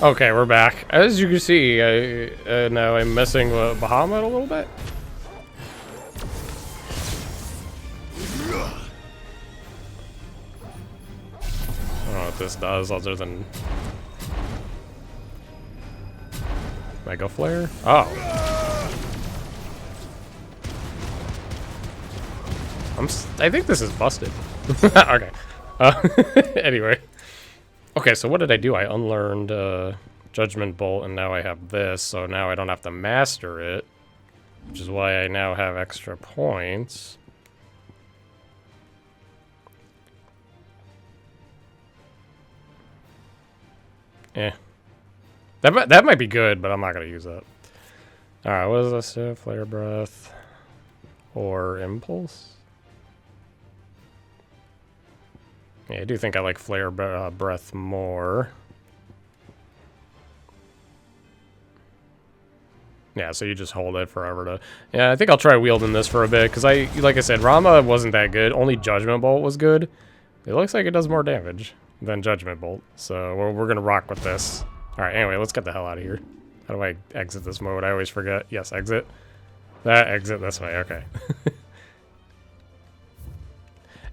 Okay, we're back. As you can see, now I'm messing with Bahamut a little bit. I don't know what this does other than Mega Flare. Oh. I think this is busted. Okay. Anyway. Okay, so what did I do? I unlearned Judgment Bolt, and now I have this, so now I don't have to master it, which is why I now have extra points. Eh. That might be good, but I'm not going to use that. Alright, what is this? Flare Breath or Impulse? Yeah, I do think I like Flare Breath more. Yeah, so you just hold it forever to... Yeah, I think I'll try wielding this for a bit, because like I said, Rama wasn't that good. Only Judgment Bolt was good. It looks like it does more damage than Judgment Bolt, so we're going to rock with this. Alright, anyway, let's get the hell out of here. How do I exit this mode? I always forget. Yes, exit. That exit this way, okay.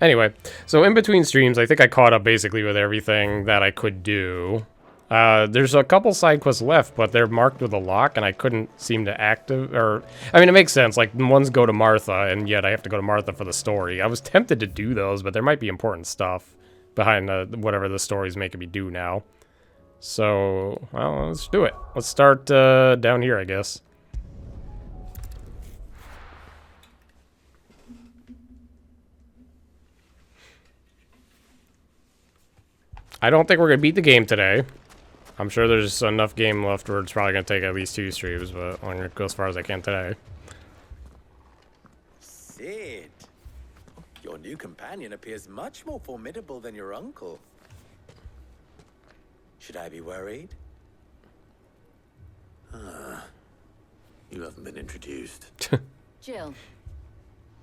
Anyway, so in between streams, I think I caught up basically with everything that I could do. There's a couple side quests left, but they're marked with a lock, and I couldn't seem to active, or... I mean, it makes sense, like, ones go to Martha, and yet I have to go to Martha for the story. I was tempted to do those, but there might be important stuff behind whatever the story's making me do now. So, well, let's do it. Let's start down here, I guess. I don't think we're going to beat the game today. I'm sure there's enough game left where it's probably going to take at least 2 streams, but I'm going to go as far as I can today. Sid, your new companion appears much more formidable than your uncle. Should I be worried? You haven't been introduced. Jill,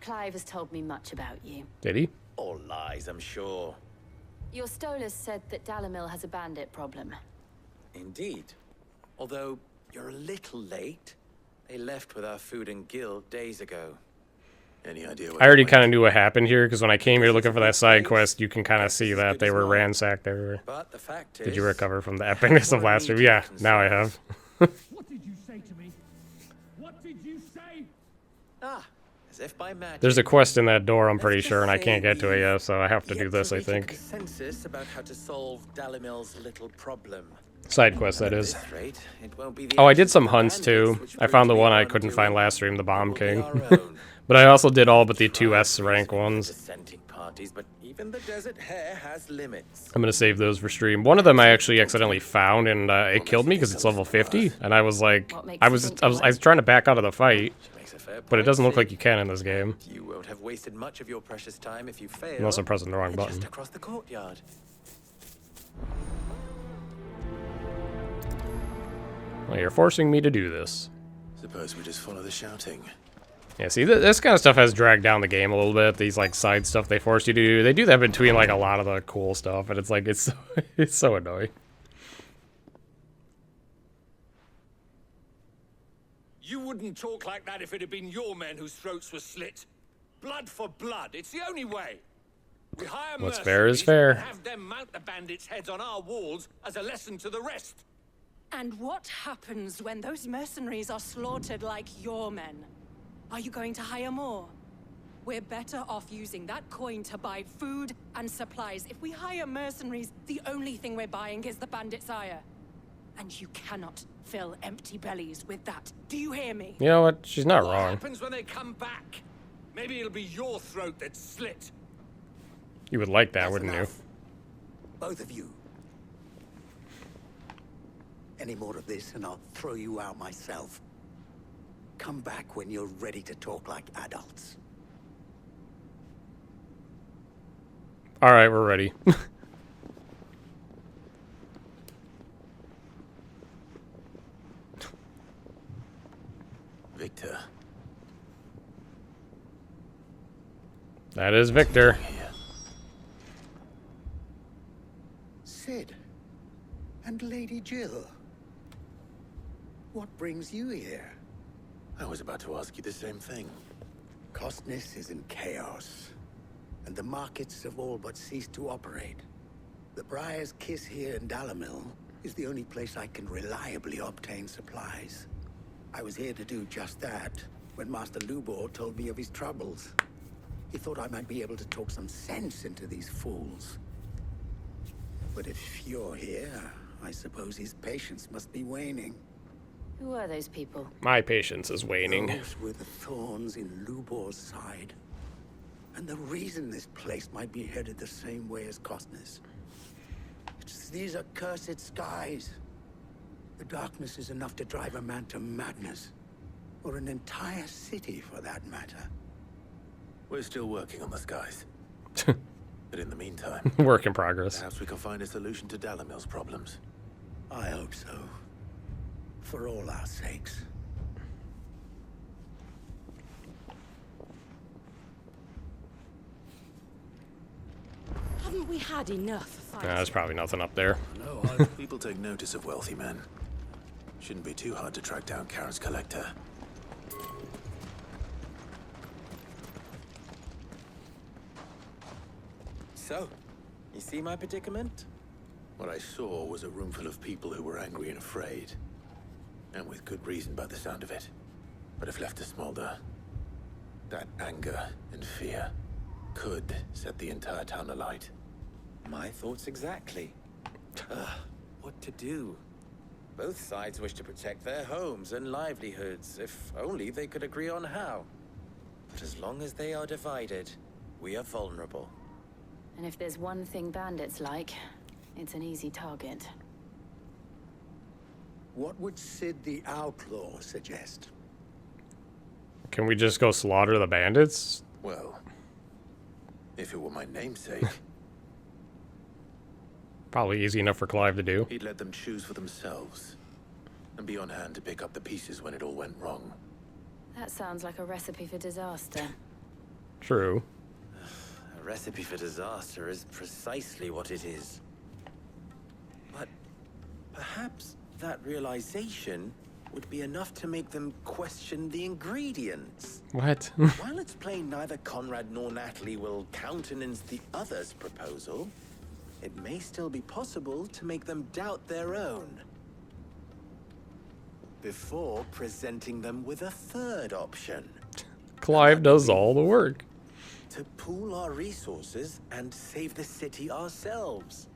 Clive has told me much about you. Did he? All lies, I'm sure. Your Stolas said that Dalamil has a bandit problem. Indeed. Although, you're a little late. They left with our food and guild days ago. Any idea what I already kind of knew what happened here, because when I came here looking for that side quest, you can kind of see that they were ransacked everywhere. But the fact is, did you recover from the epicness of last stream? Yeah, now I have. What did you say to me? What did you say? Ah, as if by magic. There's a quest in that door, I'm pretty sure, and I can't get to it yet, so I have to do this, I think. Consensus about how to solve Dalamil's little problem. Side quest, that is. Rate, oh, I did some hunts, too. I found the one I couldn't find last stream, the Bomb King. But I also did all but the 2S rank ones. But even the desert hare has limits. I'm gonna save those for stream. One of them I actually accidentally found, and it killed me because it's level 50. And I was like, I was trying to back out of the fight, but it doesn't look like you can in this game. You won't have wasted much of your precious time if you fail. Unless I'm pressing the wrong button. Just across the courtyard. Well, you're forcing me to do this. Suppose we just follow the shouting. Yeah, see, this kind of stuff has dragged down the game a little bit. These, like, side stuff they force you to do. They do that between, like, a lot of the cool stuff, and it's, like, it's so annoying. You wouldn't talk like that if it had been your men whose throats were slit. Blood for blood. It's the only way. We hire What's fair is fair. and have them mount the bandits' heads on our walls as a lesson to the rest. And what happens when those mercenaries are slaughtered like your men? Are you going to hire more? We're better off using that coin to buy food and supplies. If we hire mercenaries, the only thing we're buying is the bandit's ire. And you cannot fill empty bellies with that. Do you hear me? You know what? She's not What wrong. happens when they come back? Maybe it'll be your throat that's slit. You would like that, That's wouldn't enough. Both of you. Any more of this and I'll throw you out myself. Come back when you're ready to talk like adults. Alright, we're ready. Victor. That is Victor. Sid. And Lady Jill. What brings you here? I was about to ask you the same thing. Costness is in chaos, and the markets have all but ceased to operate. The Briar's Kiss here in Dalamil is the only place I can reliably obtain supplies. I was here to do just that when Master Lubor told me of his troubles. He thought I might be able to talk some sense into these fools. But if you're here, I suppose his patience must be waning. Who are those people? My patience is waning. Those were the thorns in Lubor's side. And the reason this place might be headed the same way as Costness. It's these accursed skies. The darkness is enough to drive a man to madness. Or an entire city, for that matter. We're still working on the skies. But in the meantime, Work in progress. perhaps we can find a solution to Dalamil's problems. I hope so. For all our sakes. Haven't we had enough fighting? There's probably nothing up there. No, people take notice of wealthy men. Shouldn't be too hard to track down Karen's collector. So, you see my predicament? What I saw was a room full of people who were angry and afraid. And with good reason by the sound of it. But if left to smolder, that anger and fear could set the entire town alight. My thoughts exactly. What to do? Both sides wish to protect their homes and livelihoods, if only they could agree on how. But as long as they are divided, we are vulnerable. And if there's one thing bandits like, it's an easy target. What would Sid the Outlaw suggest? Can we just go slaughter the bandits? Well, if it were my namesake, Probably easy enough for Clive to do. he'd let them choose for themselves. And be on hand to pick up the pieces when it all went wrong. That sounds like a recipe for disaster. True. A recipe for disaster is precisely what it is. But perhaps that realization would be enough to make them question the ingredients. What? While it's plain neither Conrad nor Natalie will countenance the other's proposal, it may still be possible to make them doubt their own. Before presenting them with a third option. Clive does all the work. To pool our resources and save the city ourselves.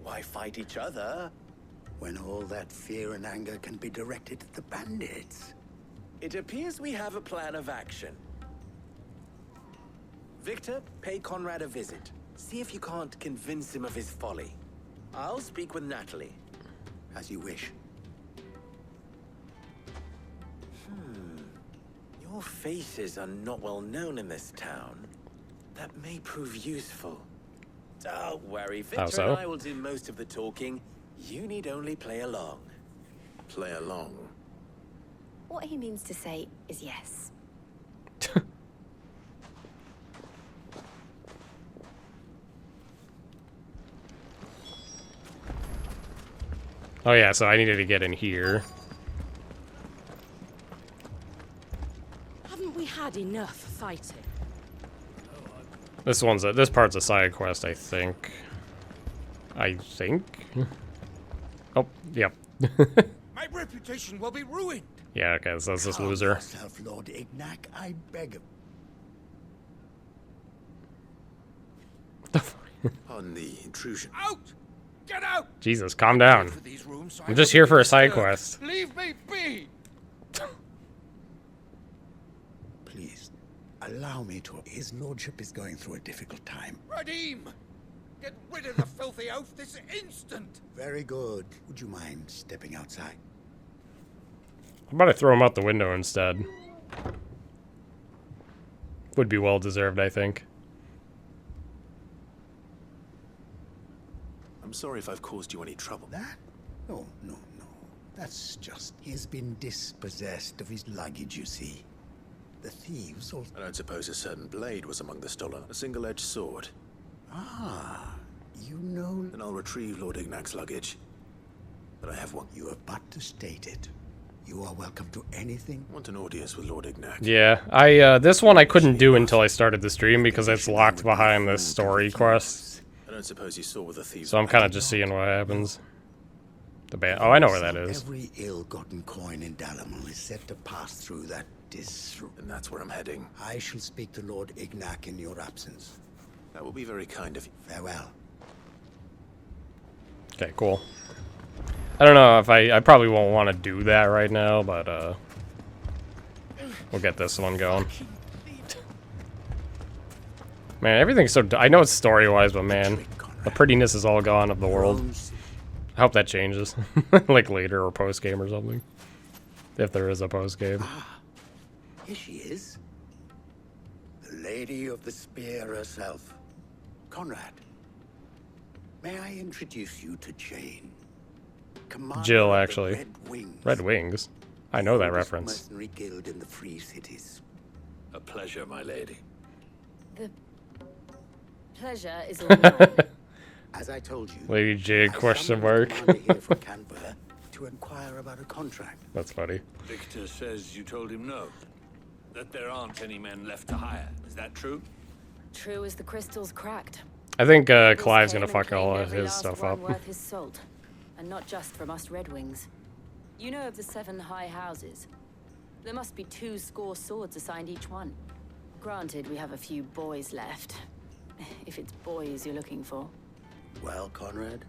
Why fight each other? When all that fear and anger can be directed at the bandits. It appears we have a plan of action. Victor, pay Conrad a visit. See if you can't convince him of his folly. I'll speak with Natalie. As you wish. Your faces are not well known in this town. That may prove useful. Don't worry, Victor so? and I will do most of the talking. You need only play along. Play along. What he means to say is yes. Oh yeah, so I needed to get in here. Haven't we had enough fighting? This part's a side quest, I think. Oh, yep. My reputation will be ruined. Yeah, okay, so that's this Calm loser. yourself, Lord Ignac, I beg of On the intrusion. Out! Get out! Jesus, calm down. For these rooms, I'm just here for a side quest. Leave me be! Please, allow me to. His lordship is going through a difficult time. Radim! Get rid of the filthy oaf this instant! Very good. Would you mind stepping outside? I'm about to throw him out the window instead. Would be well deserved, I think. I'm sorry if I've caused you any trouble. That? Oh, no. That's just... He's been dispossessed of his luggage, you see. The thieves also... I don't suppose a certain blade was among the stolen. A single-edged sword. Ah, you know... Then I'll retrieve Lord Ignac's luggage. But I have one. You have but to state it. You are welcome to anything. Want an audience with Lord Ignac? Yeah, I this one I couldn't do until I started the stream because it's locked behind this story quest. I don't suppose you saw with the thieves. So I'm kind of just seeing what happens. The band. Oh, I know where that is. Every ill-gotten coin in Dalamil is set to pass through that And that's where I'm heading. I shall speak to Lord Ignac in your absence. That will be very kind of you. Farewell. Okay, cool. I don't know if I probably won't want to do that right now, but we'll get this one going. Man, everything's so... I know it's story-wise, but man, the prettiness is all gone of the world. I hope that changes. Like later or post-game or something. If there is a post-game. Here she is. The Lady of the Spear herself. Conrad. May I introduce you to Jane? Commander Jill, of the actually. Red Wings. Red Wings? I know that Oldest reference. mercenary guild in the Free Cities. A pleasure, my lady. The pleasure is all mine. As I told you, Lady Jade, I question summoned the mark. commander here from Canberra to inquire about a contract. That's funny. Victor says you told him no. That there aren't any men left to hire. Is that true? True as the crystal's cracked. I think Rebels Clive's came gonna and fuck all claimed of every his last stuff one up. worth his salt. And not just from us Red Wings. You know of the 7 high houses. There must be 2 swords assigned each one. Granted, we have a few boys left. If it's boys you're looking for. Well, Conrad,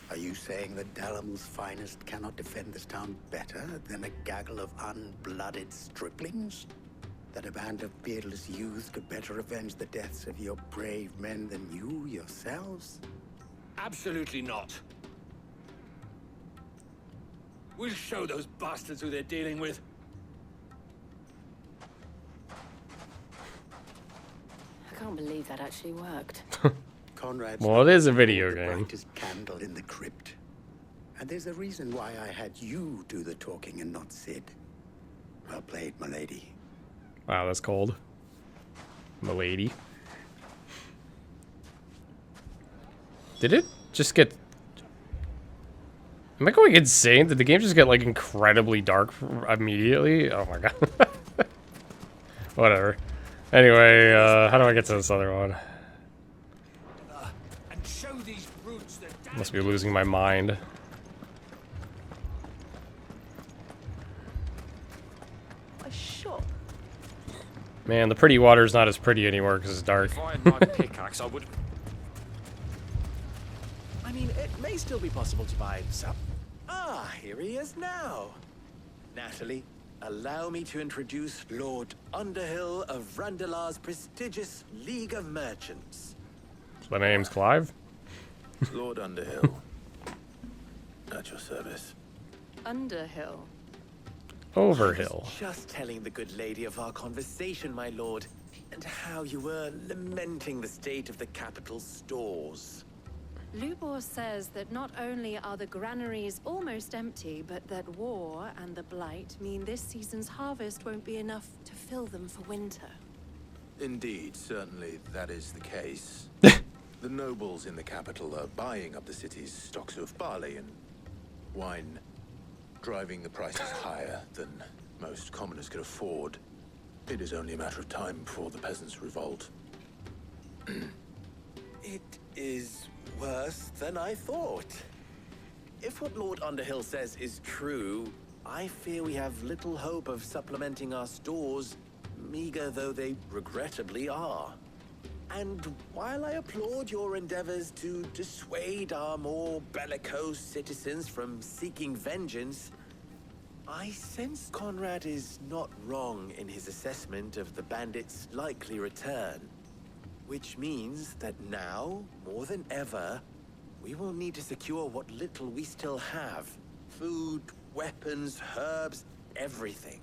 are you saying that Dalamil's finest cannot defend this town better than a gaggle of unblooded striplings? That a band of beardless youths could better avenge the deaths of your brave men than you yourselves? Absolutely not. We'll show those bastards who they're dealing with. I can't believe that actually worked. Conrad, Well, it is a video the game. brightest candle in the crypt. And there's a reason why I had you do the talking and not Sid. Well played, my lady. Wow, that's cold. Milady. Did it just get... Am I going insane? Did the game just get, like, incredibly dark immediately? Oh my god. Whatever. Anyway, how do I get to this other one? And show these brutes that Must be losing my mind. A shop. Man, the pretty water's not as pretty anymore because it's dark. If I had my pickaxe, I would... I mean, it may still be possible to buy some... Ah, here he is now. Natalie, allow me to introduce Lord Underhill of Randalar's prestigious League of Merchants. My name's Clive. Lord Underhill. At your service. Underhill. Overhill. Just telling the good lady of our conversation, my lord, and how you were lamenting the state of the capital's stores. Lubor says that not only are the granaries almost empty, but that war and the Blight mean this season's harvest won't be enough to fill them for winter. Indeed, certainly that is the case. The nobles in the capital are buying up the city's stocks of barley and wine, driving the prices higher than most commoners can afford. It is only a matter of time before the peasants revolt. It is worse than I thought. If what Lord Underhill says is true, I fear we have little hope of supplementing our stores, meager though they regrettably are. And while I applaud your endeavors to dissuade our more bellicose citizens from seeking vengeance, I sense Conrad is not wrong in his assessment of the bandits' likely return. Which means that now, more than ever, we will need to secure what little we still have. Food, weapons, herbs, everything.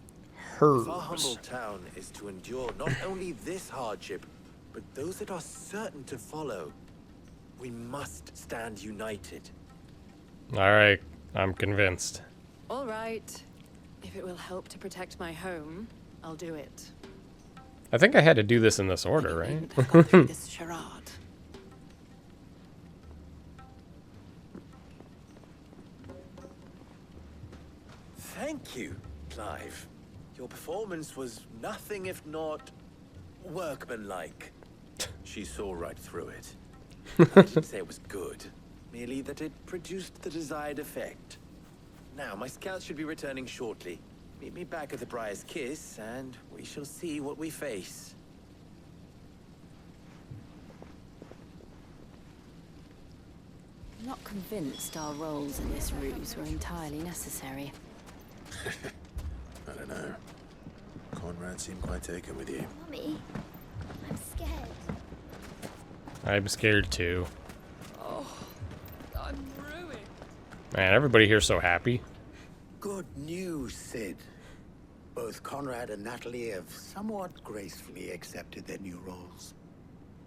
If our humble town is to endure not only this hardship, but those that are certain to follow, we must stand united. Alright, I'm convinced. All right. If it will help to protect my home, I'll do it. I think I had to do this in this order, right? I've gone through this charade. Thank you, Clive. Your performance was nothing if not workmanlike. She saw right through it. I didn't say it was good, merely that it produced the desired effect. Now, my scouts should be returning shortly. Meet me back at the Briar's Kiss, and we shall see what we face. I'm not convinced our roles in this ruse were entirely necessary. I don't know. Conrad seemed quite taken with you. Mummy, I'm scared. I'm scared too. Oh, I'm ruined. Man, everybody here's so happy. Good news, Sid. Both Conrad and Natalie have somewhat gracefully accepted their new roles.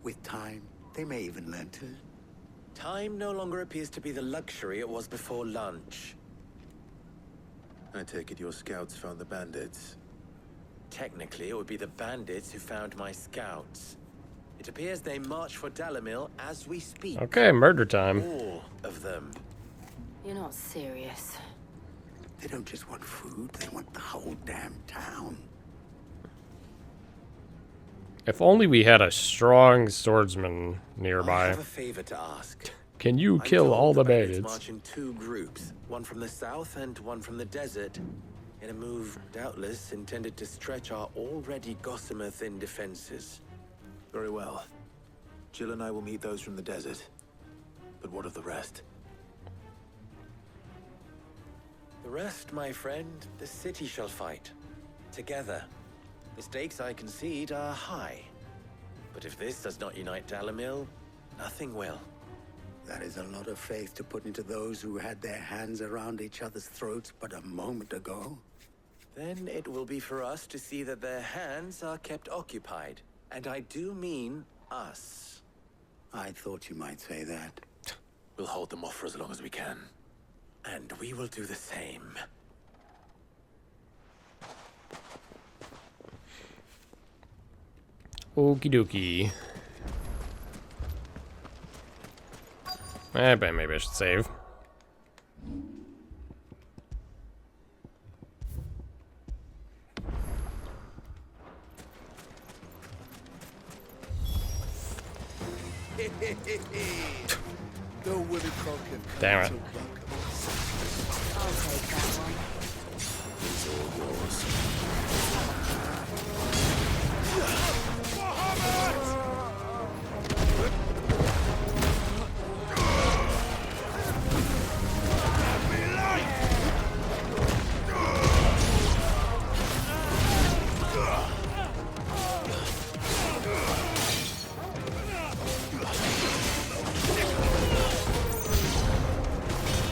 With time, they may even learn to. Time no longer appears to be the luxury it was before lunch. I take it your scouts found the bandits. Technically, it would be the bandits who found my scouts. It appears they march for Dalamil as we speak. Okay, murder time. All of them. You're not serious. They don't just want food, they want the whole damn town. If only we had a strong swordsman I nearby. have a favor to ask. Can you I'm kill told all the bandits bandits? march in two groups, one from the south and one from the desert, in a move doubtless intended to stretch our already gossamer-thin defenses. Very well. Jill and I will meet those from the desert. But what of the rest? The rest, my friend, the city shall fight. Together. The stakes, I concede, are high. But if this does not unite Dalamil, nothing will. That is a lot of faith to put into those who had their hands around each other's throats but a moment ago. Then it will be for us to see that their hands are kept occupied. And I do mean us. I thought you might say that. We'll hold them off for as long as we can. And we will do the same. Okie dokie. But maybe I should save. The Willy Crockett. Damn it. I'll take that one. It's all yours.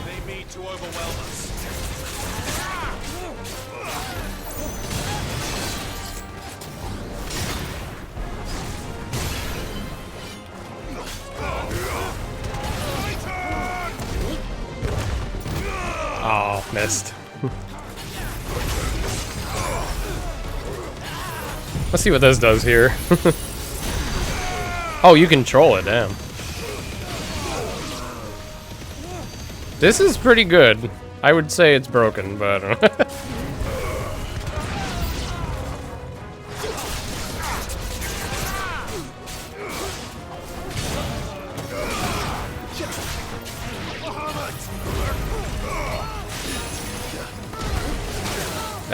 They mean to overwhelm us. Oh, missed. Let's see what this does here. Oh, you control it, damn. This is pretty good. I would say it's broken, but I don't know.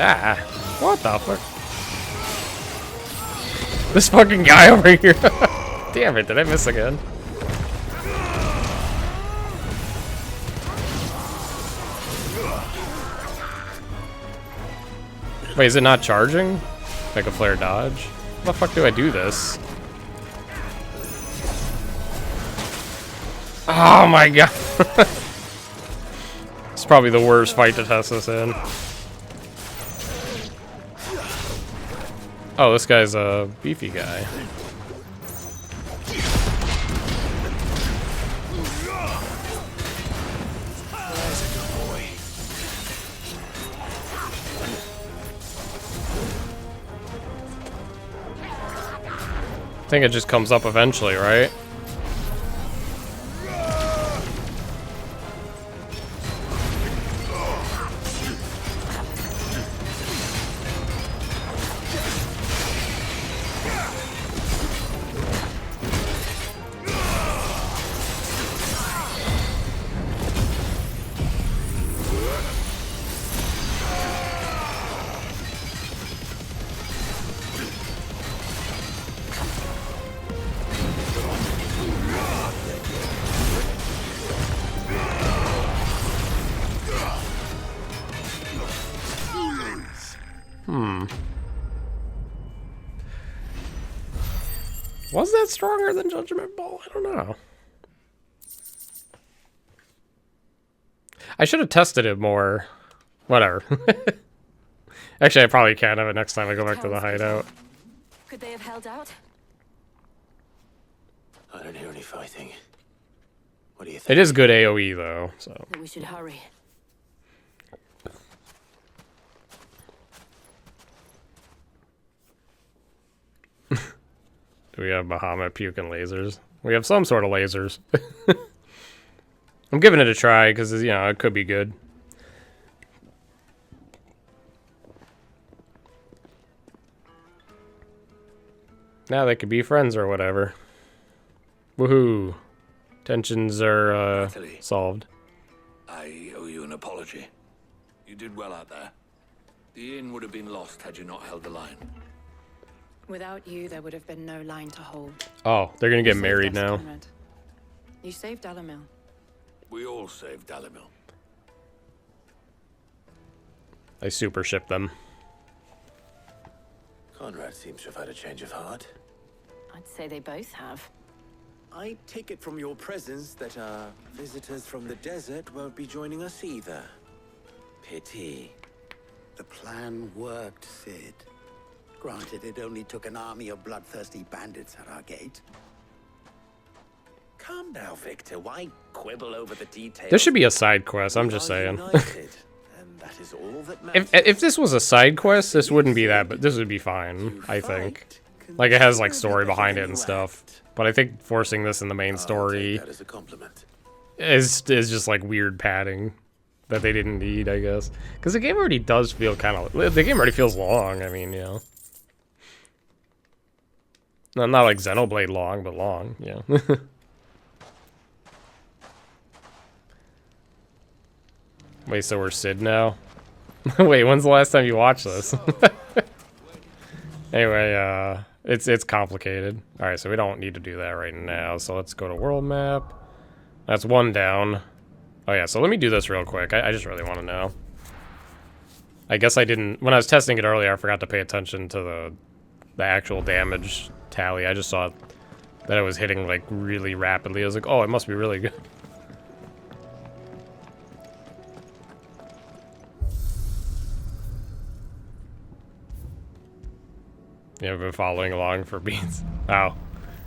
Ah, what the fuck? This fucking guy over here. Damn it, did I miss again? Wait, is it not charging? Like a flare dodge? How the fuck do I do this? Oh my god. It's probably the worst fight to test this in. Oh, this guy's a beefy guy. I think it just comes up eventually, right? Was that stronger than Judgment Ball? I don't know. I should have tested it more. Whatever. Actually, I probably can have it next time I go back to the hideout. Could they have held out? I don't hear any fighting. What do you think? It is good AoE though, so. We should hurry. Do we have Bahamut puking lasers? We have some sort of lasers. I'm giving it a try because, you know, it could be good. Now they could be friends or whatever. Woohoo. Tensions are solved. I owe you an apology. You did well out there. The inn would have been lost had you not held the line. Without you, there would have been no line to hold. Oh, they're gonna get You married saved us, now. Conrad. You saved Dalamil. We all saved Dalamil. I super ship them. Conrad seems to have had a change of heart. I'd say they both have. I take it from your presence that our visitors from the desert won't be joining us either. Pity. The plan worked, Sid. Granted, it only took an army of bloodthirsty bandits at our gate. Come now, Victor. Why quibble over the details? This should be a side quest, I'm just We are saying. united, and that is all that matters. If this was a side quest, this wouldn't be that, but this would be fine, I think. Like, it has, like, story behind it and stuff. But I think forcing this in the main story That is a compliment. is just, like, weird padding that they didn't need, I guess. Because the game already does feel kind of... The game already feels long, I mean, you know. Not like Xenoblade long, but long, yeah. Wait, so we're Sid now? Wait, when's the last time you watched this? Anyway, it's complicated. Alright, so we don't need to do that right now. So let's go to world map. That's one down. Oh yeah, so let me do this real quick. I just really want to know. I guess I didn't... When I was testing it earlier, I forgot to pay attention to the actual damage tally. I just saw that it was hitting, like, really rapidly. I was like, oh, it must be really good. Yeah, I've been following along for beats. Oh.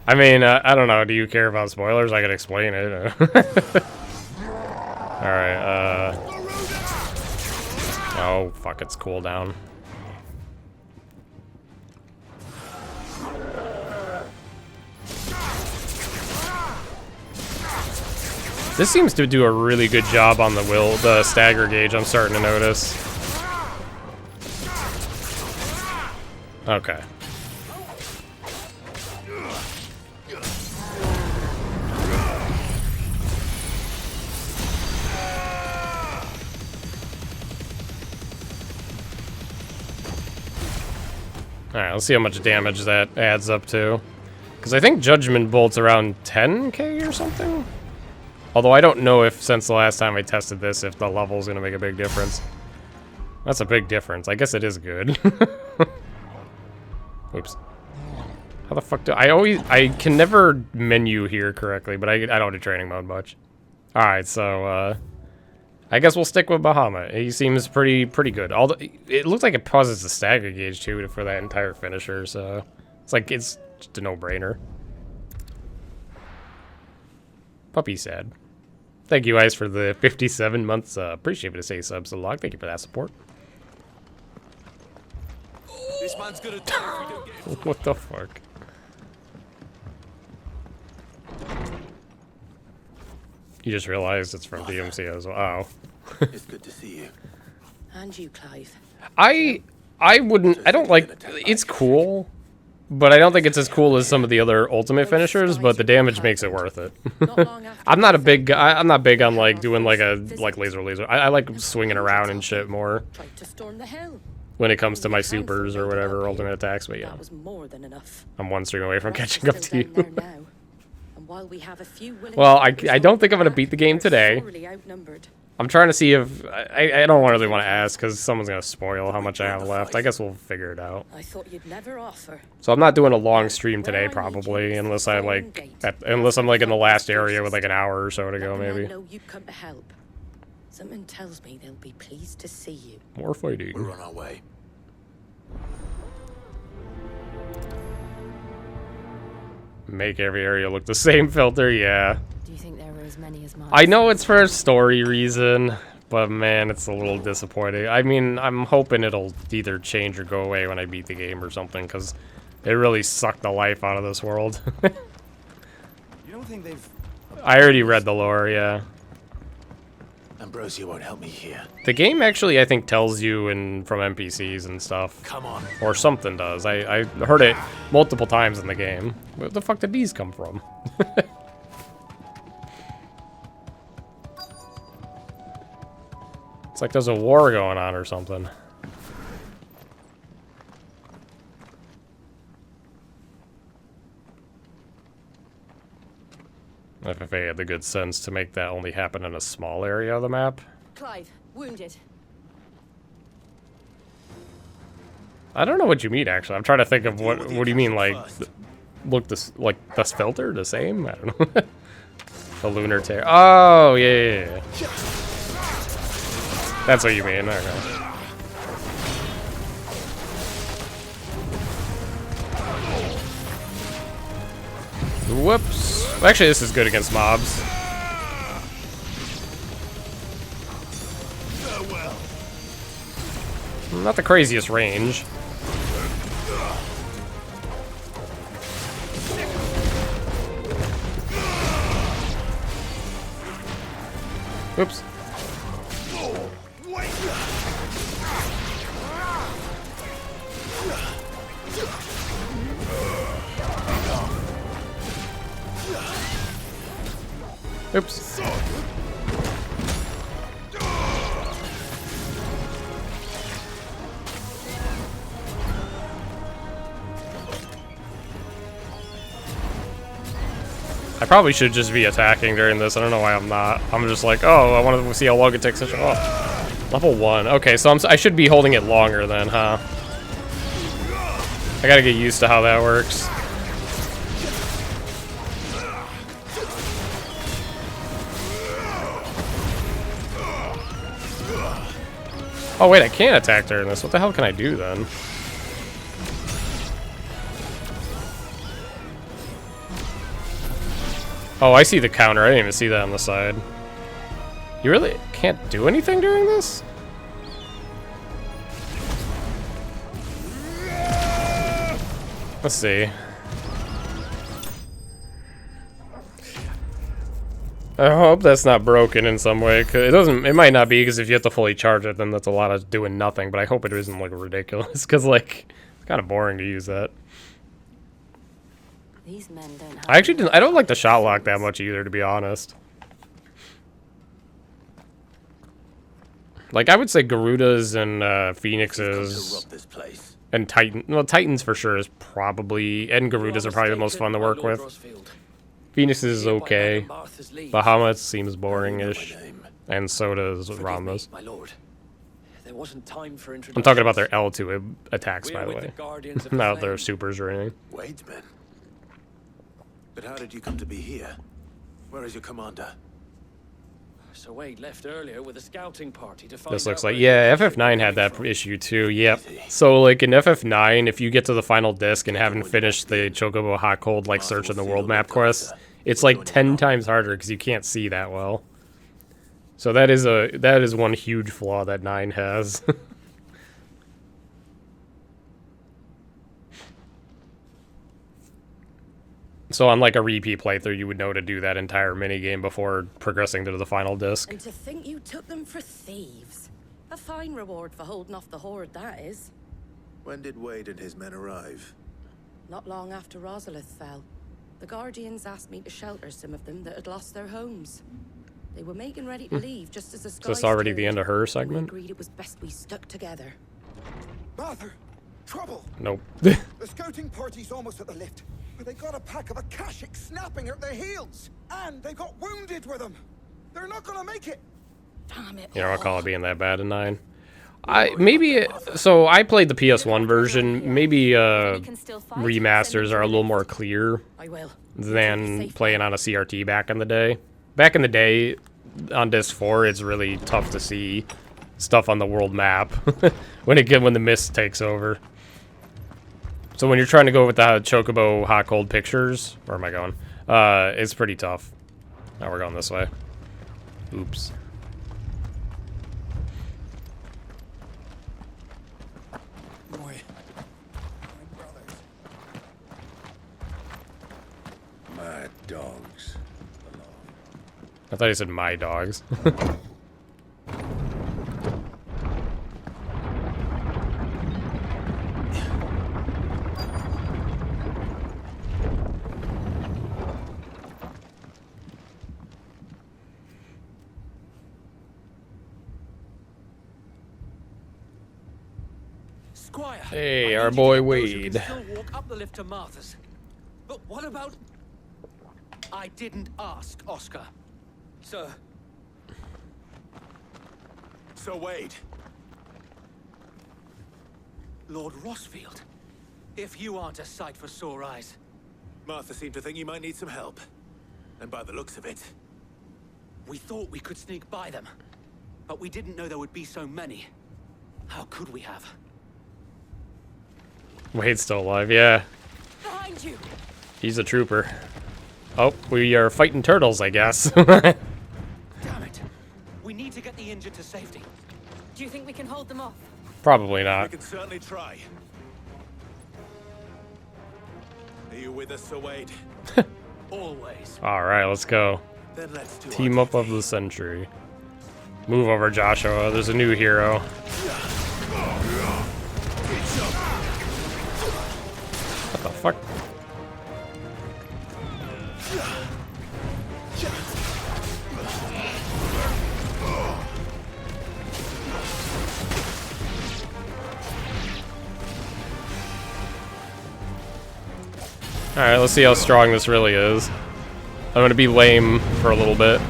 I mean, I don't know. Do you care about spoilers? I could explain it. Alright, oh, fuck, it's cooldown. This seems to do a really good job on the stagger gauge, I'm starting to notice. Okay. Alright, let's see how much damage that adds up to. Because I think Judgment Bolt's around 10k or something? Although I don't know if, since the last time I tested this, if the level's gonna make a big difference. That's a big difference. I guess it is good. Oops. How the fuck do... I can never menu here correctly, but I don't do training mode much. Alright, so, I guess we'll stick with Bahamut. He seems pretty good. Although, it looks like it pauses the stagger gauge, too, for that entire finisher, so... It's like, it's just a no-brainer. Puppy sad. Thank you guys for the 57 months. Appreciate it to say subs to log. Thank you for that support. This man's gonna die if we don't get him. What the fuck? You just realized it's from DMC as well. Oh. It's good to see you. And you, Clive. I wouldn't... I don't like... It's cool, but I don't think it's as cool as some of the other ultimate finishers, but the damage makes it worth it. I'm not big on, like, doing, like, laser. I like swinging around and shit more Tried to storm the hill. when it comes to my supers or whatever, ultimate attacks, but yeah. That was more than enough. I'm one string away from catching up to you. And while we have a few willing Well, I fighters don't think I'm on gonna beat the game we're today. sorely outnumbered. I'm trying to see if I don't really want to ask because someone's gonna spoil how much I have left. I guess we'll figure it out. I thought you'd never offer. So I'm not doing a long stream today probably, unless I like unless I'm like in the last area with like an hour or so to go maybe. I know you'd come to help. Something tells me they'll be pleased to see you. More fighting. We're on our way. Make every area look the same filter, yeah. Do you think there were as many as mine? I know it's for a story reason, but man, it's a little disappointing. I mean, I'm hoping it'll either change or go away when I beat the game or something, because it really sucked the life out of this world. You don't think they've... I already read the lore, yeah. Ambrosia won't help me here. The game actually, I think, tells you from NPCs and stuff. Come on. Or something does. I heard it multiple times in the game. Where the fuck did these come from? It's like there's a war going on or something. FFA had the good sense to make that only happen in a small area of the map. Clive, wounded. I don't know what you mean, actually. I'm trying to think of what do you mean, like, look this, like, this filter the same? I don't know. The lunar tear. Oh, yeah. That's what you mean, okay. Whoops. Well, actually, this is good against mobs. Not the craziest range. Oops. Oops. I probably should just be attacking during this. I don't know why I'm not. I'm just like, oh, I want to see how long it takes to... Oh, level 1. Okay, so I should be holding it longer then, huh? I gotta get used to how that works. Oh wait, I can't attack during this. What the hell can I do then? Oh, I see the counter. I didn't even see that on the side. You really can't do anything during this? Let's see. I hope that's not broken in some way. 'Cause it might not be, because if you have to fully charge it, then that's a lot of doing nothing. But I hope it isn't like ridiculous, because like it's kind of boring to use that. These men don't have I actually didn't. I don't like the shot lock that much either, to be honest. Like I would say, Garudas and Phoenixes and Titan. Well, Titans for sure is probably, and Garudas are probably the most fun to work with. Phoenixes is okay. Bahamut seems boring-ish, and so does Ramdas. My lord. There wasn't time for I'm talking about their L2 attacks, by the way. Not their supers or anything. Wade's men. But how did you come to be here? Where is your commander? Sir Wade left earlier with a scouting party to find This looks out like, where yeah, the FF9 had that issue too, yep. So, like, in FF9, if you get to the final disc and haven't finished the Chocobo Hot Cold, like, search in the world map quest, it's like 10 times harder because you can't see that well. So that is one huge flaw that 9 has. So on like a repeat playthrough, you would know to do that entire minigame before progressing to the final disc. And to think you took them for thieves. A fine reward for holding off the horde, that is. When did Wade and his men arrive? Not long after Rosalith fell. The Guardians asked me to shelter some of them that had lost their homes. They were making ready to leave just as the skies Is this already the cleared. end of her We segment? agreed it was best we stuck together. Arthur! Trouble! Nope. The scouting party's almost at the lift, but they got a pack of Akashic snapping at their heels! And they got wounded with them! They're not gonna make it! You don't recall it being that bad in 9. So I played the PS1 version. Maybe remasters are a little more clear than playing on a CRT back in the day. Back in the day, on disc 4, it's really tough to see stuff on the world map when the mist takes over. So when you're trying to go with the Chocobo hot cold pictures, where am I going? It's pretty tough. Now we're going this way. Oops. My dogs. I thought he said my dogs. Squire, Hey, I our need boy you to get those who Wade. can still walk up the lift to Martha's. But what about... I didn't ask, Oscar. Sir. Sir Wade. Lord Rossfield. If you aren't a sight for sore eyes. Martha seemed to think you might need some help. And by the looks of it... We thought we could sneak by them. But we didn't know there would be so many. How could we have? Wade's still alive, yeah. Behind you. He's a trooper. Oh, we are fighting turtles, I guess. Damn it. We need to get the injured to safety. Do you think we can hold them off? Probably We not. can certainly try. Are you with us, Sir Wade? Always. Alright, let's go. Then let's do Team up of the century. Move over, Joshua. There's a new hero. What the fuck? Alright, let's see how strong this really is. I'm gonna be lame for a little bit.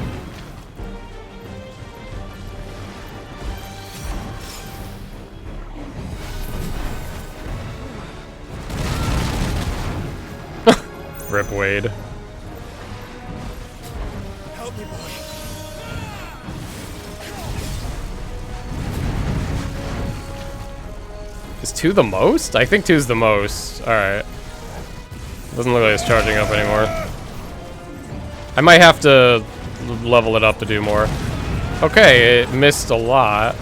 Rip Wade. Help me, boy. Is 2 the most? I think 2's the most. Alright. Doesn't look like it's charging up anymore. I might have to level it up to do more. Okay, it missed a lot.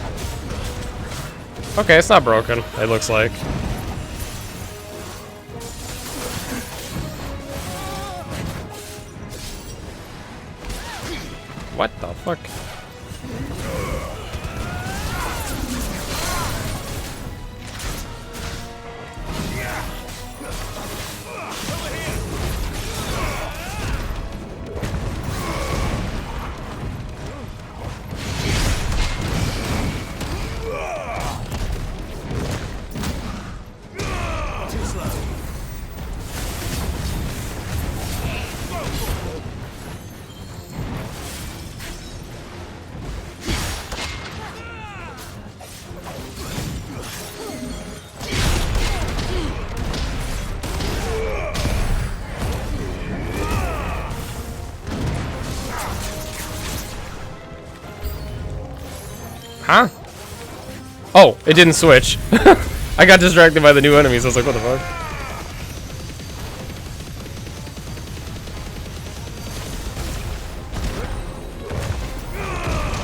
Okay, it's not broken, it looks like. What the fuck? Huh? Oh, it didn't switch. I got distracted by the new enemies. I was like, what the fuck?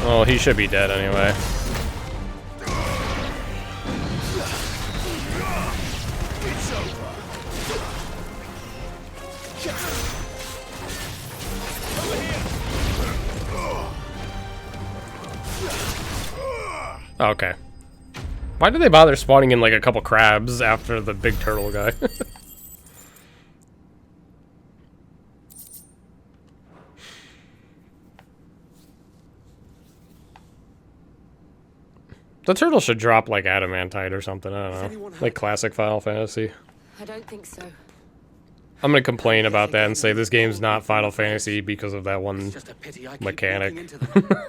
Oh, he should be dead anyway. Okay. Why did they bother spawning in like a couple crabs after the big turtle guy? The turtle should drop like adamantite or something, I don't know. Like classic Final Fantasy. I don't think so. I'm gonna complain about that and say this game's not Final Fantasy because of that one Just a pity I keep mechanic. walking into them.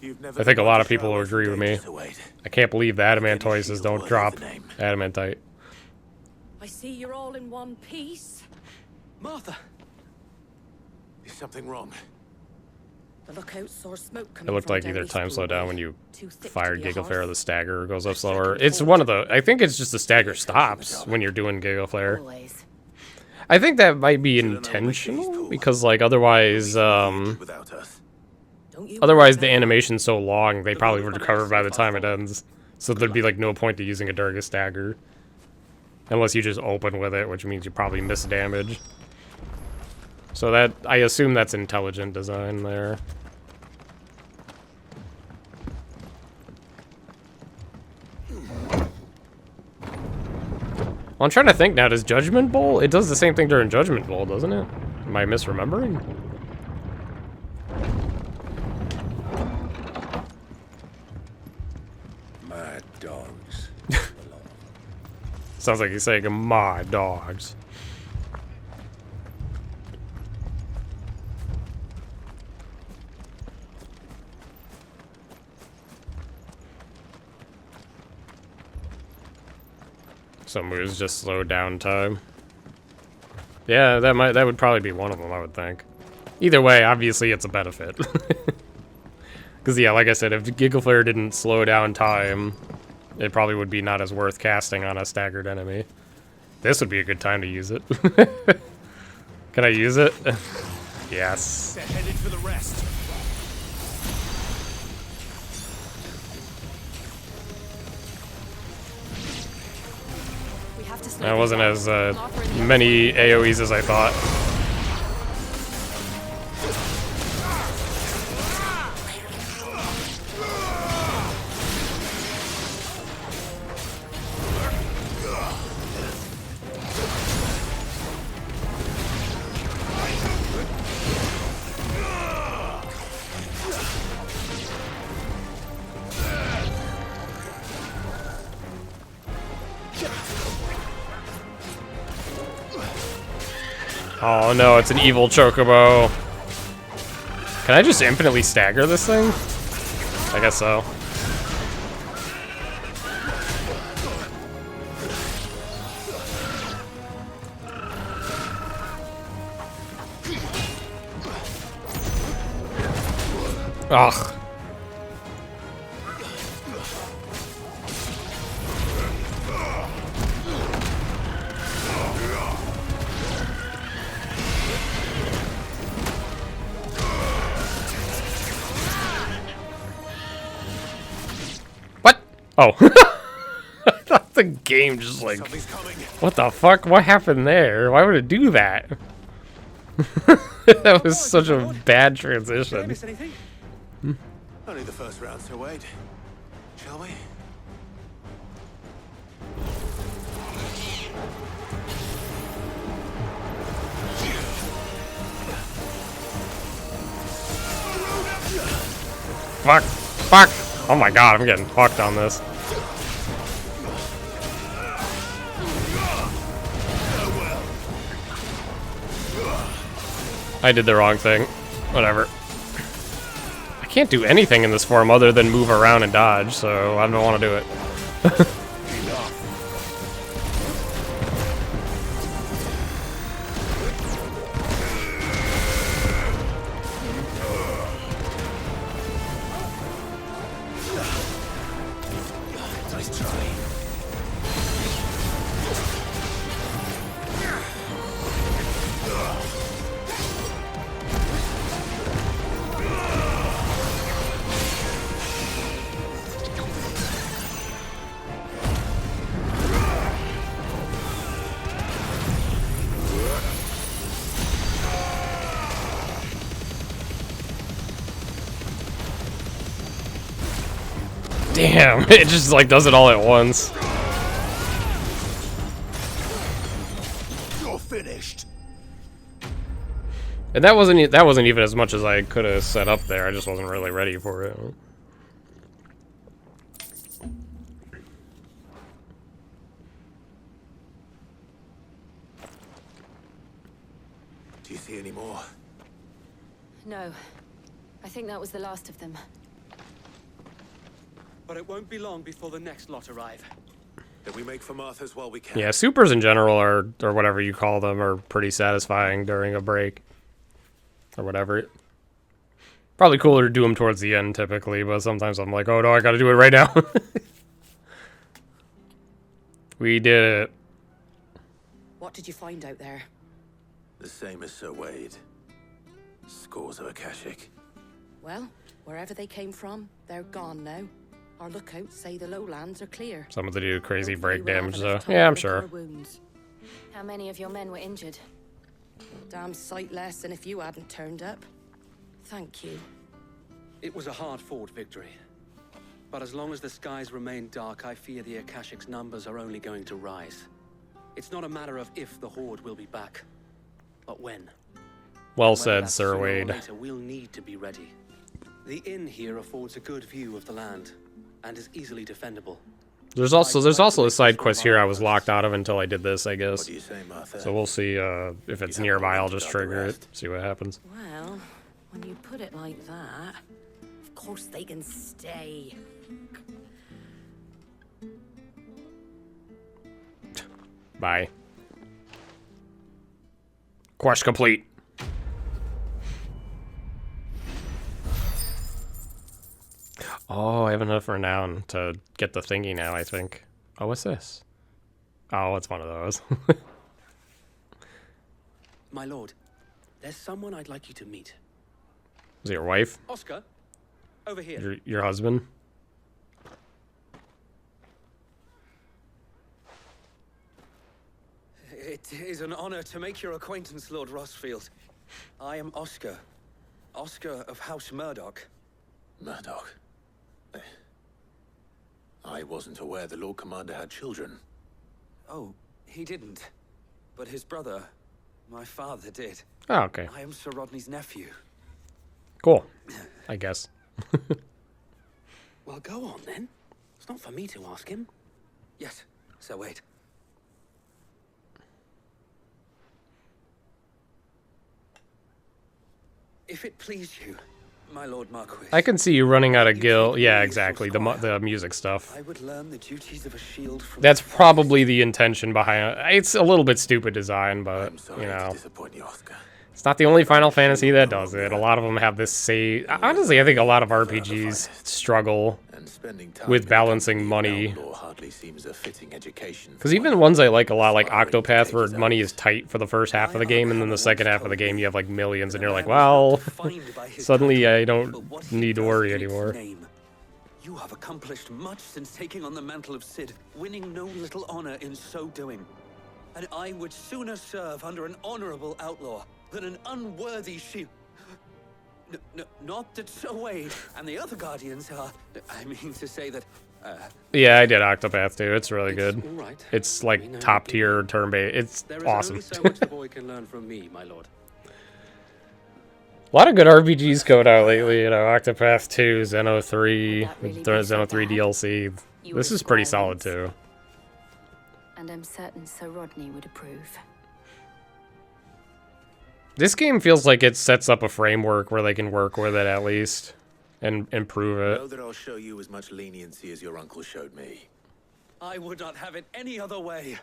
I think a lot of people will agree with me. I can't believe the adamantoises don't drop adamantite. I see you're all in one piece. Martha! Is something wrong? The lookout saw smoke coming It looked from like down either this time slowed down doorway. when you Too thick to fired be a Giga Flare, hearth. the stagger goes up slower. It's one of the... I think it's just the stagger stops when you're doing Giga Flare. Always. I think that might be intentional, because, like, otherwise, otherwise the animation's so long, they probably would recover by the time it ends. So there'd be, like, no point to using a Durga stagger. Unless you just open with it, which means you probably miss damage. So that, I assume that's intelligent design there. Well, I'm trying to think now, does Judgment Bowl? It does the same thing during Judgment Bowl, doesn't it? Am I misremembering? My dogs. Sounds like he's saying, my dogs. Some moves just slow down time. Yeah, that would probably be one of them, I would think. Either way, obviously it's a benefit. Because yeah, like I said, if Giga Flare didn't slow down time, it probably would be not as worth casting on a staggered enemy. This would be a good time to use it. Can I use it? Yes. They're headed for the rest. That wasn't as many AoEs as I thought. Oh no, it's an evil chocobo. Can I just infinitely stagger this thing? I guess so. Ugh. Oh. I thought the game just like... What the fuck? What happened there? Why would it do that? That was such a bad transition. Did I miss anything? Only the first round, so wait. Shall we? Fuck. Fuck. Oh my god, I'm getting fucked on this. I did the wrong thing. Whatever. I can't do anything in this form other than move around and dodge, so I don't want to do it. Damn, it just like does it all at once. You're finished. And that wasn't even as much as I could have set up there. I just wasn't really ready for it. Do you see any more? No. I think that was the last of them. but it won't be long before the next lot arrive. Then we make for Martha's while we can. Yeah, supers in general are, or whatever you call them, are pretty satisfying during a break. Or whatever. Probably cooler to do them towards the end, typically, but sometimes I'm like, oh no, I gotta do it right now. We did it. What did you find out there? The same as Sir Wade. Scores of Akashic. Well, wherever they came from, they're gone now. Our lookouts say the lowlands are clear. Some of the do crazy break Hopefully we'll damage, have though. enough time Yeah, I'm to lick sure. our wounds. How many of your men were injured? Damn sight less than if you hadn't turned up. Thank you. It was a hard-fought victory. But as long as the skies remain dark, I fear the Akashic's numbers are only going to rise. It's not a matter of if the Horde will be back, but when. Well Whether said, that's Sir sooner or Wade. later, we'll need to be ready. The inn here affords a good view of the land, and is easily defendable. There's also a side quest here I was locked out of until I did this, I guess. What do you say, Martha? So we'll see if it's nearby. I'll just trigger it, see what happens. Well, when you put it like that, of course they can stay. Bye. Quest complete. Oh, I have enough renown to get the thingy now, I think. Oh, what's this? Oh, it's one of those. My lord, there's someone I'd like you to meet. Is it your wife? Oscar, over here. Your husband? It is an honor to make your acquaintance, Lord Rossfield. I am Oscar. Oscar of House Murdoch. Murdoch. I wasn't aware the Lord Commander had children. Oh, he didn't. But his brother, my father, did. Oh, okay. I am Sir Rodney's nephew. Cool. I guess. Well, go on then. It's not for me to ask him. Yes, Sir Wade. If it please you, my Lord Marquis. I can see you running out of gil. Yeah, exactly. The music stuff. I would learn the duties of a shield from. That's probably the intention behind it. It's a little bit stupid design, but I'm sorry you know, to disappoint you, Oscar. it's not the only Final Fantasy that does it. A lot of them have this say. Honestly, I think a lot of RPGs struggle And spending time with in the balancing company of an money. outlaw hardly seems a fitting education. Because even ones I like a lot, like Octopath, where money is tight for the first half of the game, and then the second half of the game you have like millions, and you're like, well, suddenly I don't need to worry anymore. You have accomplished much since taking on the mantle of Cid, winning no little honor in so doing. And I would sooner serve under an honorable outlaw than an unworthy shield. Not that Sir Wade and the other guardians are. I mean to say that. Yeah, I did Octopath too. It's really good. All right. It's like top tier turn-based. It's There is awesome. only so much the boy can learn from me, my lord. A lot of good RPGs coming out lately, you know, Octopath 2, Xeno 3, Xeno 3 DLC. This is pretty solid too. And I'm certain Sir Rodney would approve. This game feels like it sets up a framework where they can work with it at least and improve Know it. that I'll show you as much leniency as your uncle showed me. I would not have it any other way.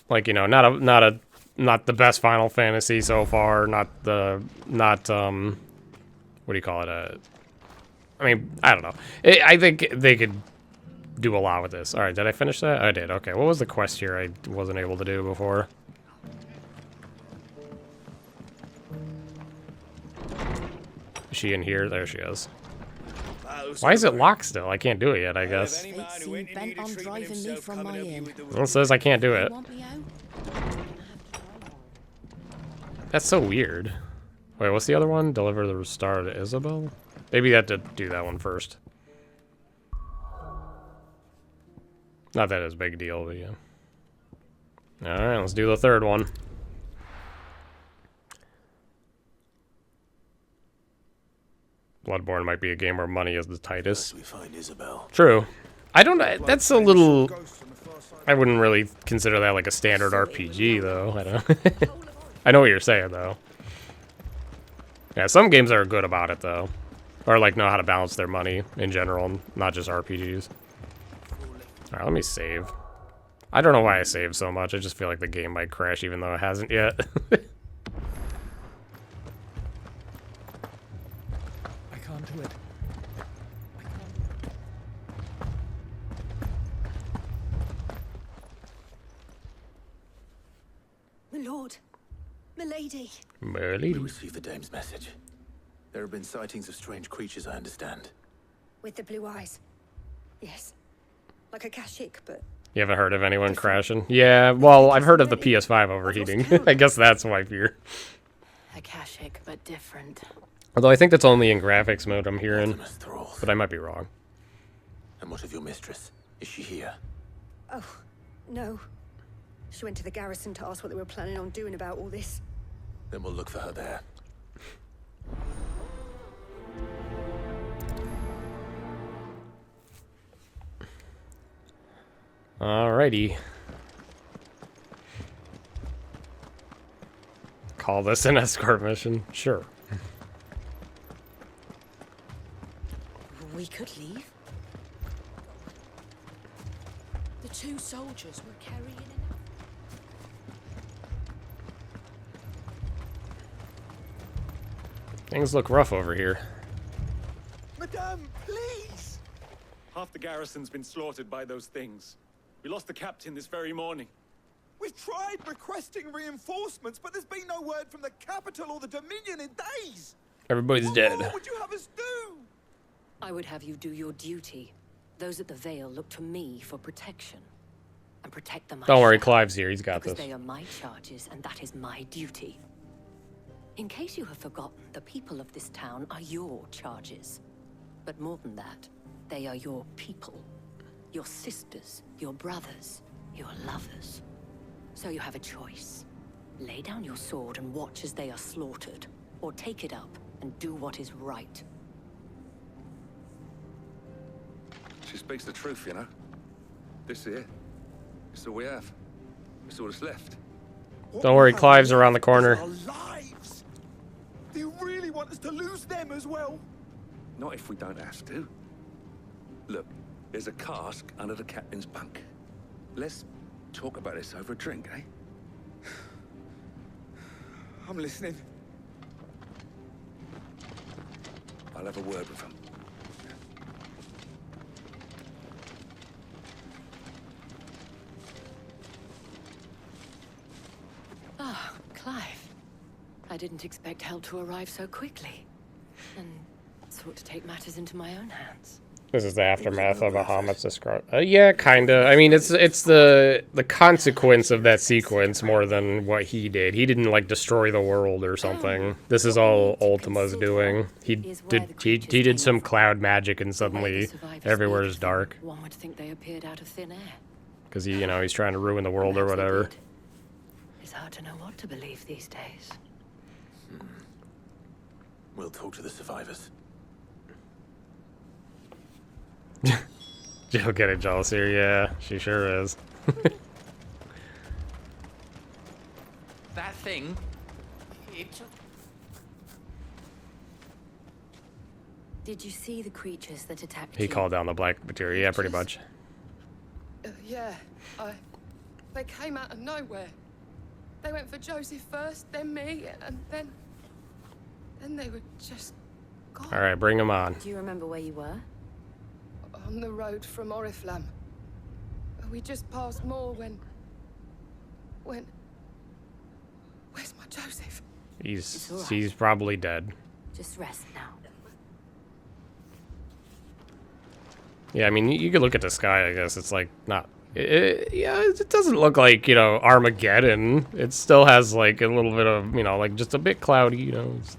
Like, you know, not the best Final Fantasy so far, what do you call it? I mean, I don't know. I think they could do a lot with this. All right, did I finish that? I did. Okay, what was the quest here I wasn't able to do before? Is she in here? There she is. Why is it locked still? I can't do it yet, I guess. They seem bent on driving me from my inn. Well, it says I can't do it. Want me out? That's so weird. Wait, what's the other one? Deliver the star to Isabel? Maybe you have to do that one first. Not that it's a big deal, but yeah. Alright, let's do the third one. Bloodborne might be a game where money is the tightest. We find Isabel. True. I don't know. That's a little... I wouldn't really consider that like a standard RPG, though. I don't. I know what you're saying, though. Yeah, some games are good about it, though. Or, like, know how to balance their money in general, not just RPGs. Alright, let me save. I don't know why I saved so much. I just feel like the game might crash even though it hasn't yet. I can't do it. My lord. Milady. We received the dame's message. There have been sightings of strange creatures, I understand. With the blue eyes. Yes. Like a Kashyyyk, but... You haven't heard of anyone crashing? Yeah, well, I've heard of the PS5 overheating. I guess that's my fear. A Kashyyyk, but different. Although I think that's only in graphics mode I'm hearing. But I might be wrong. And what of your mistress? Is she here? Oh, no. She went to the garrison to ask what they were planning on doing about all this. Then we'll look for her there. Alrighty. Call this an escort mission? Sure. We could leave. The two soldiers were carrying enough. Things look rough over here. Madame, please! Half the garrison's been slaughtered by those things. We lost the captain this very morning. We've tried requesting reinforcements, but there's been no word from the capital or the Dominion in days! Everybody's dead. What would you have us do? I would have you do your duty. Those at the Vale look to me for protection. And protect them. Don't worry, Clive's here. He's got because this. They are my charges, and that is my duty. In case you have forgotten, the people of this town are your charges. But more than that, they are your people. Your sisters, your brothers, your lovers. So you have a choice. Lay down your sword and watch as they are slaughtered, or take it up and do what is right. She speaks the truth, you know. This here, it's all we have. It's all that's left. Don't worry, Clive's around the corner. Our lives! Do you really want us to lose them as well? Not if we don't have to. Look, there's a cask under the captain's bunk. Let's talk about this over a drink, eh? I'm listening. I'll have a word with him. Ah, Clive. I didn't expect help to arrive so quickly. And sought to take matters into my own hands. This is the aftermath of Bahamut's described. Yeah, kinda. I mean, it's the consequence of that sequence more than what he did. He didn't like destroy the world or something. This is all Ultima's doing. He did some cloud magic and suddenly everywhere is dark. One would think they appeared out of thin air. Because he's trying to ruin the world or whatever. It's hard to know what to believe these days. We'll talk to the survivors. Jill getting jealous here, yeah, she sure is. That thing, Did you see the creatures that attacked He you? called down the black material, yeah, pretty much. Yeah, they came out of nowhere. They went for Joseph first, then me, and then they were just gone. Alright, bring him on. Do you remember where you were? On the road from Oriflamme. We just passed Moor when... Where's my Joseph? He's probably dead. Just rest now. Yeah, I mean, you could look at the sky, I guess. It's like, not... it doesn't look like, Armageddon. It still has, like, a little bit of, like, just a bit cloudy, It's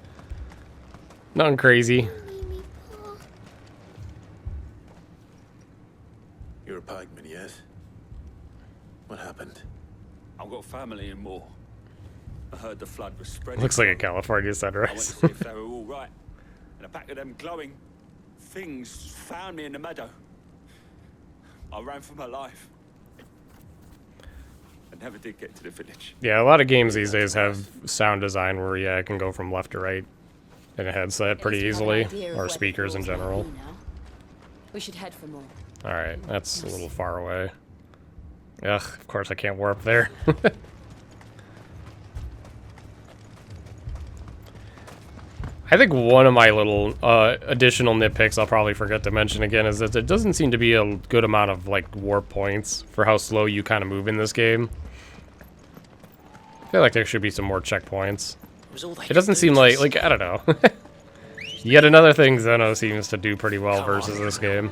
nothing crazy. You're a pikeman, yes? What happened? I've got family in Moor. I heard the flood was spreading. Looks like a California I went to sunrise. see if they were all right. And a pack of them glowing things found me in the meadow. I ran for my life. I never did get to the village. Yeah, a lot of games these days have sound design where, it can go from left to right. in a headset pretty easily, or speakers in general. We should head for more. Alright, that's a little far away. Ugh, of course I can't warp there. I think one of my little additional nitpicks I'll probably forget to mention again is that there doesn't seem to be a good amount of like warp points for how slow you kind of move in this game. I feel like there should be some more checkpoints. It doesn't seem like I don't know. Yet another thing Zeno seems to do pretty well versus this game.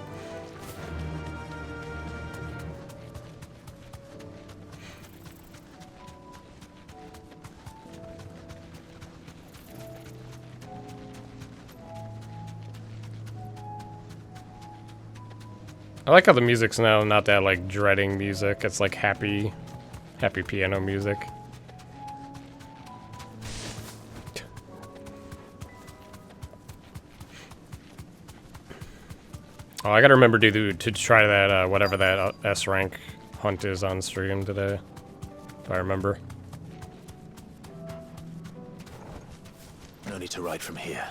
I like how the music's now not that like dreading music. It's like happy piano music. Oh, I gotta remember to try that whatever that S rank hunt is on stream today, if I remember. No need to ride from here.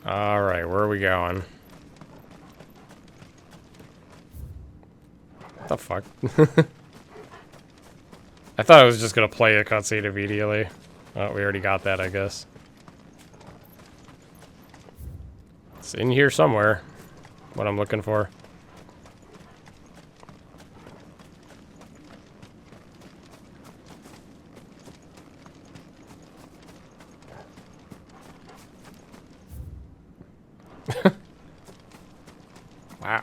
Alright, where are we going? What the fuck? I thought I was just gonna play a cutscene immediately. Oh, we already got that, I guess. It's in here somewhere. What I'm looking for. Wow.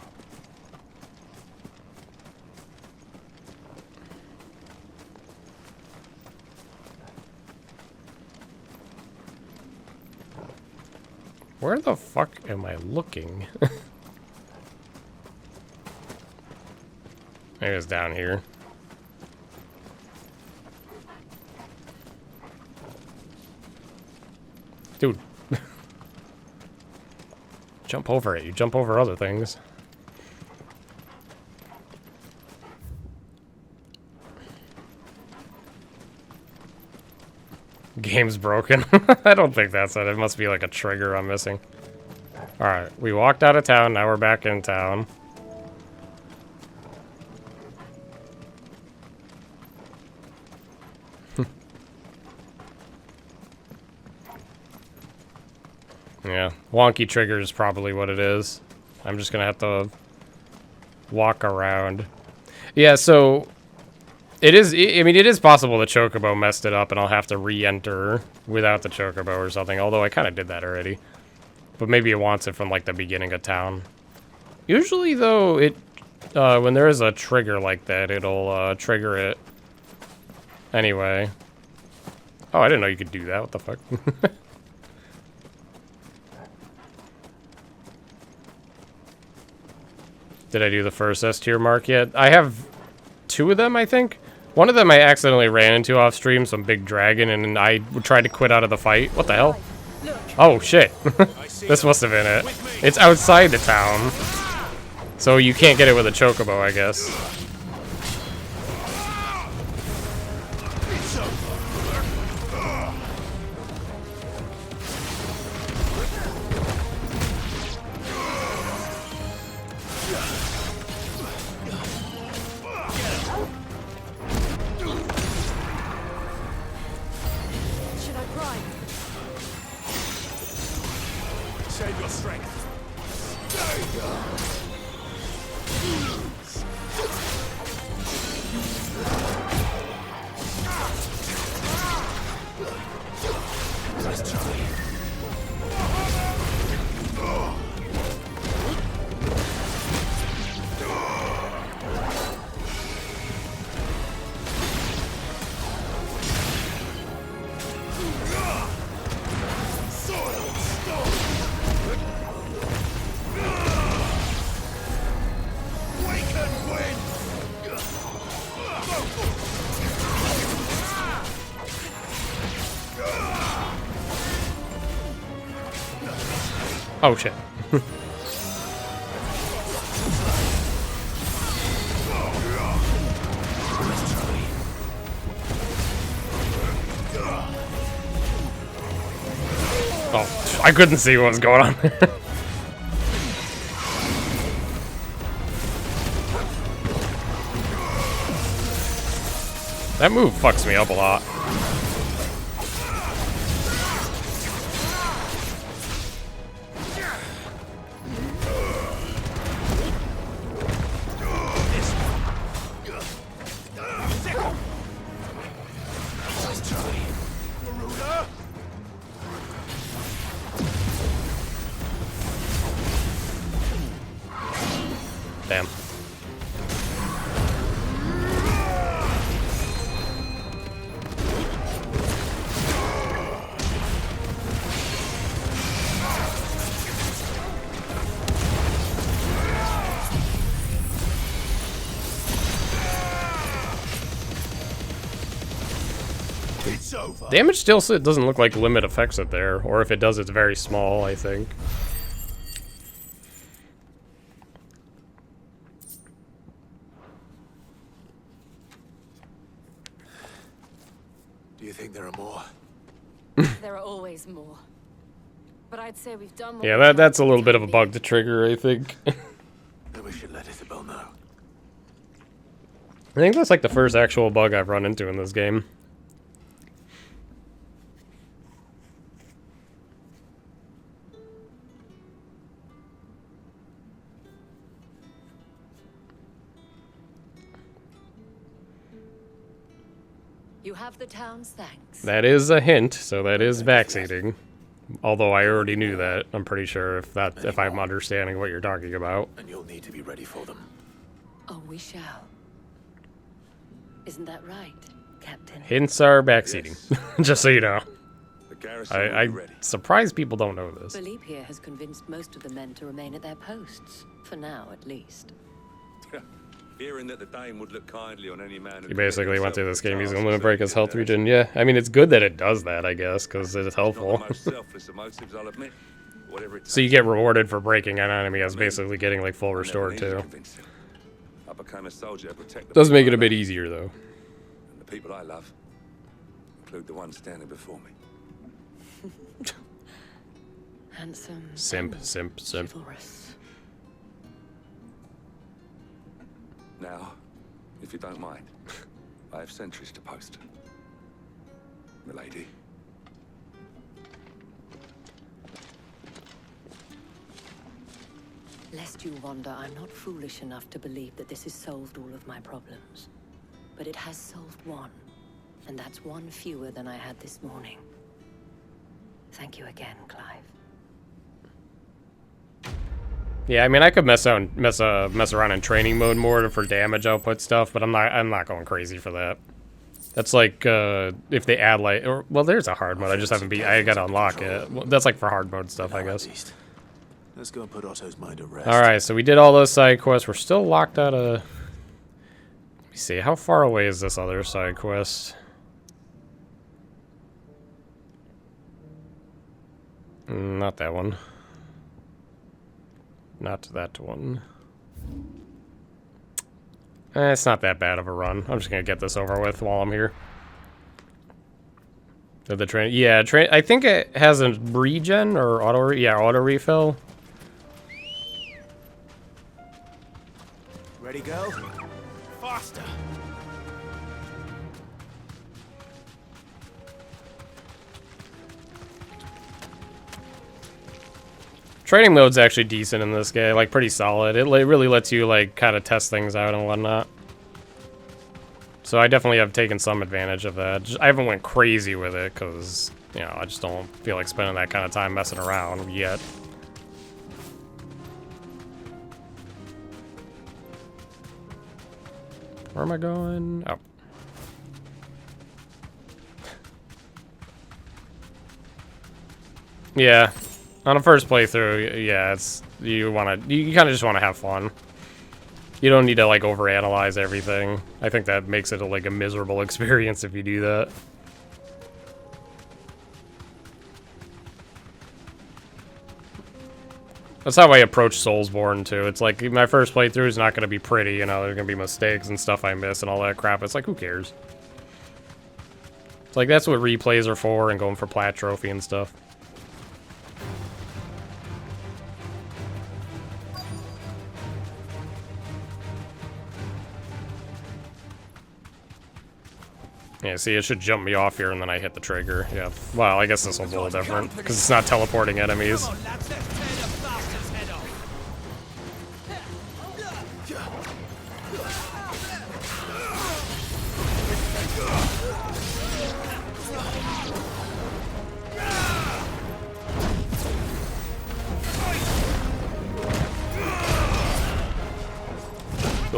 Where the fuck am I looking? Maybe it's down here. Dude. Jump over it. You jump over other things. Game's broken. I don't think that's it. It must be like a trigger I'm missing. Alright, we walked out of town. Now we're back in town. Yeah, wonky trigger is probably what it is. I'm just gonna have to walk around. Yeah, so it is. I mean, it is possible the Chocobo messed it up, and I'll have to re-enter without the Chocobo or something. Although I kind of did that already, but maybe it wants it from like the beginning of town. Usually, though, it when there is a trigger like that, it'll trigger it anyway. Oh, I didn't know you could do that. What the fuck? Did I do the first S tier mark yet? I have 2 of them, I think. One of them I accidentally ran into off stream, some big dragon, and I tried to quit out of the fight. What the hell? Oh, shit. This must have been it. It's outside the town. So you can't get it with a Chocobo, I guess. Oh shit. Oh, I couldn't see what was going on there. That move fucks me up a lot. Damn. It's over. Damage still doesn't look like limit affects it there, or if it does, it's very small, I think. Do you think there are more? There are always more. But I'd say we've done what Yeah, we can that's a for little the bit of a time bug to trigger, I think. Then we should let Isabel know. I think that's like the first actual bug I've run into in this game. You have the town's thanks. That is a hint, so that is backseating. Although I already knew that, I'm pretty sure if I'm understanding what you're talking about. And you'll need to be ready for them. Oh, we shall. Isn't that right, Captain? Hints are backseating, just so you know. The garrison will be I'm ready. surprised people don't know this. Philippe here has convinced most of the men to remain at their posts. For now, at least. Hearing that the Dane would look kindly on any man who He basically went through this game, he's gonna task break his health regen. Yeah, I mean, it's good that it does that, I guess, because it's Not helpful. the most selfless of motives, I'll admit. Whatever it So you takes. get rewarded for breaking an enemy as basically getting like full restored too. I became a soldier to protect the Does make it people a bit I love. easier though. And the people I love include the one standing before me. Handsome. Simp, and simp, simp. chivalrous. Now, if you don't mind, I have sentries to post. Milady. Lest you wonder, I'm not foolish enough to believe that this has solved all of my problems. But it has solved one. And that's one fewer than I had this morning. Thank you again, Clive. Yeah, I mean, I could mess around in training mode more for damage output stuff, but I'm not going crazy for that. That's like if they add like, well, there's a hard mode. I just haven't I gotta unlock it. Well, that's like for hard mode stuff, I guess. Let's go and put Otto's mind at rest. All right, so we did all those side quests. We're still locked out of. Let me see, how far away is this other side quest? Not that one. Not that one. It's not that bad of a run. I'm just gonna get this over with while I'm here. Did the train? Yeah, I think it has a regen or auto refill. Ready, go? Faster. Training mode's actually decent in this game, like pretty solid. It really lets you like kind of test things out and whatnot. So I definitely have taken some advantage of that. I haven't went crazy with it because, you know, I just don't feel like spending that kind of time messing around yet. Where am I going? Oh. Yeah. On a first playthrough, yeah, you kind of just want to have fun. You don't need to like overanalyze everything. I think that makes it like a miserable experience if you do that. That's how I approach Soulsborne too. It's like my first playthrough is not going to be pretty, you know, there's going to be mistakes and stuff I miss and all that crap. It's like, who cares? It's like that's what replays are for and going for plat trophy and stuff. Yeah, see, it should jump me off here and then I hit the trigger. Yeah. Well, I guess this one's a little different because it's not teleporting enemies.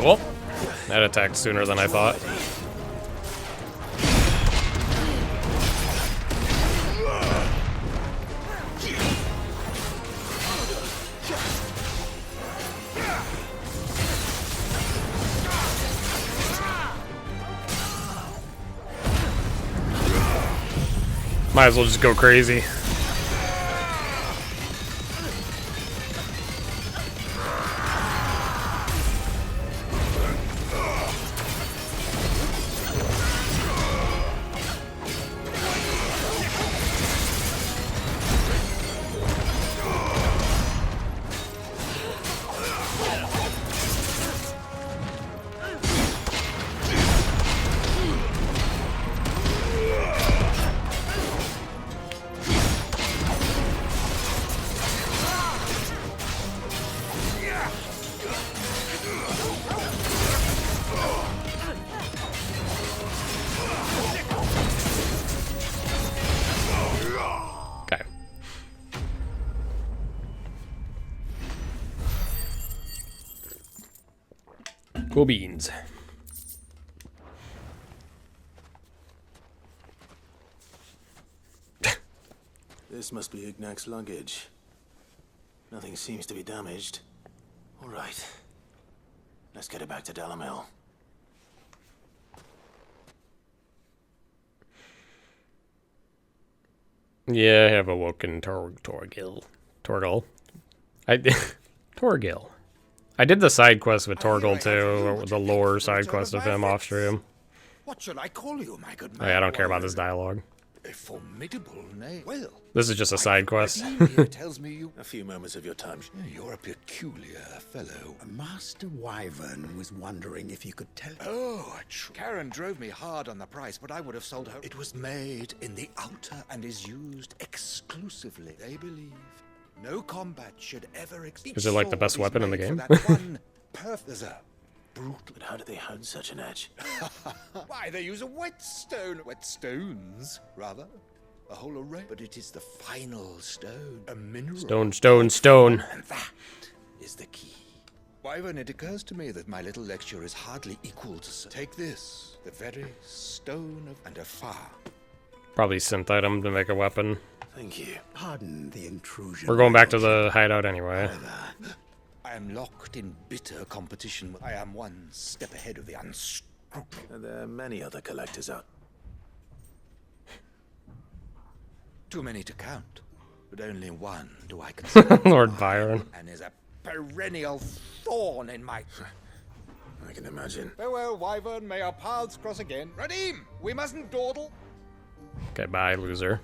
Oh, that attacked sooner than I thought. Might as well just go crazy. Cool beans. This must be Ignac's luggage. Nothing seems to be damaged. All right. Let's get it back to Dalamil. Yeah, I have awoken Torgil. Torgil. I did the side quest with Torgil too, the lore side quest of him off stream. What should I call you, my good Oh, man? yeah, I don't care about this dialogue. A formidable name. Well, This is just a side quest. here tells me you... A few moments of your time. You're a peculiar fellow. Master Wyvern was wondering if you could tell... Oh, Karen drove me hard on the price, but I would have sold her. It was made in the outer and is used exclusively. They believe no combat should ever exist. Is it like the best weapon in the game? There's a brutal. But how do they hone such an edge? Why, they use a whetstone. Whetstones, rather. A whole array. But it is the final stone. A mineral. Stone. And that is the key. Wyvern, it occurs to me that my little lecture is hardly equal to... Take this, the very stone of... and a fire. Probably synth item to make a weapon. Thank you. Pardon the intrusion. We're going back to the hideout anyway. I am locked in bitter competition. I am one step ahead of the unscrupulous. There are many other collectors out. Too many to count, but only one do I consider. Lord Byron. And is a perennial thorn in my... I can imagine. Farewell, Wyvern. May our paths cross again. Radim, we mustn't dawdle. Okay, bye, loser.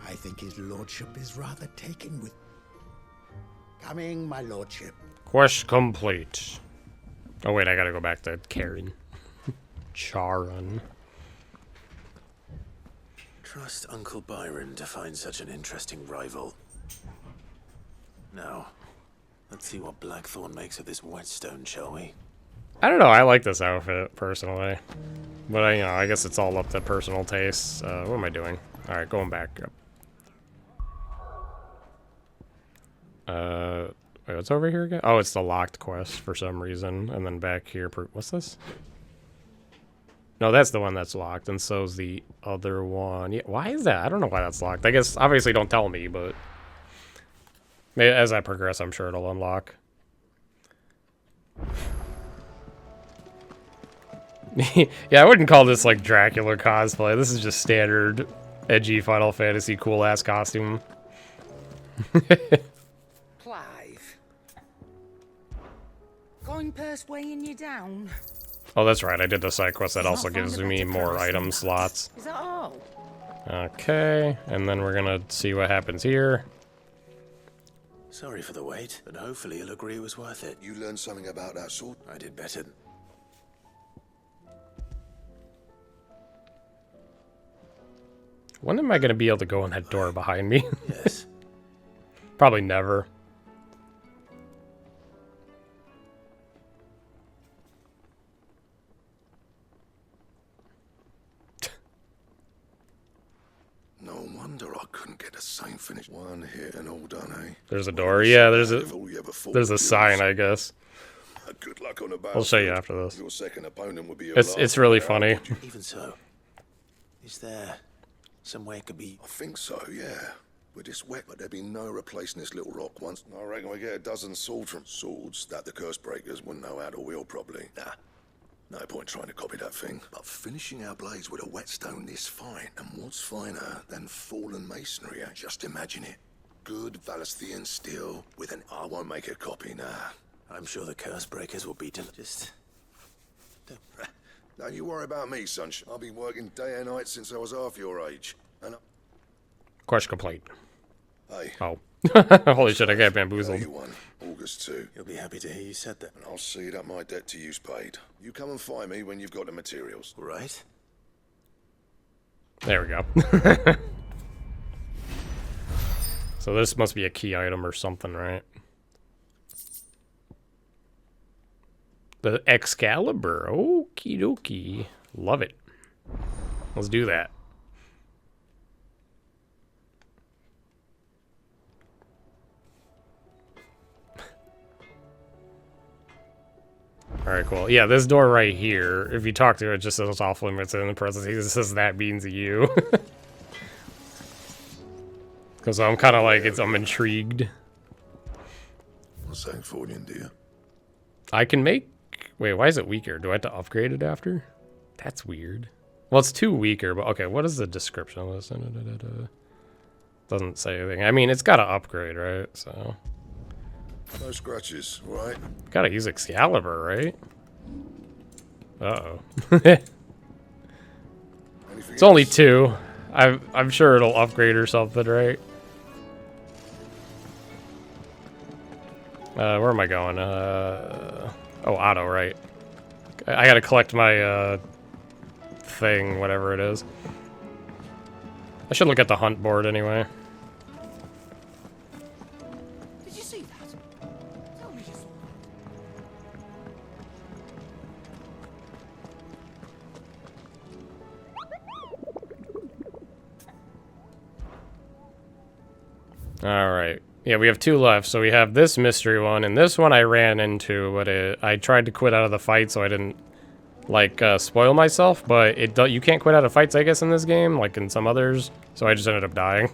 I think his lordship is rather taken with... Coming, my lordship. Quest complete. Oh wait, I gotta go back to Karen. Charon. Trust Uncle Byron to find such an interesting rival. Now, let's see what Blackthorn makes of this whetstone, shall we? I don't know, I like this outfit, personally. But, I guess it's all up to personal tastes. What am I doing? Alright, going back up. Wait, what's over here again? Oh, it's the locked quest for some reason. And then back here, what's this? No, that's the one that's locked, and so's the other one. Yeah, why is that? I don't know why that's locked. I guess, obviously don't tell me, but... maybe as I progress, I'm sure it'll unlock. Yeah, I wouldn't call this, like, Dracula cosplay. This is just standard, edgy Final Fantasy cool-ass costume. Clive. Going purse weighing you down? Oh, that's right. I did the side quest that also gives me more item slots. Is that all? Okay, and then we're gonna see what happens here. Sorry for the wait, but hopefully he'll agree it was worth it. You learned something about that sword? I did better. When am I going to be able to go in that door behind me? Yes. Probably never. No wonder I couldn't get the same finish. One hit and all done, eh? There's a door. Yeah, there's a sign, I guess. Good luck on the I'll show you after this. Your second opponent would be It's really funny. Even so, is there some way it could be? I think so, yeah. We're just wet, but there'd be no replacing this little rock once. I reckon we get a dozen swords from swords that the curse breakers wouldn't know how to wield properly. Nah, no point trying to copy that thing. But finishing our blades with a whetstone this fine, and what's finer than fallen masonry? Just imagine it. Good Valesthian steel with an... I won't make a copy, nah. I'm sure the curse breakers will beat him. Just... Don't you worry about me, sunshine. I've been working day and night since I was half your age. And Question complete. Hey. Oh. Holy shit, I got bamboozled. You won. August 2. You'll be happy to hear you said that. And I'll see that my debt to you's paid. You come and find me when you've got the materials. Right. There we go. So this must be a key item or something, right? The Excalibur. Okie dokie. Love it. Let's do that. Alright, cool. Yeah, this door right here, if you talk to it, just says off limits in the parentheses. It says that means you. Because I'm kind of like, I'm intrigued. What's that for you, dear? I can make... Wait, why is it weaker? Do I have to upgrade it after? That's weird. Well, it's 2 weaker, but okay, what is the description of this? Doesn't say anything. I mean, it's got to upgrade, right? So... No scratches, right? Gotta use Excalibur, right? Uh-oh. It's only 2. I'm sure it'll upgrade or something, right? Where am I going? Oh, auto, right. I gotta collect my, thing, whatever it is. I should look at the hunt board anyway. Did you see that? Tell me you saw Alright. Yeah, we have 2 left. So we have this mystery one, and this one I ran into, but I tried to quit out of the fight so I didn't, like, spoil myself, but you can't quit out of fights, I guess, in this game, like in some others, so I just ended up dying.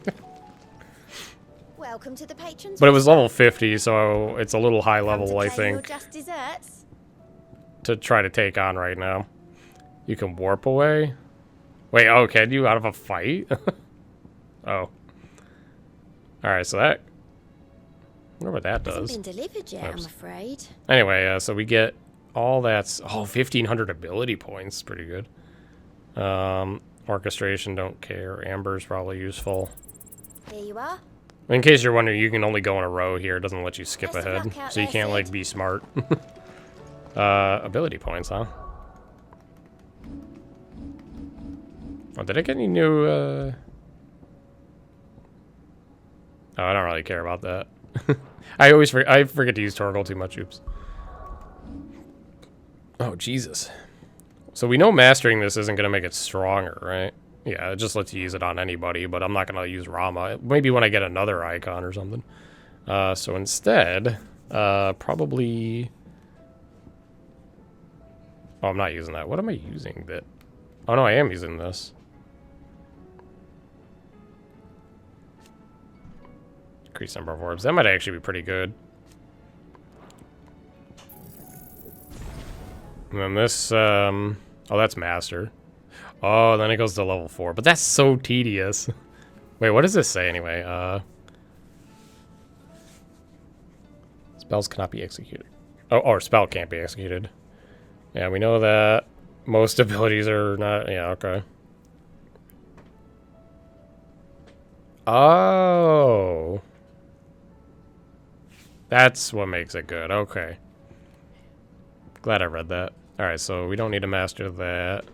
Welcome to the patrons. But it was level 50, so it's a little high level, I think, Just desserts. to try to take on right now. You can warp away? Wait, oh, can you out of a fight? Oh. Alright, so that... I wonder what that does. Hasn't been delivered yet, I'm afraid. Anyway, so we get all that's... Oh, 1,500 ability points. Pretty good. Orchestration, don't care. Amber's probably useful. Here you are. In case you're wondering, you can only go in a row here. It doesn't let you skip ahead. So you can't, like, be smart. Ability points, huh? Oh, did I get any new, Oh, I don't really care about that. I forget to use Torgal too much, oops. Oh, Jesus. So we know mastering this isn't going to make it stronger, right? Yeah, it just lets you use it on anybody, but I'm not going to use Rama. Maybe when I get another icon or something. So instead, probably... Oh, I'm not using that. What am I using? That? Oh, no, I am using this. Increase number of orbs. That might actually be pretty good. And then this, oh, that's master. Oh, then it goes to level 4. But that's so tedious. Wait, what does this say anyway? Spells cannot be executed. Oh, or spell can't be executed. Yeah, we know that. Most abilities are not, yeah, okay. Oh. That's what makes it good. Okay. Glad I read that. Alright, so we don't need to master that.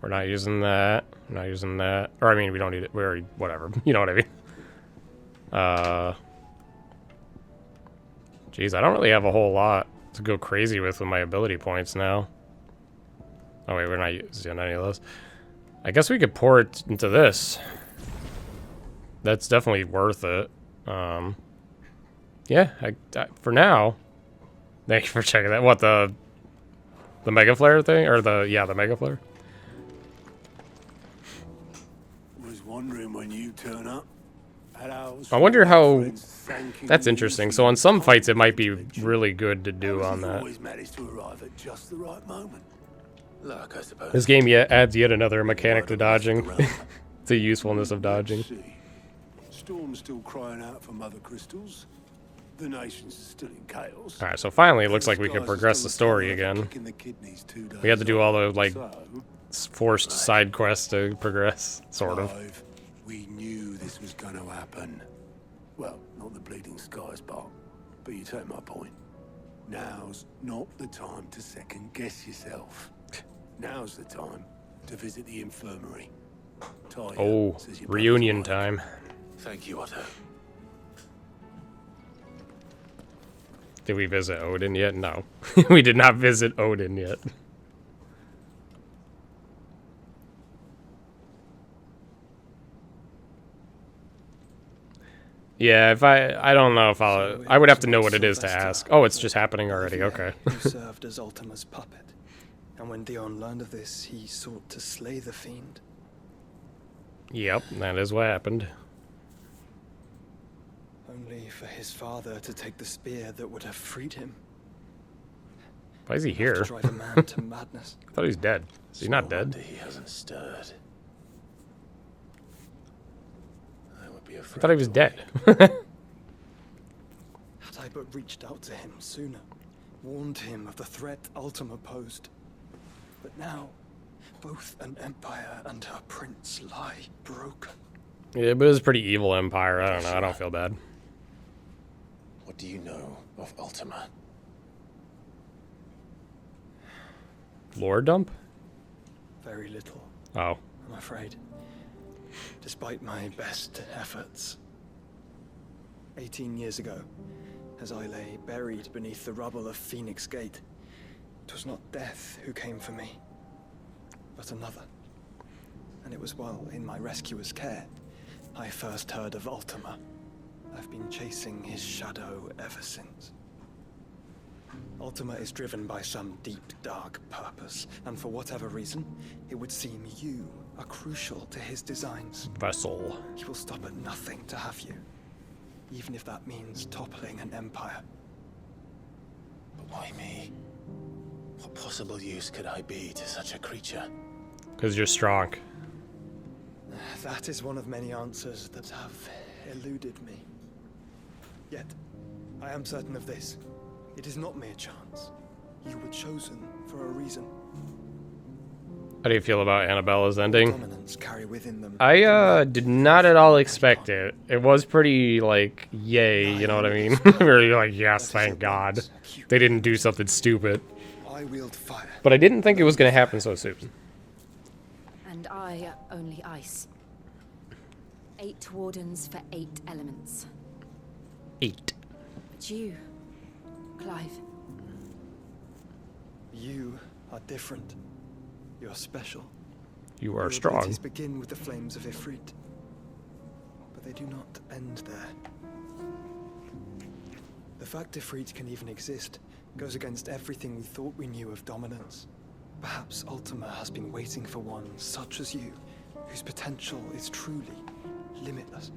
We're not using that. We're not using that. Or, I mean, we don't need it. We already... Whatever. You know what I mean? Jeez, I don't really have a whole lot to go crazy with my ability points now. Oh, wait, we're not using any of those. I guess we could pour it into this. That's definitely worth it. Yeah, for now. Thank you for checking that. What, the Mega Flare thing? Or the Mega Flare? Was wondering when you turn up. I wonder how... That's interesting. So on some fights, it might be really good to do on that. Always managed to arrive at just the right moment. Luck, I suppose. This game adds yet another mechanic to dodging. The usefulness of dodging. Storm's still crying out for mother crystals. The nation's still in chaos. Alright, so finally it looks like we can progress the story again. We had to do all the, like, forced side quests to progress, sort of. We knew this was going to happen. Well, not the bleeding skies part, but you take my point. Now's not the time to second guess yourself. Now's the time to visit the infirmary. Talia Oh, says you're reunion time. Thank you, Otto. Did we visit Odin yet? No. We did not visit Odin yet. Yeah, if I don't know if I would have to know what it is to ask. Oh, it's just happening already. Okay. Who served as Ultima's puppet, and when Dion learned of this, he sought to slay the fiend. Yep, that is what happened. Only for his father to take the spear that would have freed him. Why is he here? To drive a man to madness. I thought he was dead. Is he not dead? He hasn't stirred. I thought he was dead. Had I but reached out to him sooner, warned him of the threat Ultima posed. But now, both an empire and her prince lie broken. Yeah, but it was a pretty evil empire. I don't know. I don't feel bad. What do you know of Ultima? Lore dump? Very little. Oh. I'm afraid. Despite my best efforts. 18 years ago, as I lay buried beneath the rubble of Phoenix Gate, it was not death who came for me, but another. And it was while in my rescuer's care, I first heard of Ultima. I've been chasing his shadow ever since. Ultima is driven by some deep, dark purpose, and for whatever reason, it would seem you are crucial to his designs. Vessel. He will stop at nothing to have you, even if that means toppling an empire. But why me? What possible use could I be to such a creature? Because you're strong. That is one of many answers that have eluded me. Yet, I am certain of this. It is not mere chance. You were chosen for a reason. How do you feel about Annabella's ending? Dominance carry within them. I did not at all expect it. It was pretty, like, yay, you know what I mean? Where you're like, yes, thank God. They didn't do something stupid. I wield fire. But I didn't think it was going to happen so soon. And I only ice. 8 wardens for 8 elements. 8. But you, Clive. You are different. You're special. You are Your strong. abilities begin with the flames of Ifrit, but they do not end there. The fact Ifrit can even exist goes against everything we thought we knew of dominance. Perhaps Ultima has been waiting for one such as you, whose potential is truly limitless.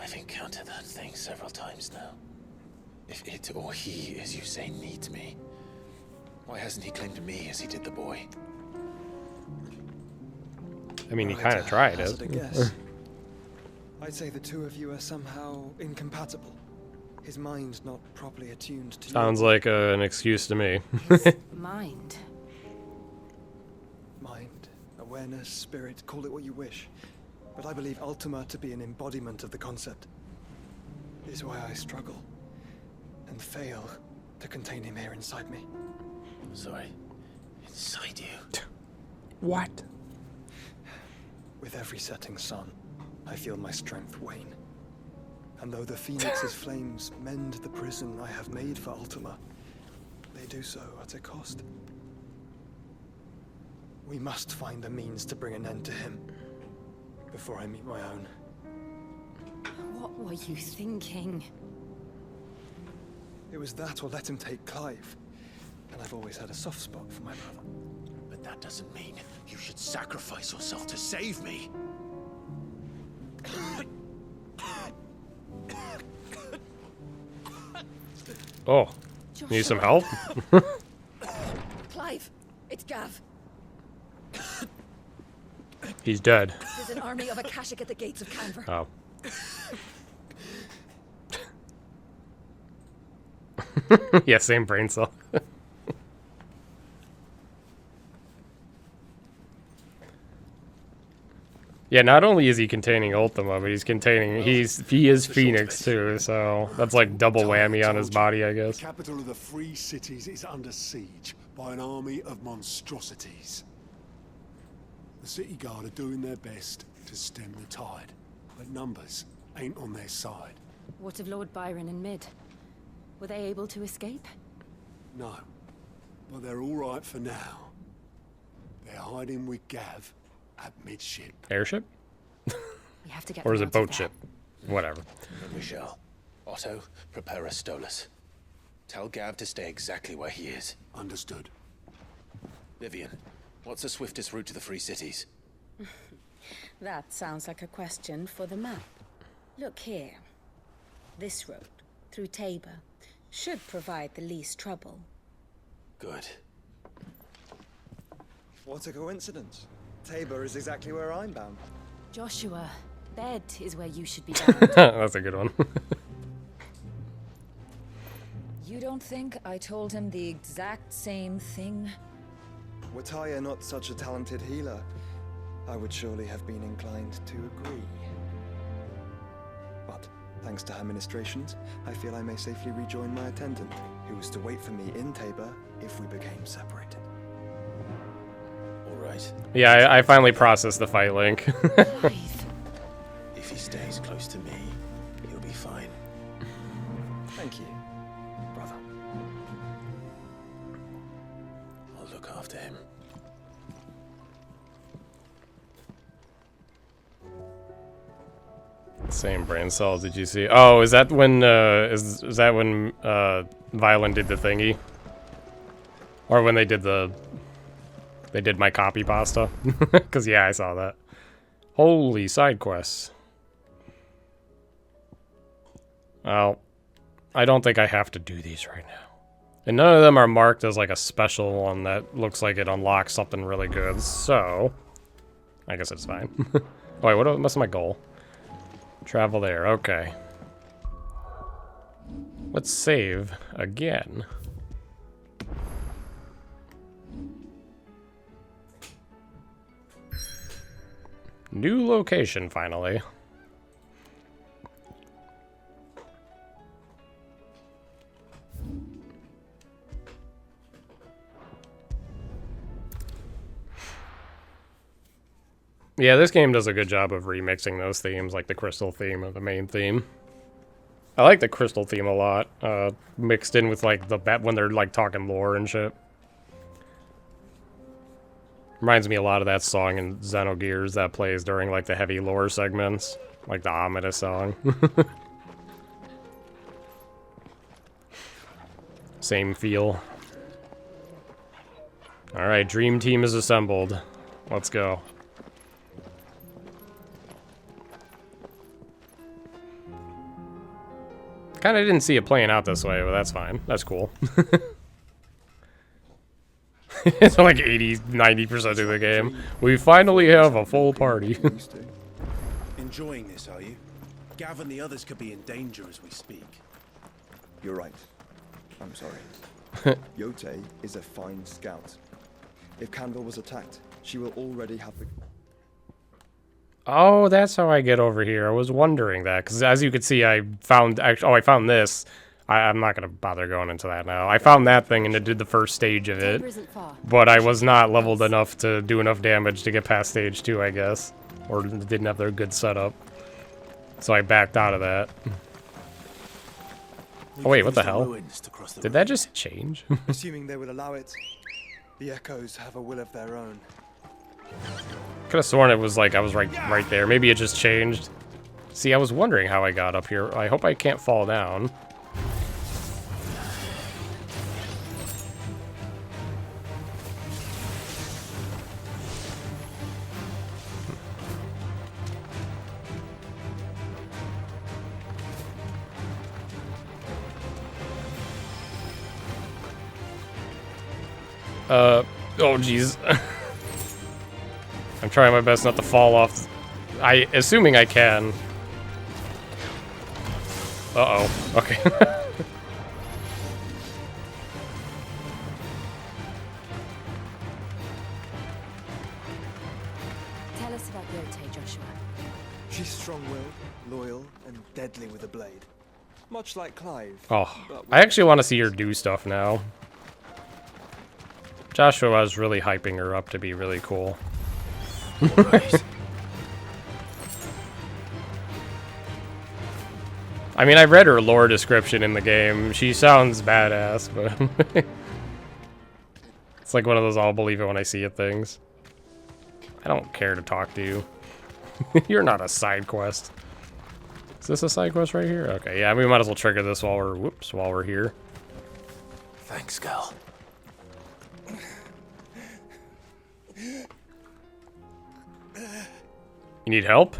I've encountered that thing several times now. If it or he, as you say, needs me, why hasn't he claimed me as he did the boy? I mean, you kind of tried it. I'd say the two of you are somehow incompatible. His mind not properly attuned to Sounds like an excuse to me. Mind. Mind, awareness, spirit, call it what you wish. But I believe Ultima to be an embodiment of the concept. is why I struggle and fail to contain him here inside me. Sorry. Inside you? What? With every setting sun, I feel my strength wane. And though the Phoenix's flames mend the prison I have made for Ultima, they do so at a cost. We must find a means to bring an end to him before I meet my own. What were you thinking? It was that or let him take Clive. And I've always had a soft spot for my brother. But that doesn't mean you should sacrifice yourself to save me. Oh, need some help? Clive, it's Gav. He's dead. There's an army of Akashic at the gates of Canver. Oh. Yeah, same brain cell. Yeah, not only is he containing Ultima, but he's containing he is Phoenix too, so that's like double whammy on his body, I guess. The capital of the Free Cities is under siege by an army of monstrosities. The city guard are doing their best to stem the tide, but numbers ain't on their side. What of Lord Byron and Mid? Were they able to escape? No, but they're all right for now. They're hiding with Gav at midship. Airship? We have to get Or is them it out of boat there. ship? Whatever. We shall. Otto, prepare a Stolas. Tell Gav to stay exactly where he is. Understood. Vivian, what's the swiftest route to the Free Cities? That sounds like a question for the map. Look here. This road, through Tabor, should provide the least trouble. Good. What a coincidence. Tabor is exactly where I'm bound. Joshua, bed is where you should be bound. That's a good one. You don't think I told him the exact same thing? Were Tyre not such a talented healer, I would surely have been inclined to agree. But, thanks to her ministrations, I feel I may safely rejoin my attendant, who was to wait for me in Tabor if we became separated. All right. Yeah, I finally processed the fight link. If he stays close to me, he'll be fine. Thank you, brother. I'll look after him. Same brain cells. Did you see? Oh, is that when is that when Violin did the thingy, or when they did my copy pasta? Because yeah, I saw that. Holy side quests. Well, I don't think I have to do these right now, and none of them are marked as like a special one that looks like it unlocks something really good. So I guess it's fine. Oh wait, what's my goal? Travel there, okay. Let's save again. New location, finally. Yeah, this game does a good job of remixing those themes, like the crystal theme or the main theme. I like the crystal theme a lot, mixed in with like the when they're like talking lore and shit. Reminds me a lot of that song in Xenogears that plays during like the heavy lore segments, like the ominous song. Same feel. Alright, Dream Team is assembled. Let's go. Kinda didn't see it playing out this way, but that's fine. That's cool. It's like 80-90% of the game. We finally have a full party. Enjoying this, are you? Gav and the others could be in danger as we speak. You're right. I'm sorry. Yote is a fine scout. If Canville was attacked, she will already have the... Oh, that's how I get over here. I was wondering that, because as you can see, I found... I found this. I'm not going to bother going into that now. I found that thing and it did the first stage of it. But I was not leveled enough to do enough damage to get past stage 2, I guess. Or didn't have their good setup. So I backed out of that. Oh wait, what the hell? Did that just change? Assuming they will allow it, the echoes have a will of their own. Could have sworn it was like I was right there. Maybe it just changed. See, I was wondering how I got up here. I hope I can't fall down. Oh jeez. I'm trying my best not to fall off. Assuming I can. Uh-oh. Okay. Tell us about Yote, Joshua. She's strong-willed, loyal, and deadly with a blade. Much like Clive. Oh, I actually want to see her do stuff now. Joshua was really hyping her up to be really cool. I mean, I read her lore description in the game. She sounds badass, but it's like one of those I'll believe it when I see it things. I don't care to talk to you. You're not a side quest. Is this a side quest right here? Okay, yeah, we might as well trigger this while we're here. Thanks, girl. You need help?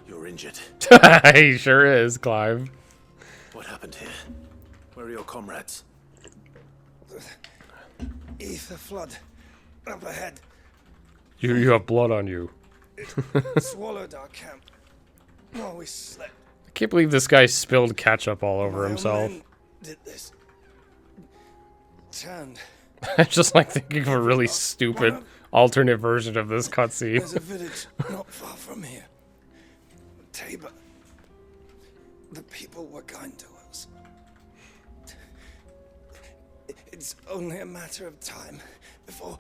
You're injured. He sure is, Clive. What happened here? Where are your comrades? Ether flood. Up ahead. You have blood on you. Swallowed our camp while we slept. I can't believe this guy spilled ketchup all over himself. Did this. Turned. I'm just like thinking of a really stupid alternate version of this cutscene. There's a village not far from here. Tabor. The people were kind to us. It's only a matter of time before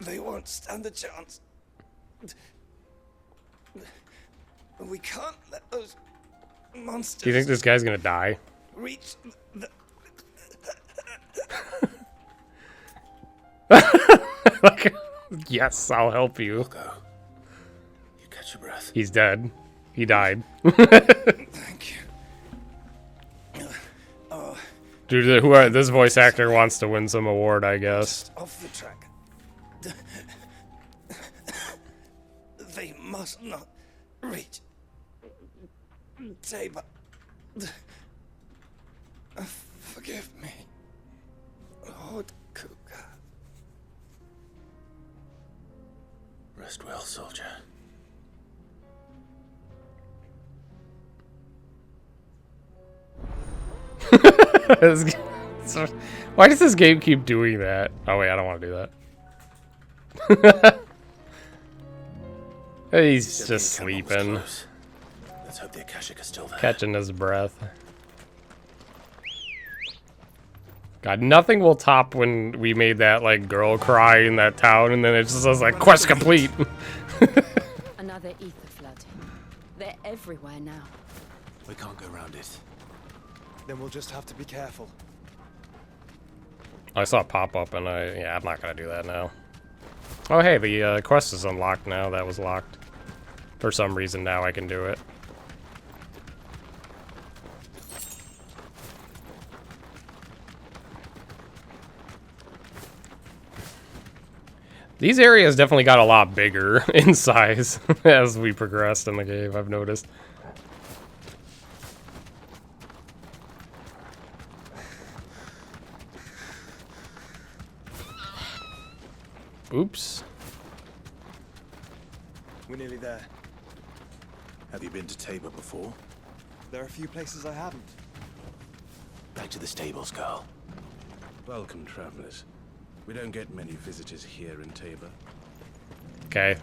they won't stand a chance. We can't let those monsters. Do you think this guy's gonna die? Reach the Yes, I'll help you. Go. You catch your breath. He's dead. He died. Thank you. Dude, whoever this voice actor wants to win some award, I guess. Off the track. They must not reach Tabor. Forgive me, Lord Cougar. Rest well, soldier. Why does this game keep doing that? Oh wait, I don't want to do that. He's just sleeping. Let's hope the Akashic is still there. Catching his breath. God, nothing will top when we made that like girl cry in that town, and then it just says like quest complete. Another ether flood. They're everywhere now. We can't go around it. Then we'll just have to be careful. I saw it pop up, and yeah, I'm not gonna do that now. Oh hey, the quest is unlocked now. That was locked. For some reason now I can do it. These areas definitely got a lot bigger in size as we progressed in the game, I've noticed. Oops. We're nearly there. Have you been to Tabor before? There are a few places I haven't. Back to the stables, girl. Welcome, travelers. We don't get many visitors here in Tabor. Okay.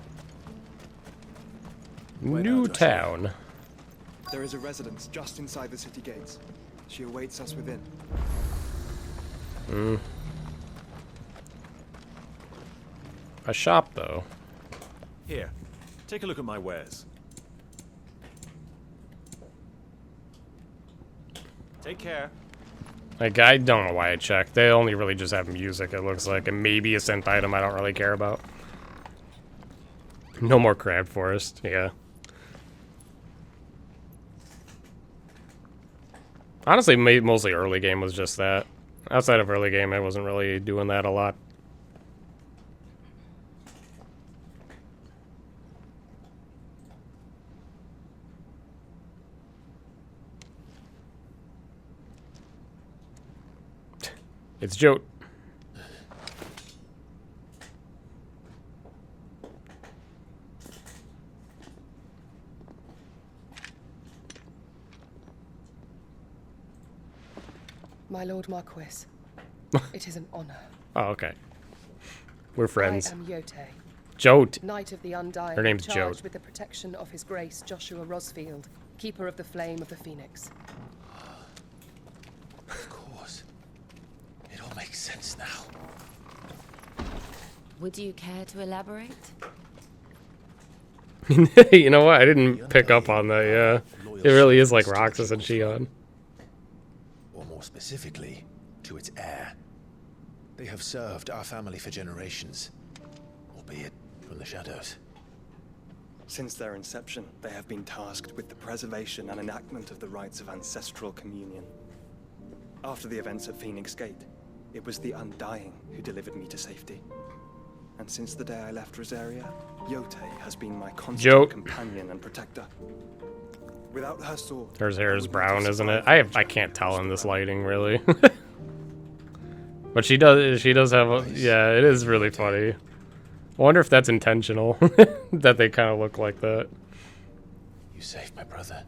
New town. There is a residence just inside the city gates. She awaits us within. A shop, though. Here, take a look at my wares. Take care. Like, I don't know why I checked. They only really just have music, it looks like, and maybe a synth item I don't really care about. No more crab forest, yeah. Honestly, mostly early game was just that. Outside of early game, I wasn't really doing that a lot. It's Jote. My Lord Marquis, it is an honor. Oh, okay. We're friends. I am Yote. Jote. Knight of the Undying. Her name's charged Jote. with the protection of His Grace Joshua Rosfield, Keeper of the Flame of the Phoenix. Of course. It all makes sense now. Would you care to elaborate? You know what? I didn't pick up on that, yeah. It really is like Roxas and Shion. Or more specifically, to its heir. They have served our family for generations, albeit from the shadows. Since their inception, they have been tasked with the preservation and enactment of the rites of ancestral communion. After the events at Phoenix Gate, it was the Undying who delivered me to safety. And since the day I left Rosaria, Yote has been my constant companion and protector. Without her sword, Her hair is brown, isn't it? I can't tell in this lighting, really. But she does have a, yeah, it is really funny. I wonder if that's intentional, that they kind of look like that. You saved my brother.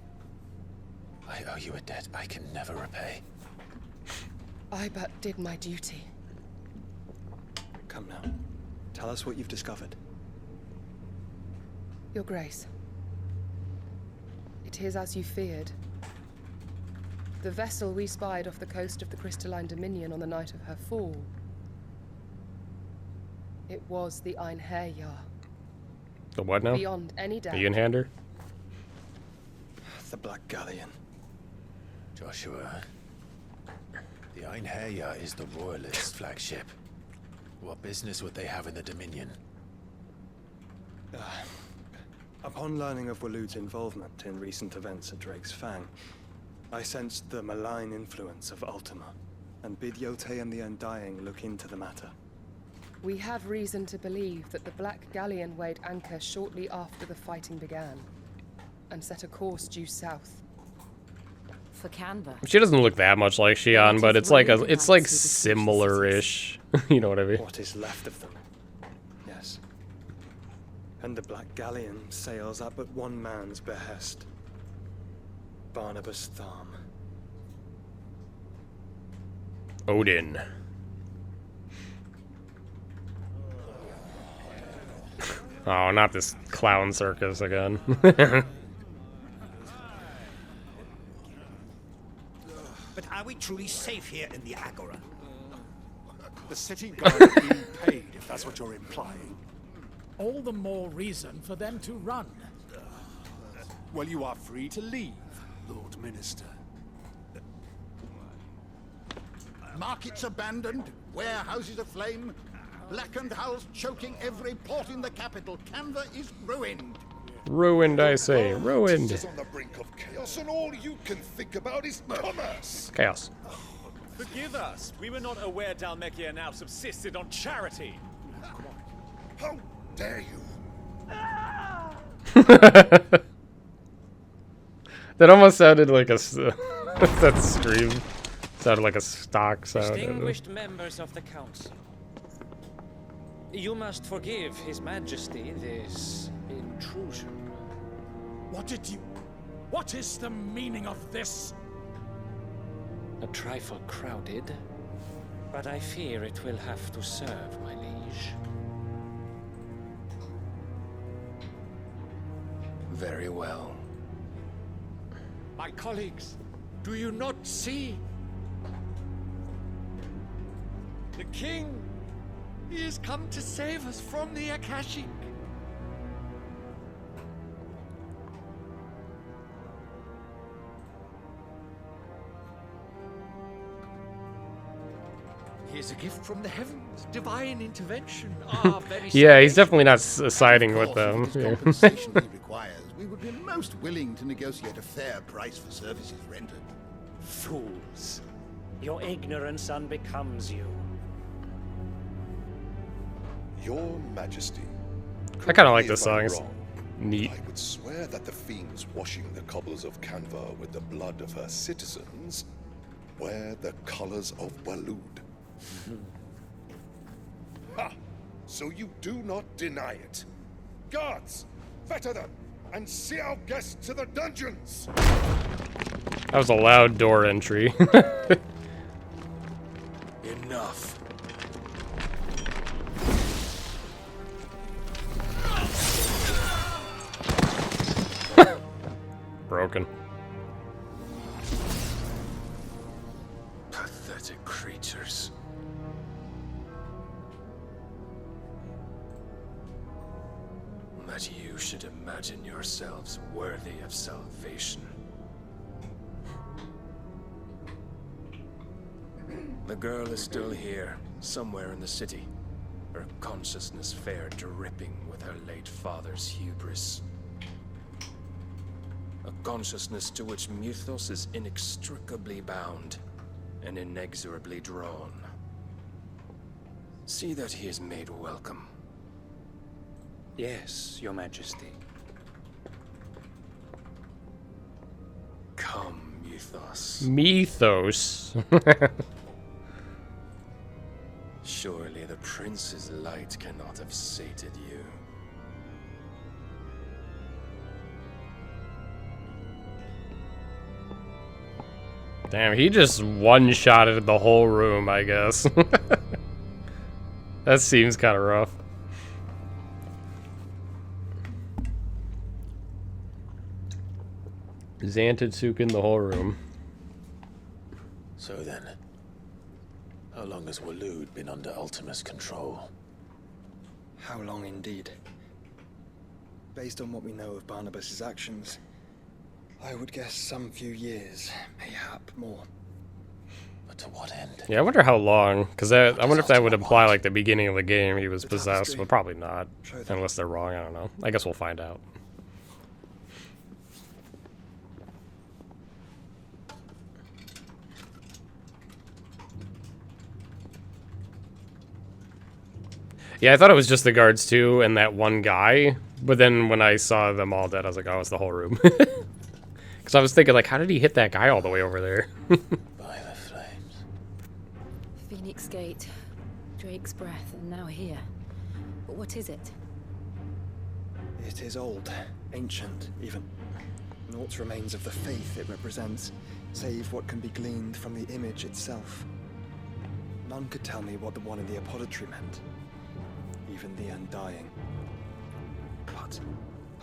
I owe you a debt I can never repay. I but did my duty. Come now. Tell us what you've discovered. Your Grace. It is as you feared. The vessel we spied off the coast of the Crystalline Dominion on the night of her fall. It was the Einherjar. The what now? Beyond any doubt. The in-hander? The Black Galleon. Joshua, the Einherjar is the Royalist flagship. What business would they have in the Dominion? Upon learning of Waloed's involvement in recent events at Drake's Fang, I sensed the malign influence of Ultima, and bid Yote and the Undying look into the matter. We have reason to believe that the Black Galleon weighed anchor shortly after the fighting began, and set a course due south. For Canva. She doesn't look that much like Shion, but it's like similar-ish. You know what I mean? What is left of them? Yes. And the Black Galleon sails up at one man's behest. Barnabas Tharm. Odin. Oh, not this clown circus again. But are we truly safe here in the Agora? The city guard is being paid, if that's what you're implying. All the more reason for them to run. Well, you are free to leave, Lord Minister. Markets abandoned, warehouses aflame, blackened hulls choking every port in the capital. Canva is ruined. Ruined, I say. Ruined. It's on the brink of chaos, and all you can think about is commerce. Chaos. Forgive us. We were not aware Dhalmekia now subsisted on charity. How dare you? That almost sounded like a... that stream sounded like a stock sound. Distinguished members of the council. You must forgive His Majesty this intrusion. What is the meaning of this? A trifle crowded, but I fear it will have to serve, my liege. Very well. My colleagues, do you not see? The king, he has come to save us from the Akashic. Here's a gift from the heavens, divine intervention. Our very Yeah, he's definitely not siding with them. If it is Yeah. compensation he requires, we would be most willing to negotiate a fair price for services rendered. Fools. Your ignorance unbecomes you. Your Majesty. I kind of like correct me this if song. I'm It's wrong, neat. I would swear that the fiends washing the cobbles of Canva with the blood of her citizens wear the colors of Waloed. Ha! So you do not deny it. Guards, fetter them, and see our guests to the dungeons! That was a loud door entry. Enough. Broken. Pathetic creatures. That you should imagine yourselves worthy of salvation. The girl is still here, somewhere in the city. Her consciousness fair dripping with her late father's hubris. A consciousness to which Mythos is inextricably bound and inexorably drawn. See that he is made welcome. Yes, Your Majesty. Come, Mythos. Mythos. Surely the prince's light cannot have sated you. Damn, he just one-shotted the whole room, I guess. That seems kind of rough. Xantotsuken the whole room. So then, how long has Waloed been under Ultima's control? How long indeed? Based on what we know of Barnabas's actions, I would guess some few years, mayhap more. But to what end? Yeah, I wonder how long, because I wonder if that would imply like the beginning of the game he was possessed, but probably not, unless they're wrong. I don't know. I guess we'll find out. Yeah, I thought it was just the guards too, and that one guy. But then when I saw them all dead, I was like, oh, it's the whole room. Because I was thinking, like, how did he hit that guy all the way over there? By the flames. Phoenix Gate, Drake's Breath, and now here. But what is it? It is old, ancient, even. Naught remains of the faith it represents, save what can be gleaned from the image itself. None could tell me what the one in the apothecary meant, even the Undying. But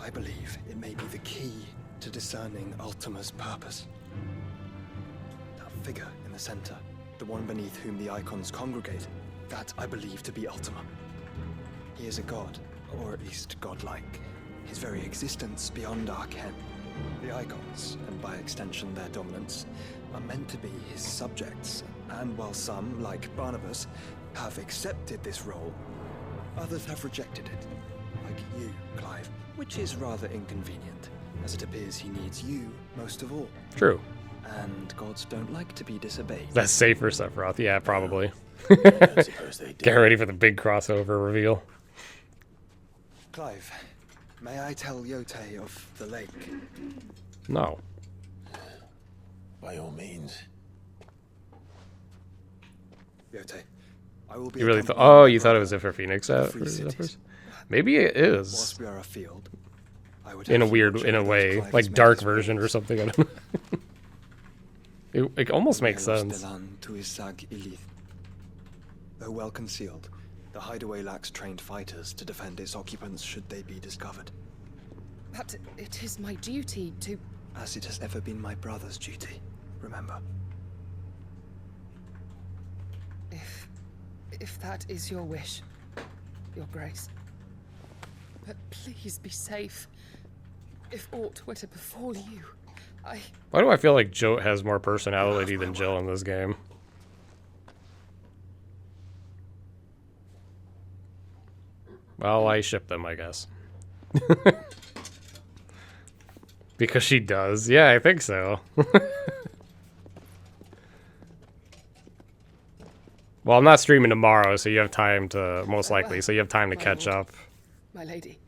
I believe it may be the key to discerning Ultima's purpose. That figure in the center, the one beneath whom the icons congregate, that I believe to be Ultima. He is a god, or at least godlike. His very existence beyond our ken. The icons, and by extension their dominance, are meant to be his subjects, and while some, like Barnabas, have accepted this role, others have rejected it. Like you, Clive, which is rather inconvenient, as it appears he needs you most of all. True. And gods don't like to be disobeyed. That's safer, Sephiroth. Yeah, probably. Get ready for the big crossover reveal. Clive, may I tell Yotei of the lake? No. By all means. Yotei, I will be. You really thought? Oh, you thought it was if for Phoenix Zephyrs? Maybe it is. Whilst we are afield, I would in a have weird, watched in a over way, Clive's like dark maidens' version or walls. something. I don't know. It almost makes sense. Though well concealed, the hideaway lacks trained fighters to defend its occupants should they be discovered. But it is my duty to... As it has ever been my brother's duty, remember. If that is your wish, Your Grace. But please be safe. If aught were to befall you, Why do I feel like Joe has more personality than Jill in this game? Well, I ship them, I guess. Because she does. Yeah, I think so. Well, I'm not streaming tomorrow, so you have time to, most likely, so you have time to catch up. my lady.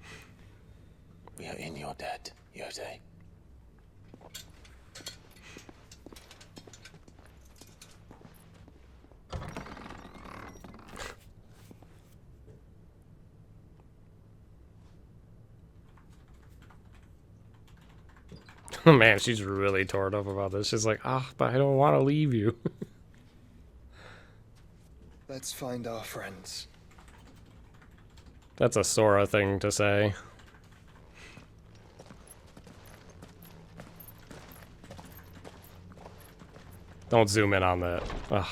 We are in your debt, Yotei. Man, she's really torn up about this. She's like, but I don't want to leave you. Let's find our friends. That's a Sora thing to say. Don't zoom in on that. Ugh.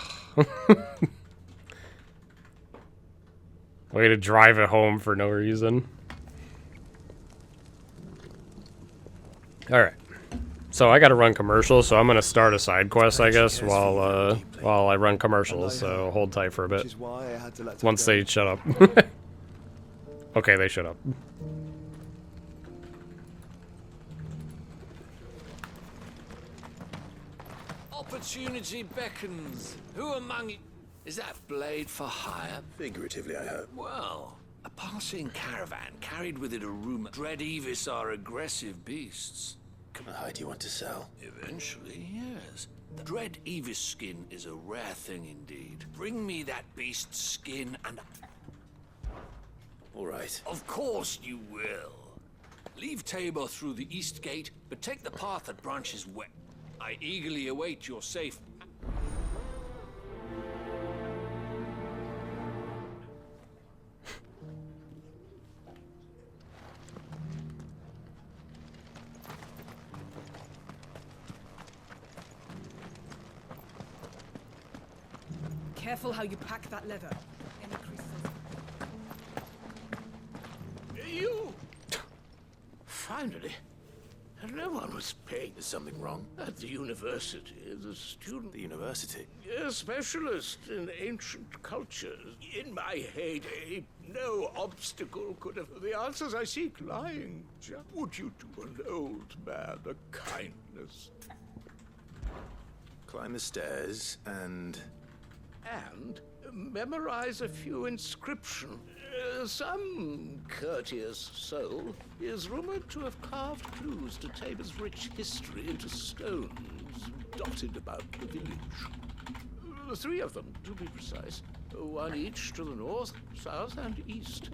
Way to drive it home for no reason. Alright. So I gotta run commercials, so I'm gonna start a side quest, I guess, while I run commercials, so hold tight for a bit. Once they shut up. Okay, they shut up. Opportunity beckons. Who among you... Is that blade for hire? Figuratively, I hope. Well, a passing caravan carried with it a rumor. Dread Evis are aggressive beasts. How do you want to sell? Eventually, yes. The Dread Evis skin is a rare thing indeed. Bring me that beast's skin and... All right. Of course you will. Leave Tabor through the east gate, but take the path that branches west. I eagerly await your safe... Careful how you pack that leather. Any creases? You! Finally. No one was paying. There's something wrong. At the university, the student... The university? A specialist in ancient cultures. In my heyday, no obstacle could have... The answers I seek lying. Would you do an old man a kindness? Climb the stairs and memorize a few inscriptions. Some courteous soul is rumored to have carved clues to Tabor's rich history into stones dotted about the village. 3 of them, to be precise. 1 each to the north, south, and east.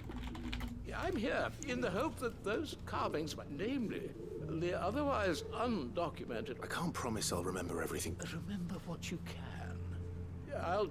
I'm here in the hope that those carvings, namely the otherwise undocumented... I can't promise I'll remember everything. Remember what you can. I'll...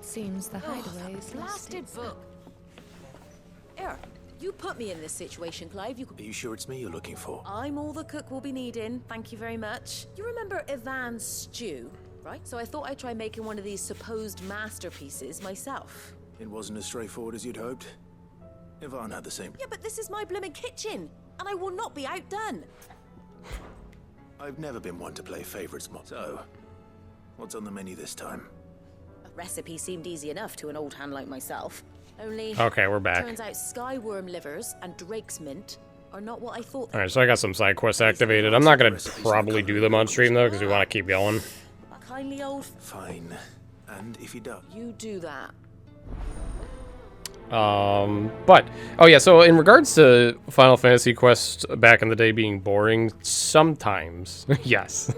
Seems the hideaway is blasted book. Here, you put me in this situation, Clive. Are you sure it's me you're looking for? I'm all the cook will be needing. Thank you very much. You remember Ivan's stew, right? So I thought I'd try making one of these supposed masterpieces myself. It wasn't as straightforward as you'd hoped. Ivan had the same... Yeah, but this is my blimmin' kitchen, and I will not be outdone. I've never been one to play favorites. So, what's on the menu this time? Recipe seemed easy enough to an old hand like myself. Only, okay, we're back. Turns out skyworm livers and drake's mint are not what I thought. Alright, so I got some side quests activated. I'm not gonna probably do them on stream though, because we want to keep going. Kindly old... Fine. And if you don't? You do that. But, oh yeah, so in regards to Final Fantasy quests back in the day being boring, sometimes, yes.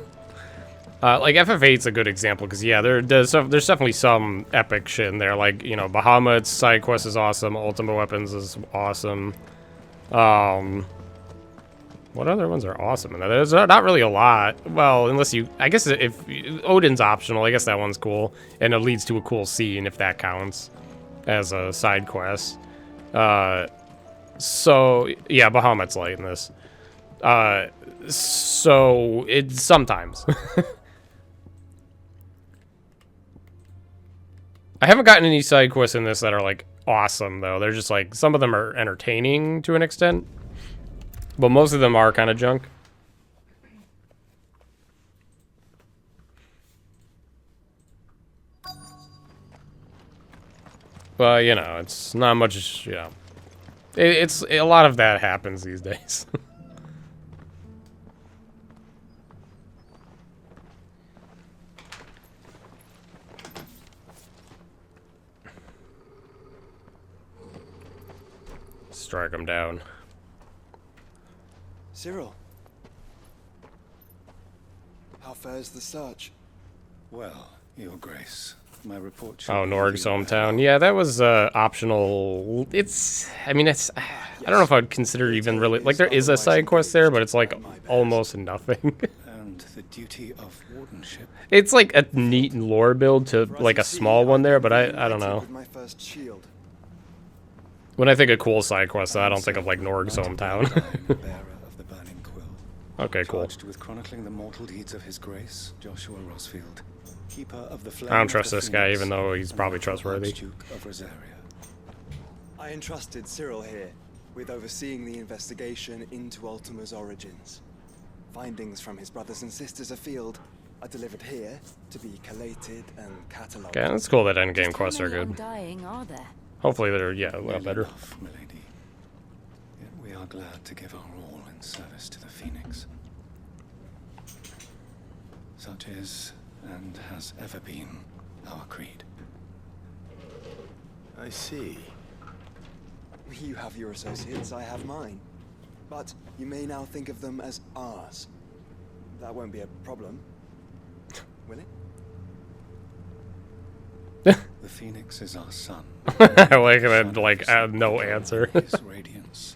Like, FF8's a good example, because, yeah, there's definitely some epic shit in there, like, you know, Bahamut's side quest is awesome, Ultimate Weapons is awesome. What other ones are awesome in there? There's not really a lot. Well, unless you, I guess if Odin's optional, I guess that one's cool, and it leads to a cool scene, if that counts as a side quest. So, yeah, Bahamut's light in this. So, it's sometimes. I haven't gotten any side quests in this that are, like, awesome, though. They're just, like, some of them are entertaining to an extent. But most of them are kind of junk. But, you know, it's not much, you know. It's a lot of that happens these days. Strike them down. Cyril, how fares the search? Well, Your Grace, my report. Oh, Norg's hometown. Yeah, that was optional. It's, I mean, it's, I don't know if I'd consider it even really, like, there is a side quest there, but it's like almost nothing. And the duty of wardenship. It's like a neat lore build to like a small one there, but I don't know. When I think of cool side quests, I don't think of like Norg's hometown. Okay, cool. Charged with chronicling the mortal deeds of His Grace, Joshua Rosfield, keeper of the flame. I don't trust this guy, even though he's probably trustworthy. Duke of Rosaria. I entrusted Cyril here with overseeing the investigation into Ultima's origins. Findings from his brothers and sisters afield are delivered here to be collated and catalogued. Okay, that's cool that endgame quests are good. Undying, are there? Hopefully they're, yeah, a lot better. Enough, milady. Yet we are glad to give our all in service to the Phoenix. Such is, and has ever been, our creed. I see. You have your associates, I have mine. But you may now think of them as ours. That won't be a problem, will it? The Phoenix is our sun. I like that, like, no answer. His radiance.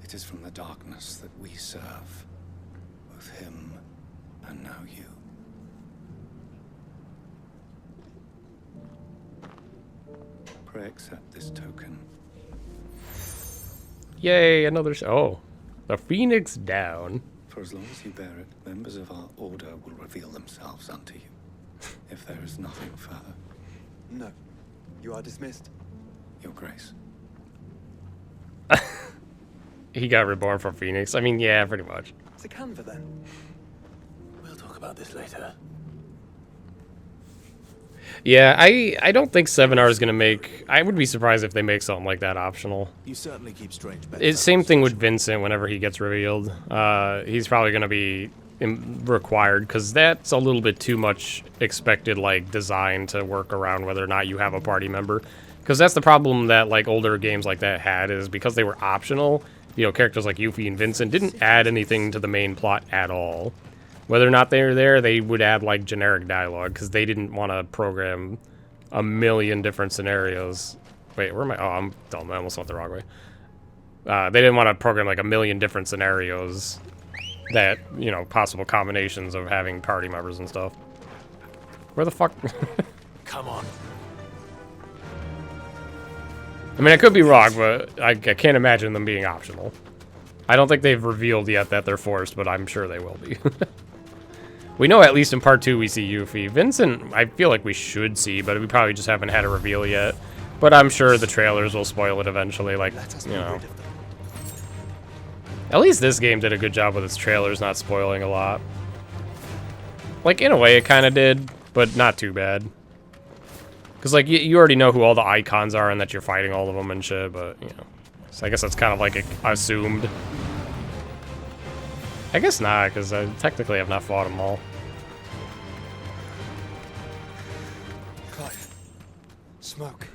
It is from the darkness that we serve, both him and now you. Pray accept this token. Yay, another oh, the Phoenix down. For as long as you bear it, members of our order will reveal themselves unto you. If there is nothing further. No. You are dismissed. Your Grace. He got reborn from Phoenix. I mean, yeah, pretty much. It's a Canva then. We'll talk about this later. Yeah, I don't think 7R is gonna make. I would be surprised if they make something like that optional. You certainly keep strange. It's same thing with Vincent. Whenever he gets revealed, he's probably gonna be required because that's a little bit too much expected like design to work around whether or not you have a party member. Because that's the problem that like older games like that had, is because they were optional. You know, characters like Yuffie and Vincent didn't add anything to the main plot at all. Whether or not they were there, they would add like generic dialogue because they didn't want to program a million different scenarios. Wait, where am I? Oh, I'm dumb. I almost went the wrong way. They didn't want to program like a million different scenarios that, you know, possible combinations of having party members and stuff. Where the fuck? Come on. I mean, I could be wrong, but I can't imagine them being optional. I don't think they've revealed yet that they're forced, but I'm sure they will be. We know at least in part 2 we see Yuffie. Vincent, I feel like we should see, but we probably just haven't had a reveal yet. But I'm sure the trailers will spoil it eventually, like, you know. At least this game did a good job with its trailers not spoiling a lot. Like, in a way, it kind of did, but not too bad. Because, like, you already know who all the icons are and that you're fighting all of them and shit, but, you know. So I guess that's kind of, like, assumed. I guess not, because I technically have not fought them all. Smoke.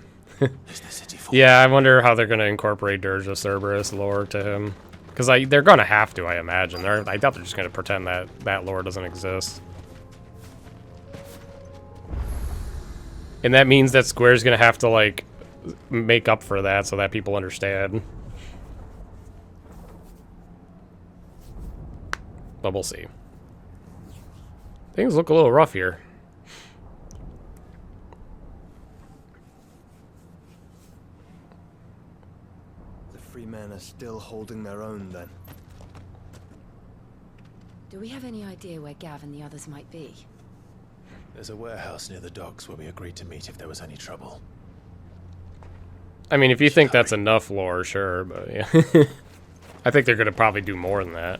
Yeah, I wonder how they're gonna incorporate Dirge of Cerberus lore to him. Because they're gonna have to, I imagine. I doubt they're just gonna pretend that lore doesn't exist. And that means that Square's gonna have to, like, make up for that so that people understand. But we'll see. Things look a little rough here. The free men are still holding their own, then. Do we have any idea where Gav and the others might be? There's a warehouse near the docks where we agreed to meet if there was any trouble. I mean, if you think that's enough lore, sure, but yeah. I think they're gonna probably do more than that.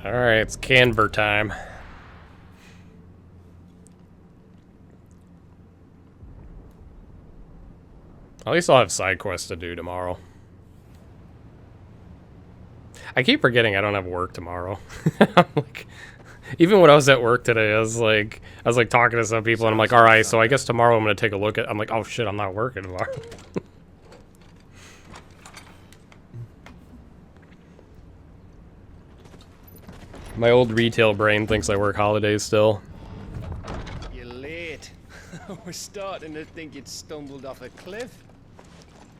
Alright, it's Canver time. At least I'll have side quests to do tomorrow. I keep forgetting I don't have work tomorrow. I'm like, even when I was at work today, I was like talking to some people and I'm like, alright, so I guess tomorrow I'm gonna take a look at, I'm like, oh shit, I'm not working tomorrow. My old retail brain thinks I work holidays still. You're late. We're starting to think you'd stumbled off a cliff.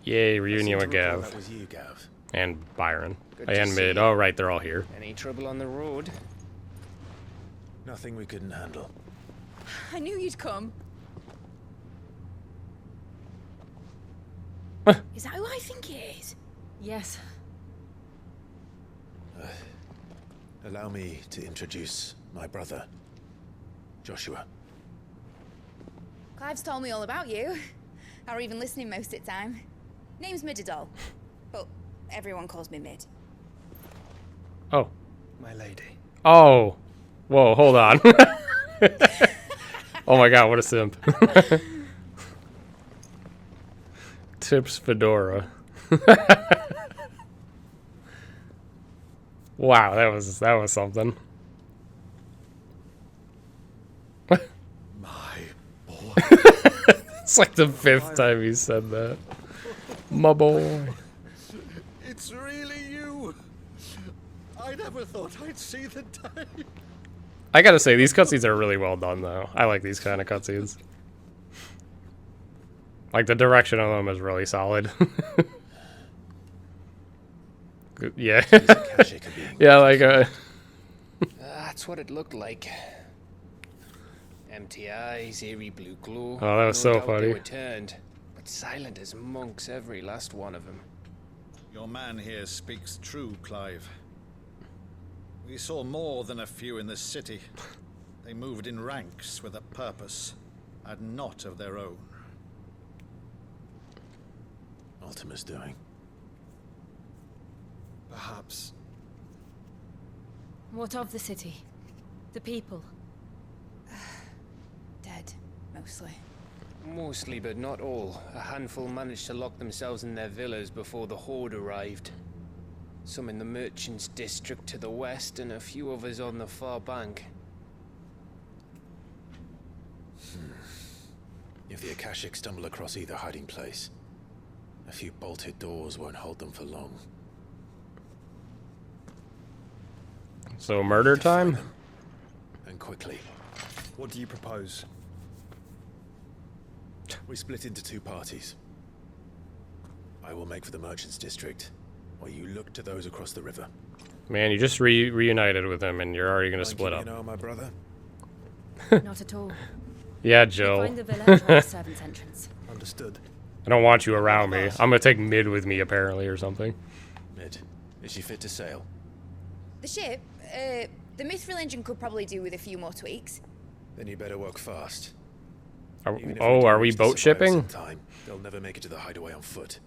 Yay, reunion with Gav. That was you, Gav. And Byron. Good to And see Mid. you. Oh, right, they're all here. Any trouble on the road? Nothing we couldn't handle. I knew you'd come. Is that who I think it is? Yes. Allow me to introduce my brother, Joshua. Clive's told me all about you. Or even listening most of the time. Name's Midadol, but everyone calls me Mid. Oh. My lady. Oh. Whoa, hold on. Oh my god, what a simp. Tips Fedora. Wow, that was something. My boy. It's like the 5th time he said that. My boy. It's really you. I never thought I'd see the day. I gotta say, these cutscenes are really well done, though. I like these kind of cutscenes. Like, the direction of them is really solid. Good- yeah. Yeah, like, That's what it looked like. Empty eyes, eerie blue glow. Oh, that was so No doubt funny. They were turned, but silent as monks, every last one of them. Your man here speaks true, Clive. We saw more than a few in this city. They moved in ranks with a purpose, and not of their own. Ultima's doing. Perhaps. What of the city? The people? Dead, mostly. Mostly, but not all. A handful managed to lock themselves in their villas before the Horde arrived. Some in the Merchants District to the west, and a few others on the far bank. If the Akashic stumble across either hiding place, a few bolted doors won't hold them for long. So, murder time? And quickly. What do you propose? We split into 2 parties. I will make for the Merchants District, while you look to those across the river. Man, you just reunited with him and you're already gonna split up. You know my brother? Not at all. Yeah, Jill. Find the villa and try the servant's entrance. Understood. I don't want you around me. I'm gonna take Mid with me, apparently, or something. Mid, is she fit to sail? The ship, the Mithril engine could probably do with a few more tweaks. Then you better work fast. Are, Even if oh, do are we manage to boat survive shipping? some time, they'll never make it to the hideaway on foot.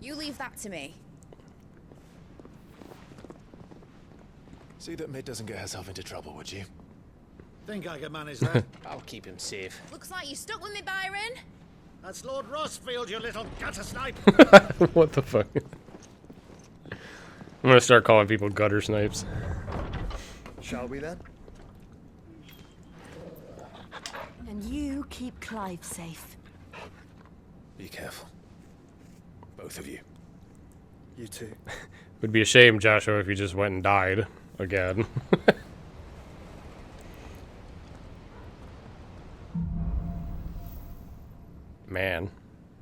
You leave that to me. See that Mid doesn't get herself into trouble, would you? Think I can manage that? I'll keep him safe. Looks like you stuck with me, Byron. That's Lord Rossfield, you little gutter snipe. What the fuck? I'm gonna start calling people gutter snipes. Shall we then? And you keep Clive safe. Be careful. Both of you. You too. Would be a shame, Joshua, if you just went and died again. Man.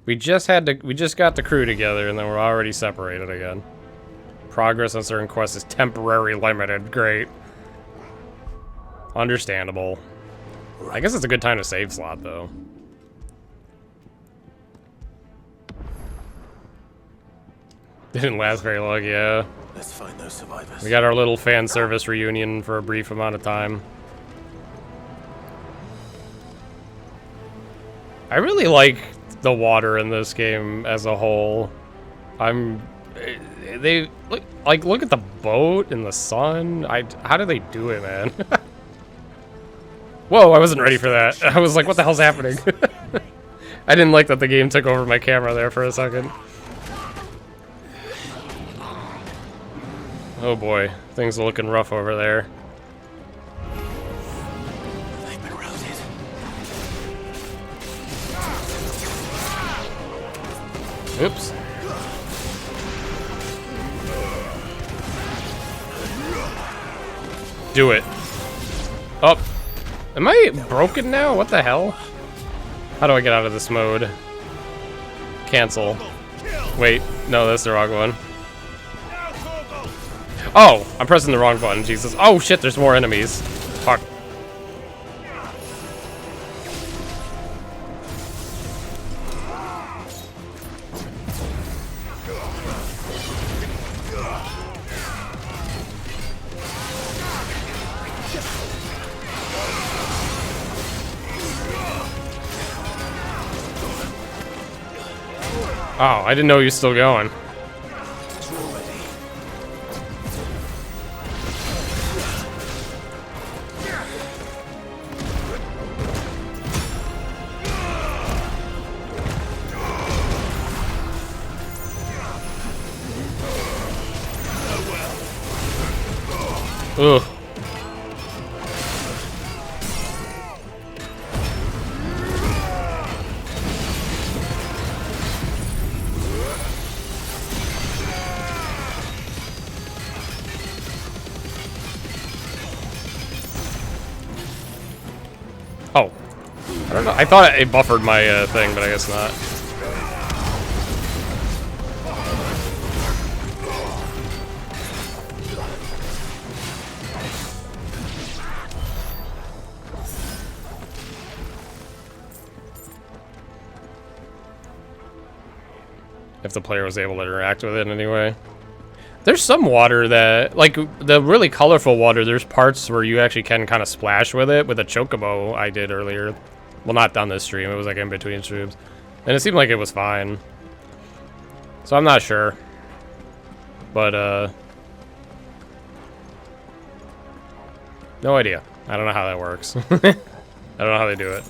We just got the crew together and then we're already separated again. Progress on certain quests is temporarily limited. Great. Understandable. I guess it's a good time to save slot though. Didn't last very long, yeah. Let's find those survivors. We got our little fan service reunion for a brief amount of time. I really like the water in this game as a whole. They look at the boat and the sun. How do they do it, man? Whoa, I wasn't ready for that. I was like, what the hell's happening? I didn't like that the game took over my camera there for a second. Oh boy, things are looking rough over there. They've been routed. Oops. Do it. Oh. Am I broken now? What the hell? How do I get out of this mode? Cancel. Wait, no, that's the wrong one. Oh, I'm pressing the wrong button, Jesus. Oh shit, there's more enemies. Fuck. Oh, I didn't know he was still going. Ugh. Oh. I don't know. I thought it buffered my thing, but I guess not. If the player was able to interact with it anyway. There's some water that, like, the really colorful water, there's parts where you actually can kind of splash with it, with a chocobo I did earlier. Well, not down this stream, it was like in between streams. And it seemed like it was fine. So I'm not sure. But, no idea. I don't know how that works. I don't know how they do it.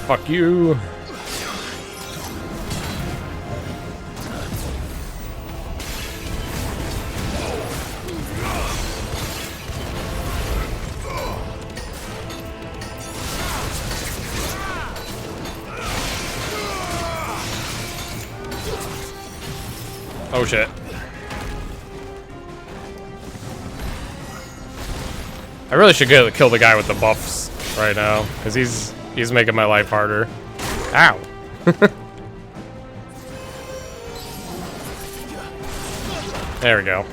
Fuck you. Oh shit. I really should kill the guy with the buffs right now, because he's making my life harder. Ow. There we go.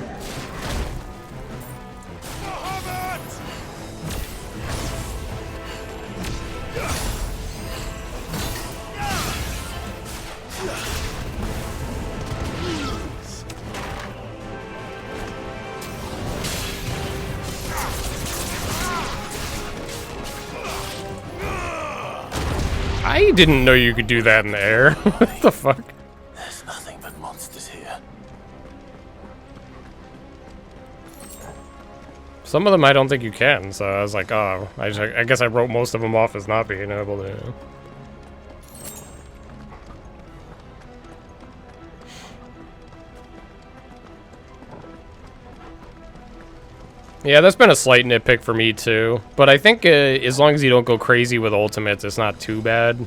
I didn't know you could do that in the air. What the fuck? There's nothing but monsters here. Some of them I don't think you can, so I was like, oh, I guess I wrote most of them off as not being able to. Yeah, that's been a slight nitpick for me too, but I think as long as you don't go crazy with ultimates, it's not too bad.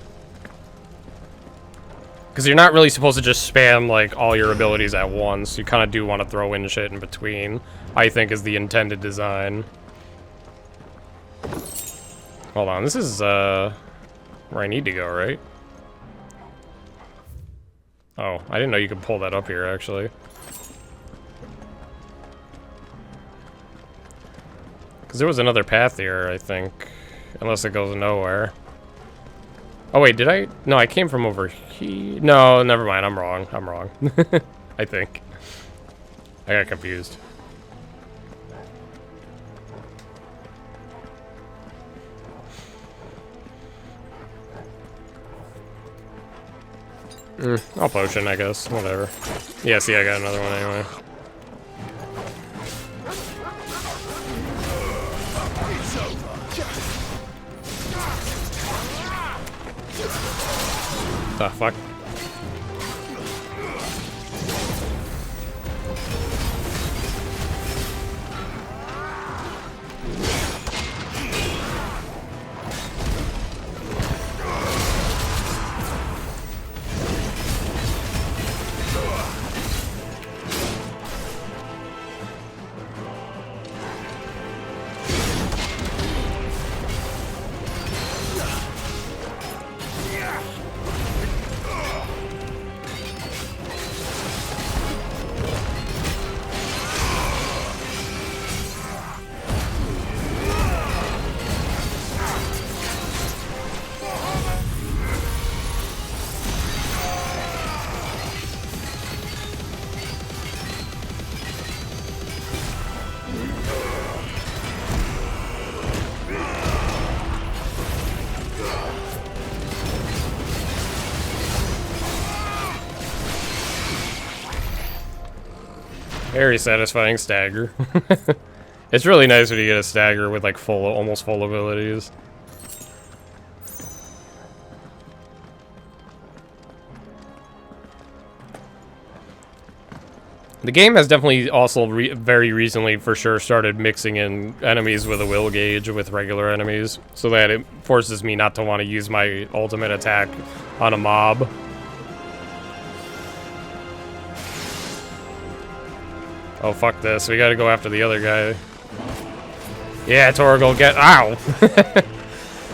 Because you're not really supposed to just spam like all your abilities at once. You kind of do want to throw in shit in between, I think is the intended design. Hold on, this is where I need to go, right? Oh, I didn't know you could pull that up here, actually. Because there was another path here, I think. Unless it goes nowhere. Oh, wait, did I? No, I came from over here. No, never mind. I'm wrong. I'm wrong. I think. I got confused. I'll potion, I guess. Whatever. Yeah, see, I got another one anyway. The fuck? Very satisfying stagger. It's really nice when you get a stagger with like almost full abilities. The game has definitely also very recently for sure started mixing in enemies with a will gauge with regular enemies, so that it forces me not to want to use my ultimate attack on a mob. Oh, fuck this. We gotta go after the other guy. Yeah, Torgal, get... Ow!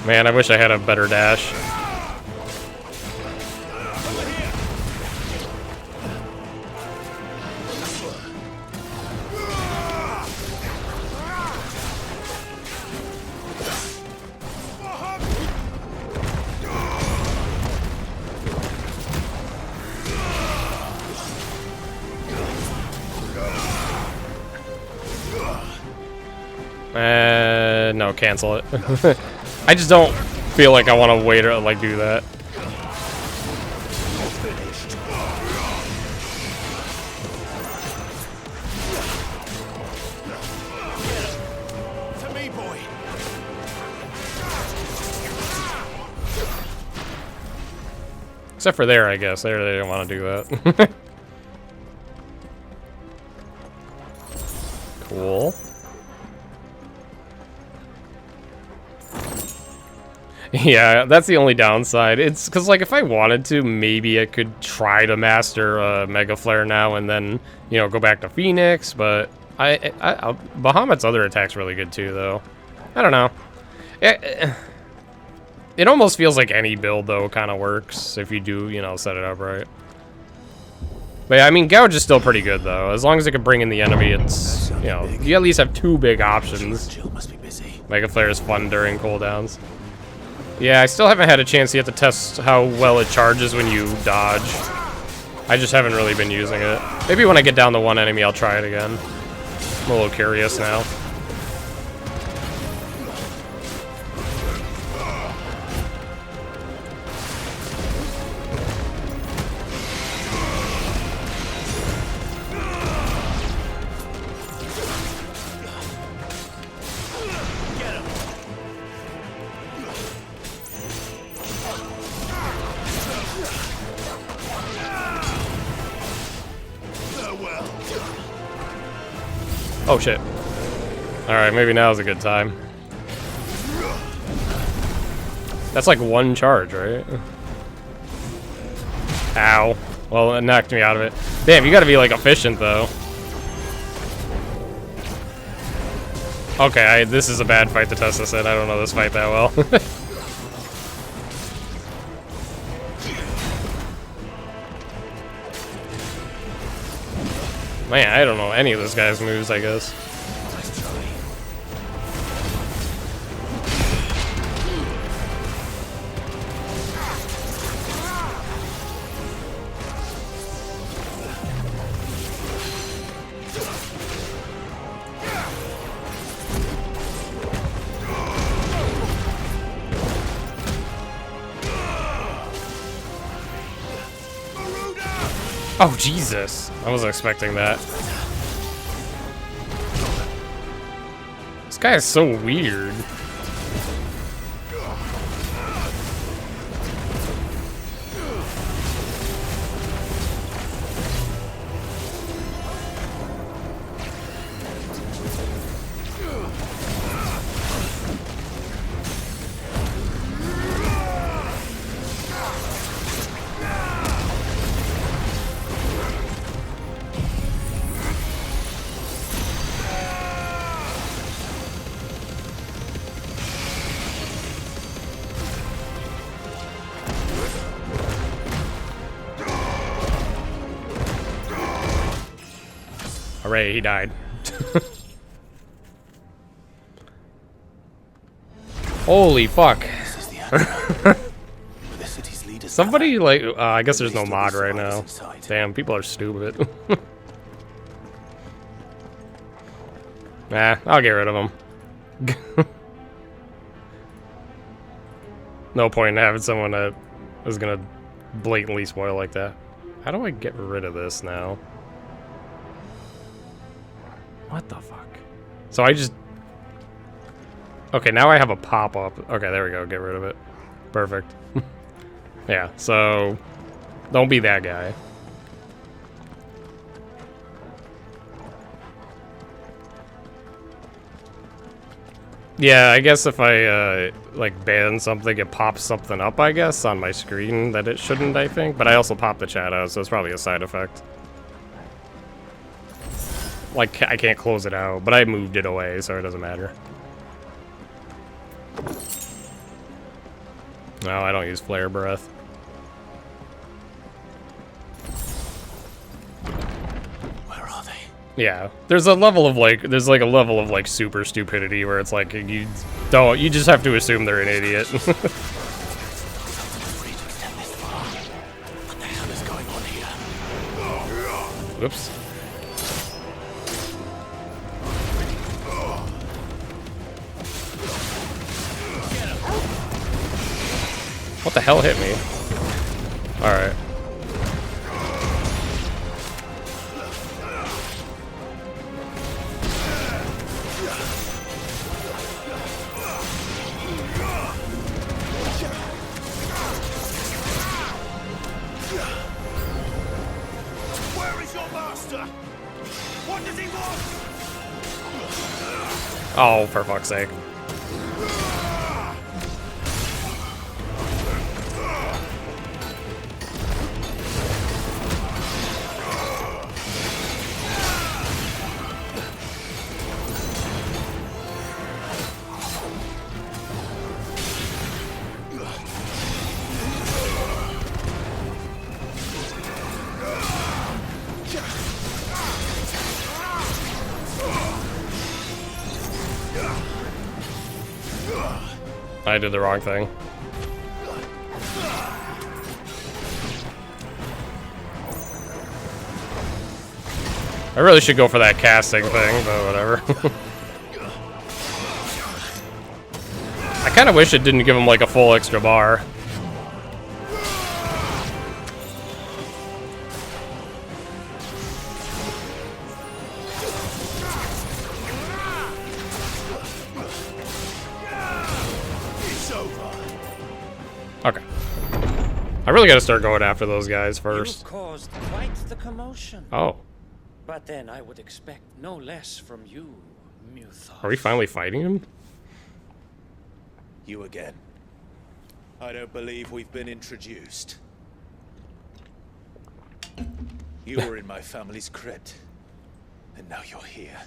Man, I wish I had a better dash. No, cancel it. I just don't feel like I want to wait or like do that. To me, boy. Except for there, I guess. There, they didn't want to do that. Cool. Yeah, that's the only downside. It's because, like, if I wanted to, maybe I could try to master Mega Flare now and then, you know, go back to Phoenix. But Bahamut's other attack's really good too, though. I don't know. It almost feels like any build, though, kind of works if you do, you know, set it up right. But yeah, I mean, Gouge is still pretty good, though. As long as it can bring in the enemy, it's, you know, you at least have 2 big options. Mega Flare is fun during cooldowns. Yeah, I still haven't had a chance yet to test how well it charges when you dodge. I just haven't really been using it. Maybe when I get down to 1 enemy, I'll try it again. I'm a little curious now. Oh shit. Alright, maybe now's a good time. That's like 1 charge, right? Ow. Well, it knocked me out of it. Damn, you gotta be like efficient though. Okay, this is a bad fight to test this in. I don't know this fight that well. Man, I don't know any of this guy's moves, I guess. Oh, Jesus. I wasn't expecting that. This guy is so weird. Hooray, he died. Holy fuck. Somebody, like, I guess there's no mod right now. Damn, people are stupid. Nah, I'll get rid of them. No point in having someone that is gonna blatantly spoil like that. How do I get rid of this now? What the fuck? So I just... Okay, now I have a pop-up. Okay, there we go. Get rid of it. Perfect. Yeah, so... Don't be that guy. Yeah, I guess if I, like, ban something, it pops something up, I guess, on my screen that it shouldn't, I think. But I also popped the chat out, so it's probably a side effect. Like, I can't close it out, but I moved it away, so it doesn't matter. No, I don't use Flare Breath. Where are they? Yeah, there's a level of, like, a level of, like, super stupidity where it's like, you just have to assume they're an idiot. What the hell is going on here? Whoops. What the hell hit me? Alright. Where is your master? What does he want? Oh, for fuck's sake. I did the wrong thing. I really should go for that casting thing, but whatever. I kind of wish it didn't give him like a full extra bar. Okay. I really gotta start going after those guys first. You've caused quite the commotion. Oh. But then I would expect no less from you, Muthos. Are we finally fighting him? You again. I don't believe we've been introduced. You were in my family's crypt, and now you're here,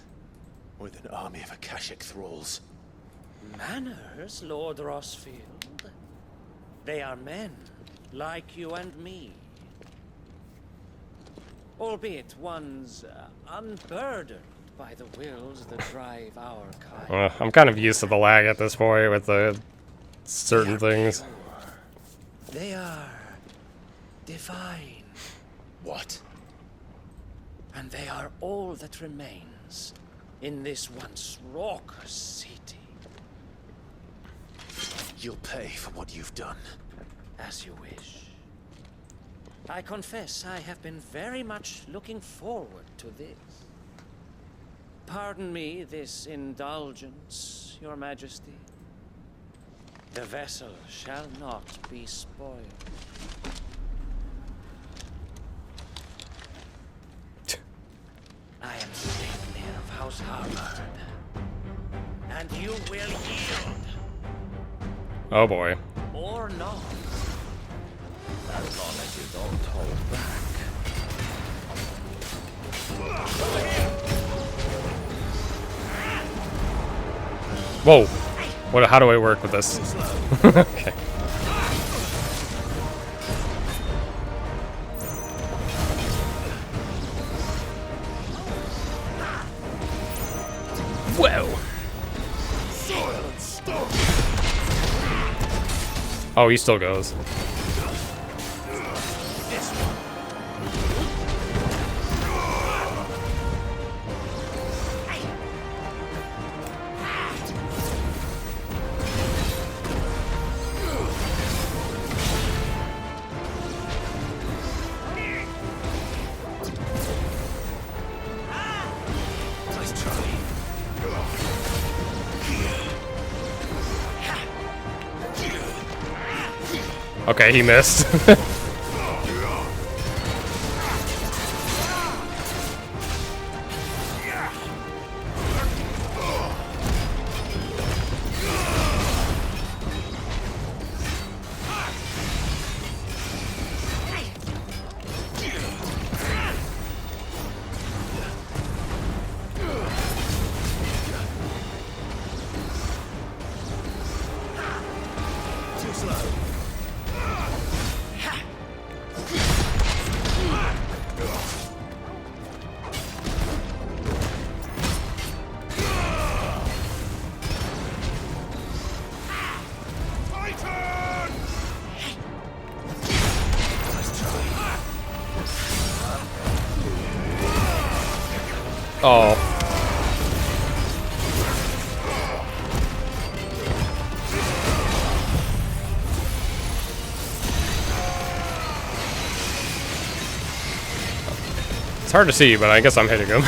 with an army of Akashic thralls. Manners, Lord Rossfield. They are men, like you and me. Albeit one's unburdened by the wills that drive our kind. I'm kind of used to the lag at this point with the certain things. Pure. They are divine. What? And they are all that remains in this once raucous city. You'll pay for what you've done. As you wish. I confess I have been very much looking forward to this. Pardon me this indulgence, Your Majesty. The vessel shall not be spoiled. I am Sigmir of House Harvard, and you will yield. Oh boy. Or not. As long as you don't hold back. Whoa. What? How do I work with this? Okay. Whoa. Oh, he still goes. Okay, he missed. Oh. It's hard to see, but I guess I'm hitting him.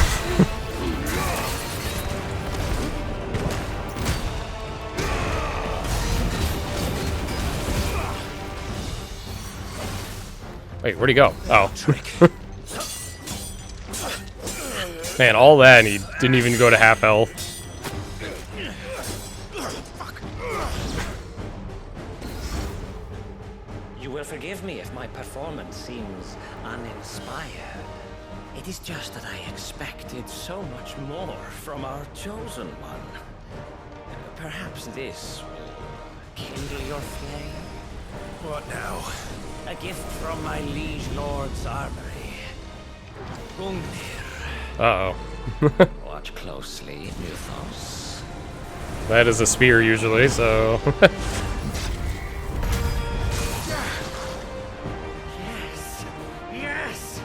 Wait, where'd he go? Oh. Man, all that and he didn't even go to half health. You will forgive me if my performance seems uninspired. It is just that I expected so much more from our chosen one. Perhaps this will kindle your flame? What now? A gift from my liege lord's armory. Gungnir. Uh-oh. Watch closely, Muthos. That is a spear usually, so... Yes!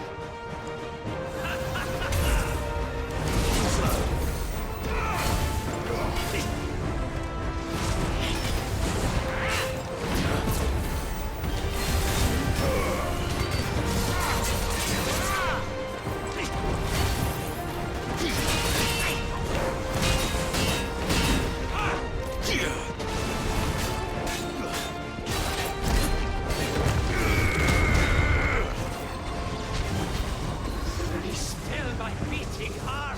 Be still, my beating heart!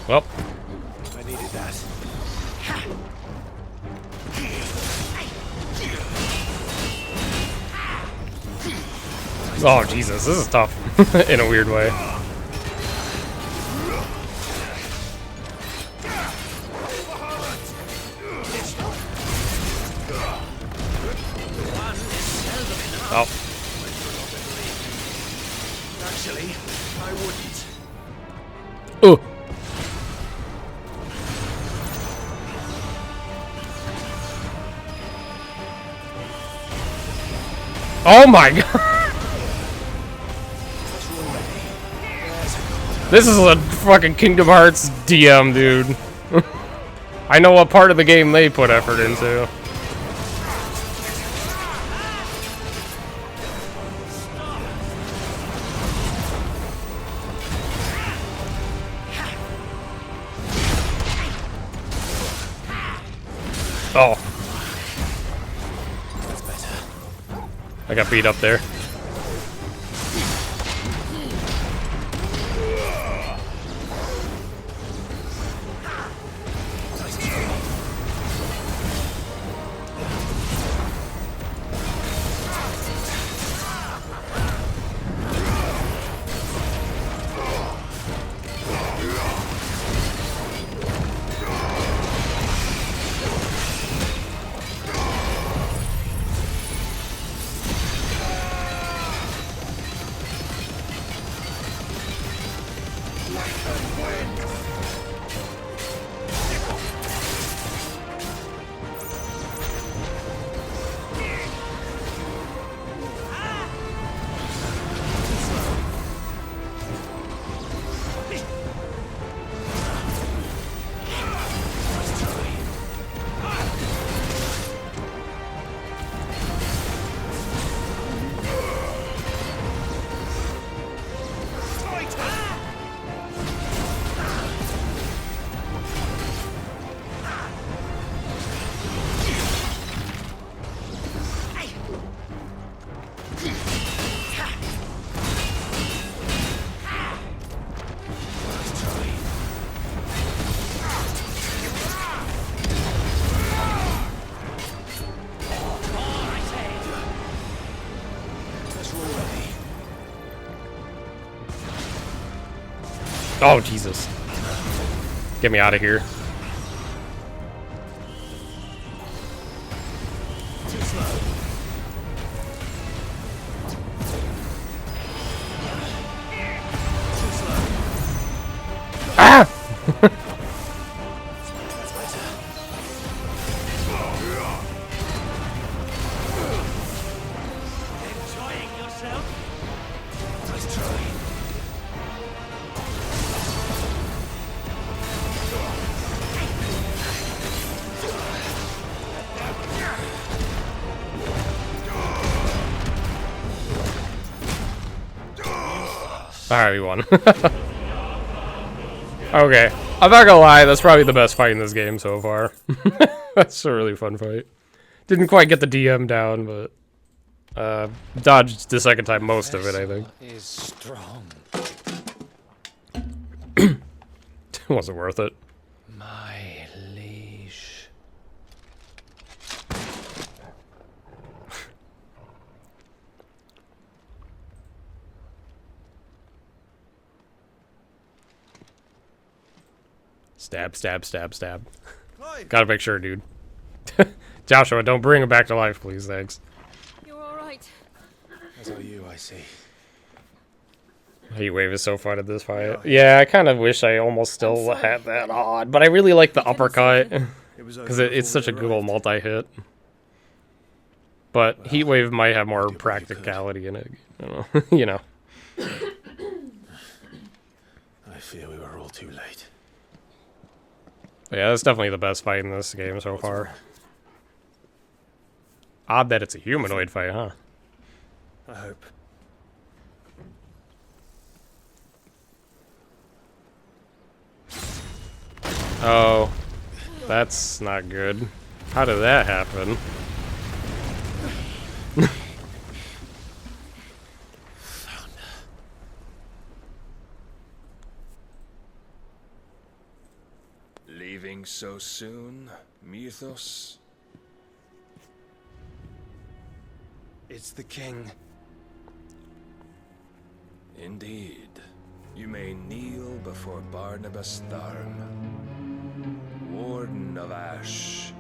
Well. I needed that. Oh, Jesus, this is tough. In a weird way. Oh. Actually, I wouldn't. Ooh. Oh my god. This is a fucking Kingdom Hearts DM, dude. I know what part of the game they put effort into. Oh. That's better. I got beat up there. Oh, Jesus. Get me out of here. Ah! Enjoying yourself? Nice try. Alright, we won. Okay. I'm not gonna lie, that's probably the best fight in this game so far. That's a really fun fight. Didn't quite get the DM down, but dodged the second time most of it, I think. Is strong. Wasn't worth it. My liege. Stab, stab, stab, stab. Gotta make sure, dude. Joshua, don't bring him back to life, please. Thanks. You're all right. As are you, I see. Heat wave is so fun at this fight. Yeah, I kind of wish I almost still had that on, but I really like the uppercut. Because it's such a good old multi-hit. But Heatwave might have more practicality in it. I don't know. You know. I fear we were all too late. But yeah, that's definitely the best fight in this game so far. Odd that it's a humanoid fight, huh? I hope. Oh, that's not good. How did that happen? Leaving so soon, Mythos? It's the king. Indeed. You may kneel before Barnabas Tharm, Warden of Ash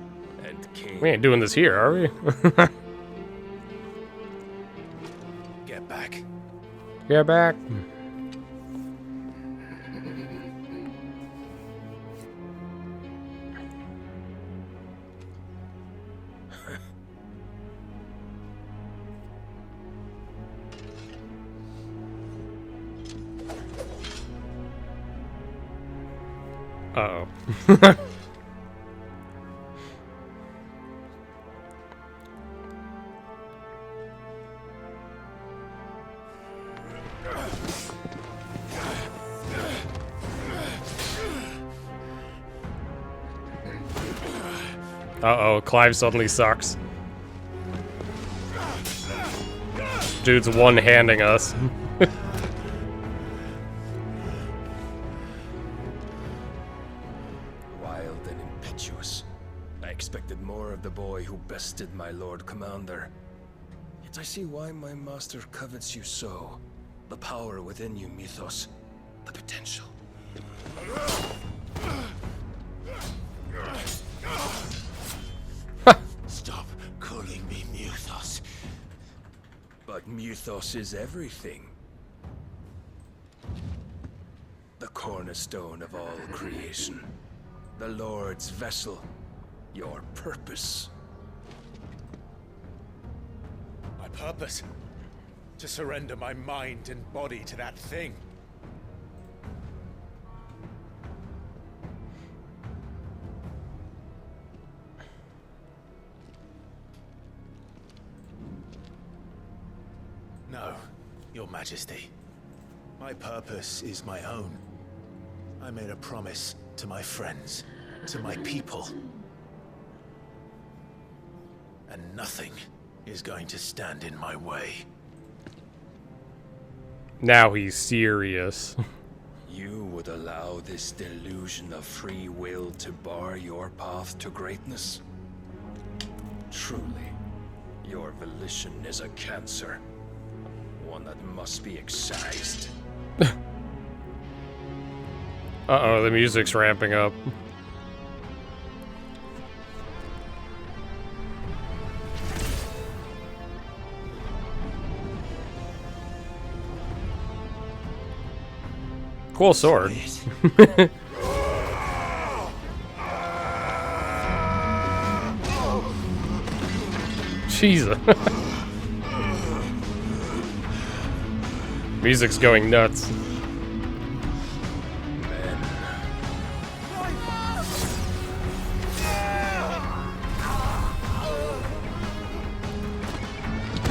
and King. We ain't doing this here, are we? Get back. Get back. Uh-oh. Uh-oh, Clive suddenly sucks. Dude's one-handing us. Wild and impetuous. I expected more of the boy who bested my Lord Commander. Yet I see why my master covets you so. The power within you, Mythos. The potential. Stop calling me Mythos. But Mythos is everything. The cornerstone of all creation. The Lord's vessel. Your purpose. My purpose? To surrender my mind and body to that thing. No, Your Majesty. My purpose is my own. I made a promise to my friends, to my people. And nothing is going to stand in my way. Now he's serious. You would allow this delusion of free will to bar your path to greatness? Truly, your volition is a cancer. One that must be excised. Uh-oh, the music's ramping up. Cool sword. Jesus. Music's going nuts.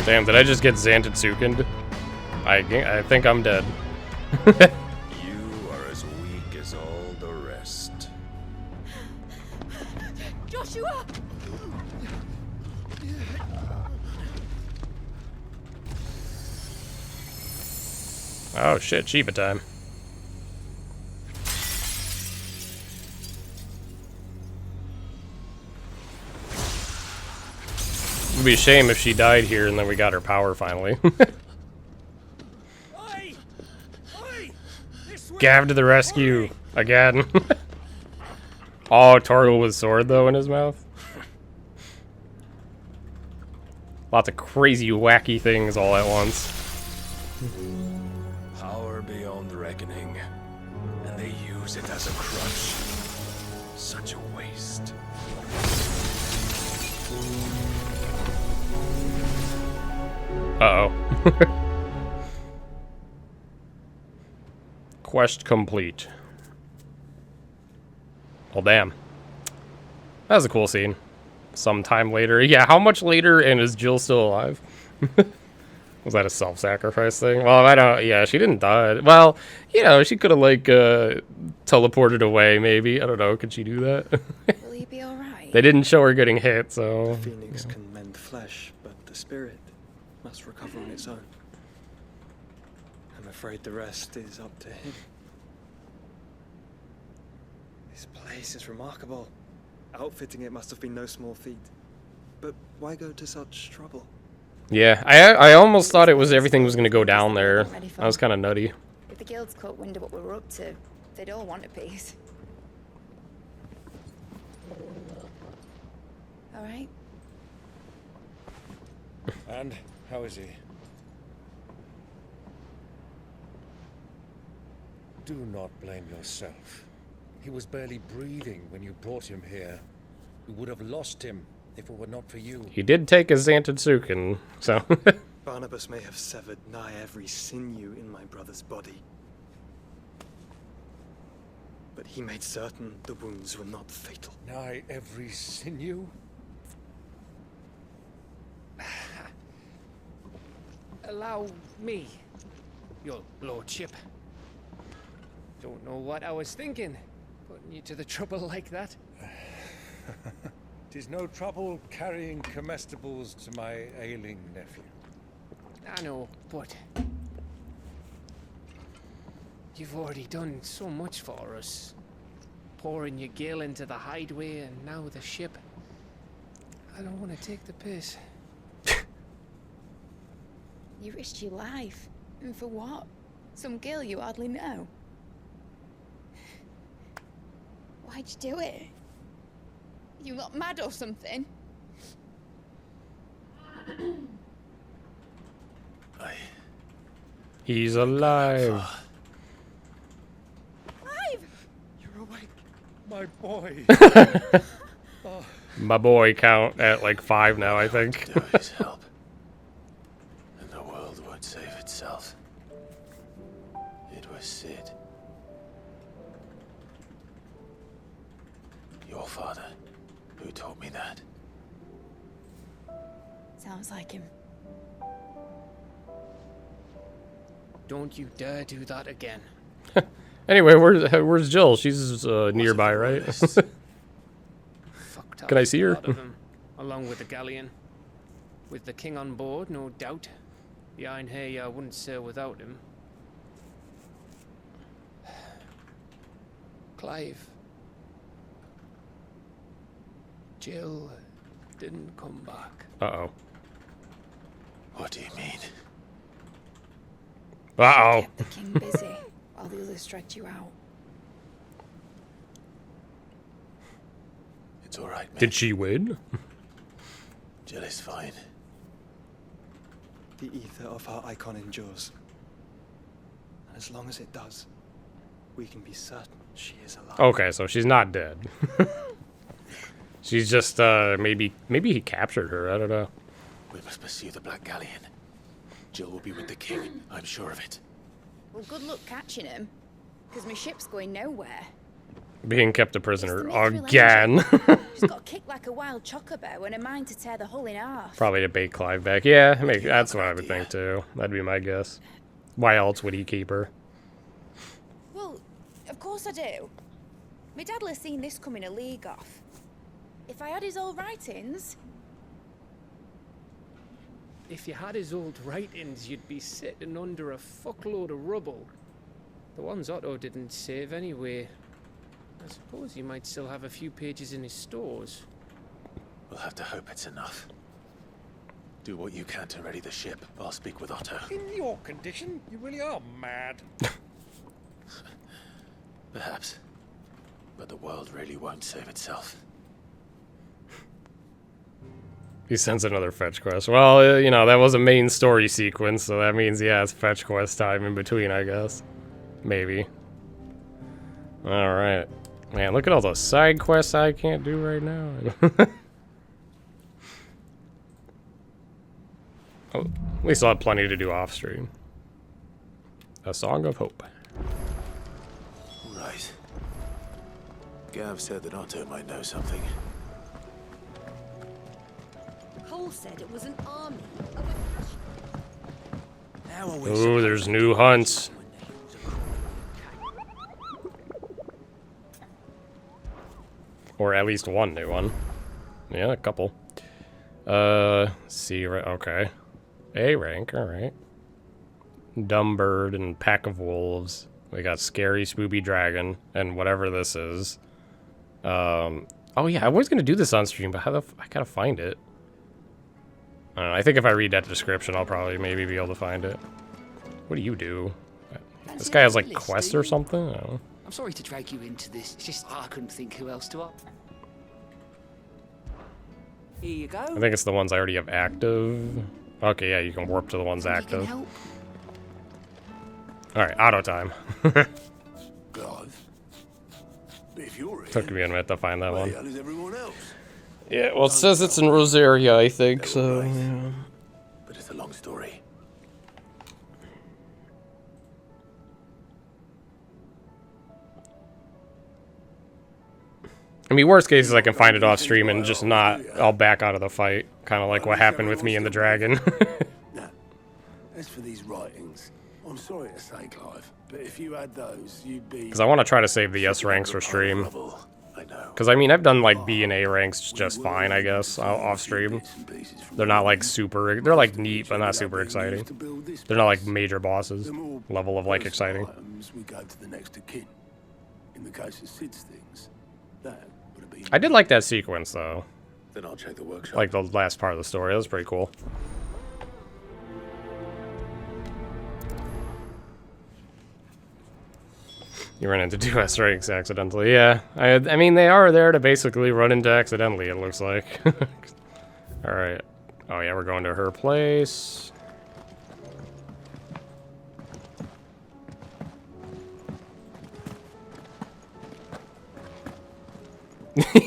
Damn, did I just get Xantatsukened? I think I'm dead. You are as weak as all the rest. Joshua! Oh shit, Shiva time. It'd be a shame if she died here and then we got her power finally. Gav to the rescue again. Oh, Torgal with sword though in his mouth. Lots of crazy, wacky things all at once. Power beyond reckoning, and they use it as a crutch. Such a waste. Uh-oh. Quest complete. Well, damn. That was a cool scene. Sometime later. Yeah, how much later, and is Jill still alive? Was that a self-sacrifice thing? Well, I don't... Yeah, she didn't die. Well, you know, she could have, like, teleported away, maybe. I don't know. Could she do that? Will he be alright? They didn't show her getting hit, so... The phoenix can mend flesh, but the spirit must recover on its own. I'm afraid the rest is up to him. This place is remarkable. Outfitting it must have been no small feat. But why go to such trouble? Yeah, I almost thought it was everything was going to go down there. That was kind of nutty. If the guilds caught wind of what we were up to, they'd all want a piece. All right. And how is he? Do not blame yourself. He was barely breathing when you brought him here. We would have lost him if it were not for you. He did take a Xantotsuken, so... Barnabas may have severed nigh every sinew in my brother's body. But he made certain the wounds were not fatal. Nigh every sinew? Allow me, your lordship. Don't know what I was thinking, putting you to the trouble like that. 'Tis no trouble carrying comestibles to my ailing nephew. I know, but you've already done so much for us. Pouring your gale into the hideaway and now the ship. I don't want to take the piss. You risked your life. And for what? Some girl you hardly know. Why'd you do it? You not mad or something? He's alive. Clive! You're awake, my boy. My boy count at like 5 now, I think. Do his help, and the world won't save itself. It was Sid, your father, who taught me that. Sounds like him. Don't you dare do that again. Anyway, where's Jill? She's nearby, right? Can I see her? Them, along with the galleon. With the king on board, no doubt. The Iron Hair wouldn't sail without him. Clive. Jill didn't come back. Uh-oh. What do you mean? Uh-oh. Kept the king busy while the others dragged you out. It's all right, man. Did she win? Jill is fine. The ether of her icon endures. And as long as it does, we can be certain she is alive. Okay, so she's not dead. She's just, maybe he captured her, I don't know. We must pursue the Black Galleon. Jill will be with the king, I'm sure of it. Well, good luck catching him, because my ship's going nowhere. Being kept a prisoner again. She's got a kick like a wild chocobo and a mind to tear the hull in half. Probably to bait Clive back. Yeah, that's what I would think too. That'd be my guess. Why else would he keep her? Well, of course I do. My dad'll have seen this coming a league off. If I had his old writings... If you had his old writings, you'd be sitting under a fuckload of rubble. The ones Otto didn't save anyway. I suppose he might still have a few pages in his stores. We'll have to hope it's enough. Do what you can to ready the ship. I'll speak with Otto. In your condition, you really are mad. Perhaps. But the world really won't save itself. He sends another fetch quest. Well, you know, that was a main story sequence, so that means, yeah, it's fetch quest time in between, I guess. Maybe. Alright. Man, look at all those side quests I can't do right now. Oh, We still have plenty to do off stream. A Song of Hope. Right. Gav said that Otto might know something. Cole said it was an army. Ooh, there's new hunts. Or at least one new one. Yeah, a couple. C rank, okay. A rank, alright. Dumb Bird and Pack of Wolves. We got Scary Spoopy Dragon and whatever this is. Oh yeah, I was gonna do this on stream, but how the I gotta find it. I don't know, I think if I read that description, I'll probably maybe be able to find it. What do you do? This guy has like quests or something? I don't know. I'm sorry to drag you into this. It's just I couldn't think who else to up. Here you go. I think it's the ones I already have active. Okay, yeah, you can warp to the ones active. Alright, auto time. Took me a minute to find that one. Yeah, well, it says it's in Rosaria, I think, so, yeah. But it's a long story. I mean, worst case is I can find it off stream and just not, I'll back out of the fight. Kind of like what happened with me and the dragon. Now, as for these writings, I'm sorry to say, Clive, but if you had those, you'd be... Because I want to try to save the S ranks for stream. Because, I mean, I've done, like, B and A ranks just fine, I guess, off stream. They're not, like, super... They're, like, neat, but not super exciting. They're not, like, major bosses. Level of, like, exciting. We go to the next of kin. In the case of Sid's things, that would have been... I did like that sequence, though. Then I'll check the workshop. Like, the last part of the story. That was pretty cool. You run into two S ranks accidentally. Yeah, I mean, they are there to basically run into accidentally, it looks like. Alright. Oh yeah, we're going to her place.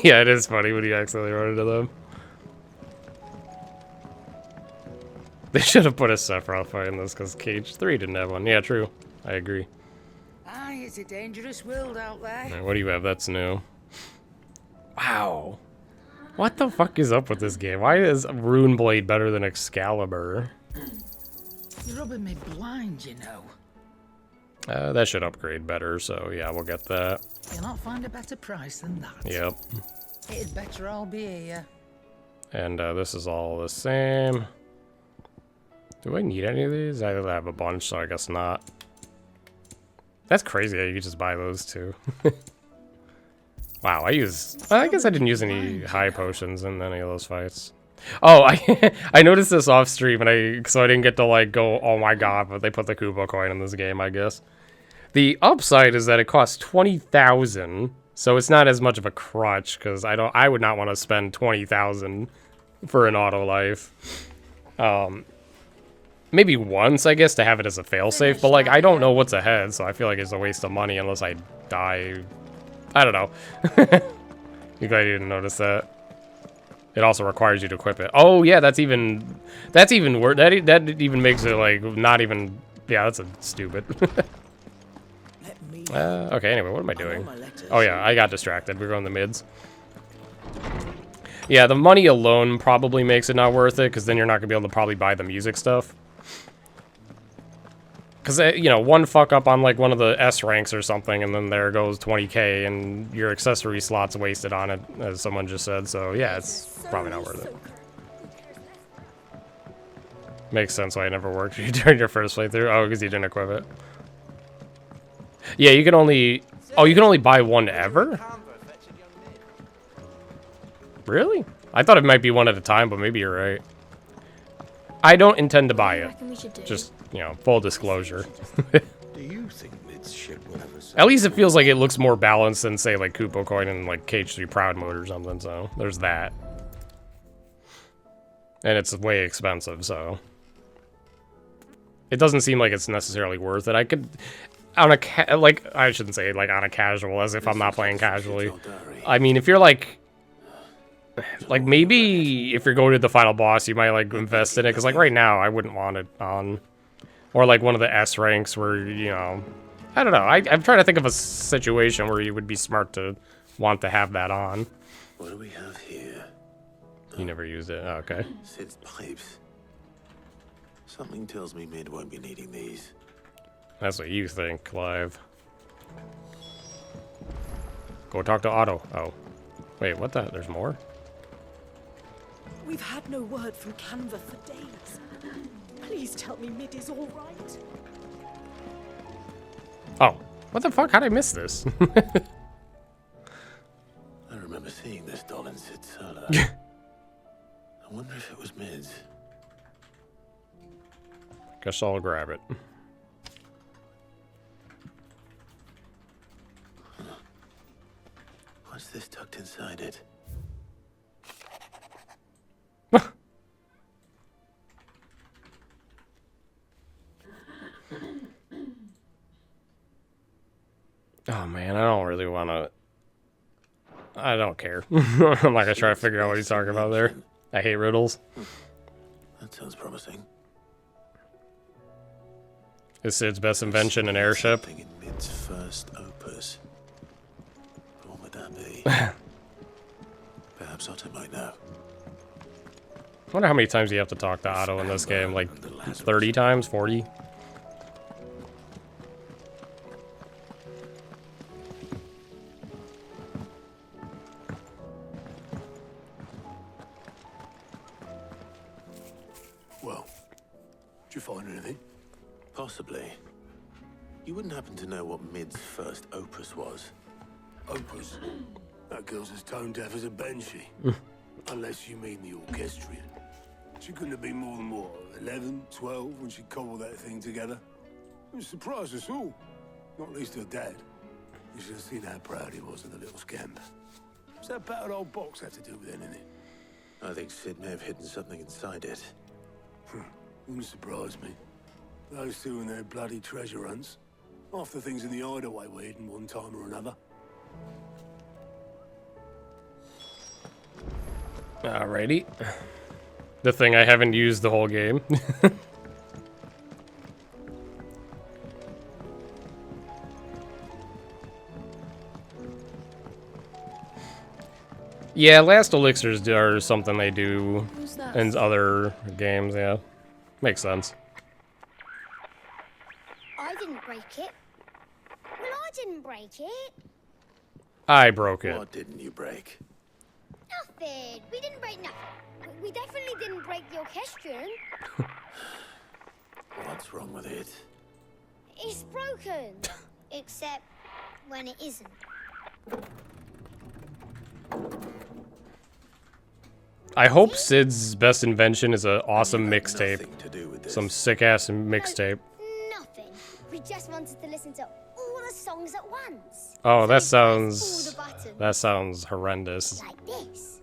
Yeah, it is funny when you accidentally run into them. They should have put a Sephiroth fight in this, because Cage 3 didn't have one. Yeah, true. I agree. Aye, it's a dangerous world out there. Right, what do you have? That's new. Wow. What the fuck is up with this game? Why is Runeblade better than Excalibur? You're rubbing me blind, you know. That should upgrade better, so yeah, we'll get that. You'll not find a better price than that. Yep. It'd better all be here. And this is all the same. Do I need any of these? I have a bunch, so I guess not. That's crazy that you could just buy those too. Wow, I guess I didn't use any high potions in any of those fights. Oh, I noticed this off stream, and so I didn't get to like go, oh my god, but they put the Kubo coin in this game, I guess. The upside is that it costs 20,000, so it's not as much of a crutch, because I would not want to spend 20,000 for an auto life. Maybe once, I guess, to have it as a failsafe, but like I don't know what's ahead, so I feel like it's a waste of money unless I die. I don't know. You glad you didn't notice that? It also requires you to equip it. Oh yeah, that's even worse. That even makes it like not even. Yeah, that's stupid. Okay. Anyway, what am I doing? Oh yeah, I got distracted. We're going the mids. Yeah, the money alone probably makes it not worth it, because then you're not gonna be able to probably buy the music stuff. Because, you know, one fuck up on, like, one of the S ranks or something, and then there goes 20k, and your accessory slot's wasted on it, as someone just said, so, yeah, it's probably not worth it. Makes sense why it never worked during your first playthrough. Oh, because you didn't equip it. Yeah, you can only... Oh, you can only buy one ever? Really? I thought it might be one at a time, but maybe you're right. I don't intend to buy it. Just, you know, full disclosure. Do you think Mid's ship will ever... At least it feels like it looks more balanced than, say, like Kupo Coin and like Cage 3 Proud Mode or something, so there's that. And it's way expensive, so... It doesn't seem like it's necessarily worth it. I could... On a like, I shouldn't say like on a casual, as if I'm not playing casually. I mean, if you're like... Like, maybe if you're going to the final boss, you might, like, invest in it. Because, like, right now, I wouldn't want it on. Or, like, one of the S ranks where, you know... I don't know. I'm trying to think of a situation where you would be smart to want to have that on. What do we have here? You never used it. Oh, okay. Sid's pipes. Something tells me Mid won't be needing these. That's what you think, Clive. Go talk to Otto. Oh. Wait, what the? There's more? We've had no word from Canva for days. Please tell me Mid is all right. Oh. What the fuck? How'd I miss this? I remember seeing this doll in Sid's cellar. I wonder if it was Mid's. Guess I'll grab it. What's this tucked inside it? Oh man, I don't really want to... I don't care. I'm not gonna try to figure out what he's talking about there. I hate riddles. That sounds promising. Is Sid's best invention an airship? Something in Mid's first opus. What would that be? Perhaps Otto might know. I wonder how many times you have to talk to Otto in this game. Like 30 times? 40? Well, did you find anything? Possibly. You wouldn't happen to know what Mid's first opus was? Opus? That girl's as tone deaf as a banshee. Unless you mean the orchestrion. She couldn't have been more than, what, 11, 12 when she cobbled that thing together? It surprised us all. Not least her dad. You should have seen how proud he was of the little scamp. What's that battered old box have to do with anything? I think Sid may have hidden something inside it. Wouldn't surprise me. Those two and their bloody treasure hunts. Half the things in the hideaway were hidden one time or another. Alrighty. The thing I haven't used the whole game. Yeah, last elixirs are something they do in other games, yeah. Makes sense. I didn't break it. Well, I didn't break it. I broke it. What didn't you break? Nothing. We didn't break nothing. We definitely didn't break the orchestrion. What's wrong with it? It's broken. Except when it isn't. I hope Sid's best invention is an awesome mixtape. Some sick-ass mixtape. Nothing. We just wanted to listen to all the songs at once. Oh, that So we sounds... pressed all the buttons. That sounds horrendous. Like this.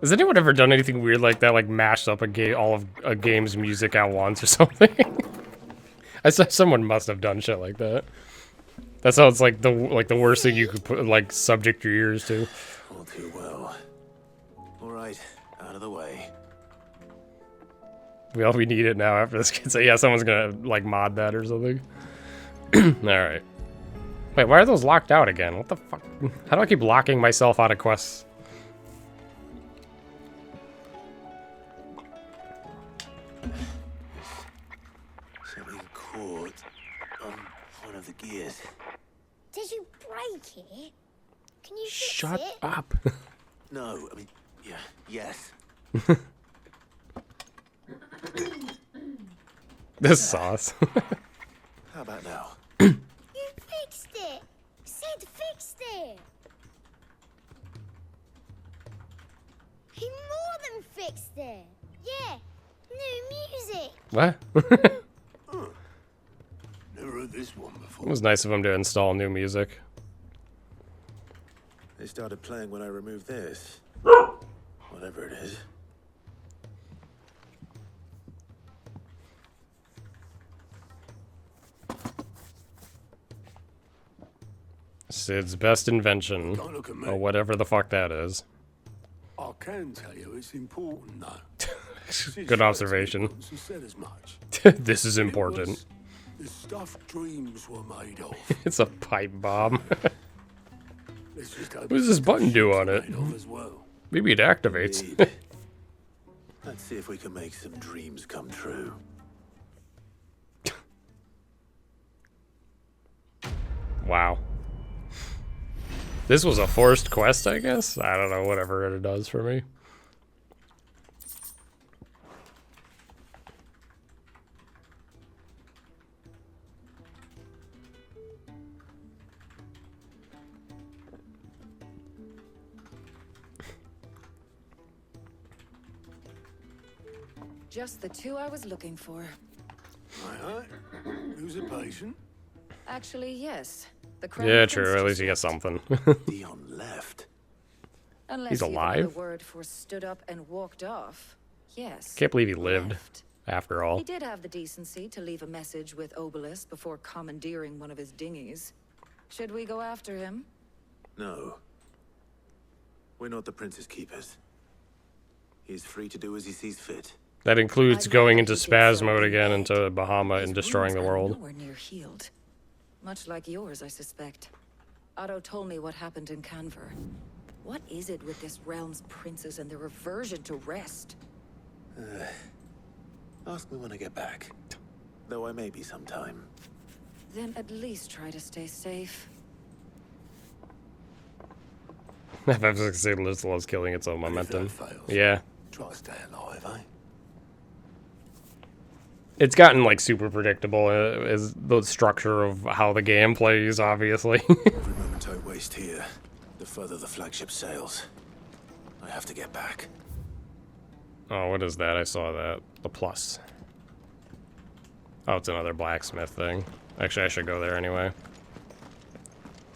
Has anyone ever done anything weird like that? Like mashed up all of a game's music at once or something? I saw someone must have done shit like that. That sounds like the worst thing you could put like subject your ears to. All too well. All right, out of the way. We need it now after this kid. So yeah, someone's gonna like mod that or something. All right. Wait, why are those locked out again? What the fuck? How do I keep locking myself out of quests? Something caught on one of the gears. Did you break it? Can you fix Shut it? up. No, I mean, yeah, yes. This sauce. How about now? You fixed it. Sid fixed it. He more than fixed it. Yeah, new music. What? Never heard this one before. It was nice of him to install new music. They started playing when I removed this. Whatever it is. Sid's best invention. Don't look at me. Or whatever the fuck that is. I can tell you it's important, though. Good observation. She said as much. This is important. The stuff dreams were made of. It's a pipe bomb. Let's just hope What does this button do on it? made of as well. Maybe it activates. Let's see if we can make some dreams come true. Wow. This was a forced quest, I guess? I don't know, whatever it does for me. Just the two I was looking for. Aye. Who's a patient? Actually, yes. The Crown Yeah, Prince true. At least just you get something. Dion left. Unless He's even alive? The word for stood up and walked off. Yes. Can't believe he lived, after all. He did have the decency to leave a message with Obelisk before commandeering one of his dinghies. Should we go after him? No. We're not the prince's keepers. He's free to do as he sees fit. That includes going into spaz mode again into Bahama and destroying the world. Nowhere near healed. Much like yours, I suspect. Otto told me what happened in Canver. What is it with this realm's princes and their aversion to rest? Ask me when I get back. Though I may be sometime. Then at least try to stay safe. If I was gonna say Liz loves killing its own momentum. Yeah. Try to stay alive, eh? It's gotten like super predictable as the structure of how the game plays, obviously. Every moment I waste here, the further the flagship sails. I have to get back. Oh, what is that? I saw that. The plus. Oh, it's another blacksmith thing. Actually, I should go there anyway.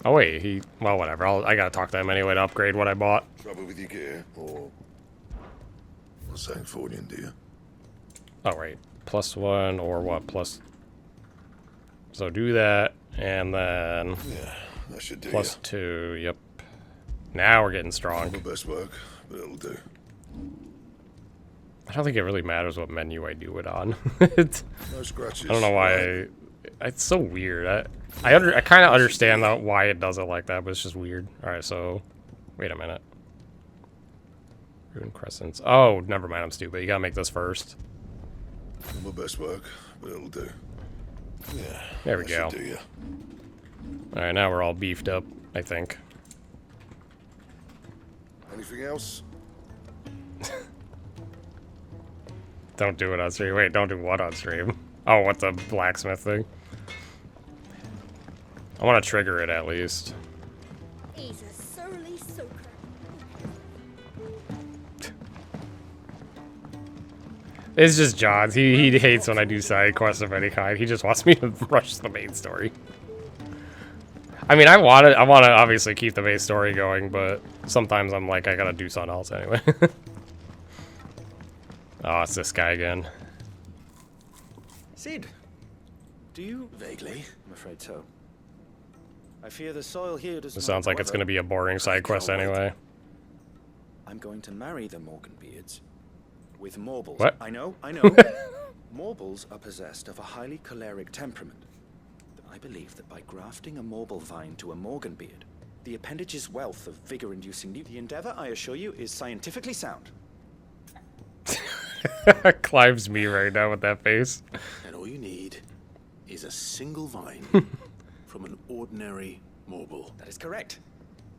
Oh wait, well, whatever. I gotta talk to him anyway to upgrade what I bought. Trouble with your gear, or Sancfordian, do you? Oh right, +1 or what? Plus. So do that, and then. Yeah, that should do. +2. Yep. Now we're getting strong. Not the best work, but it'll do. I don't think it really matters what menu I do it on. No scratches. I don't know why. It's so weird. I kind of understand why it does it like that, but it's just weird. All right, so wait a minute. Rune crescents. Oh, never mind. I'm stupid. You gotta make this first. Not my best work, but it'll do. Yeah. There we that go. should do ya. All right, now we're all beefed up, I think. Anything else? Don't do it on stream. Wait, don't do what on stream? Oh, what, the blacksmith thing? I want to trigger it at least. He's a surly soaker. It's just Johns. He hates when I do side quests of any kind. He just wants me to rush the main story. I mean, I want to obviously keep the main story going, but sometimes I'm like, I gotta do something else anyway. Oh, it's this guy again. Sid, do you... Vaguely. I'm afraid so. I fear the soil here does This not, sounds like it's gonna be a boring side quest anyway. I'm going to marry the Morganbeards. With Morbles. What? I know. Morbles are possessed of a highly choleric temperament. I believe that by grafting a Morble vine to a Morganbeard, the appendage's wealth of vigor-inducing the endeavor, I assure you, is scientifically sound. Clive's me right now with that face. And all you need is a single vine from an ordinary Morble. That is correct.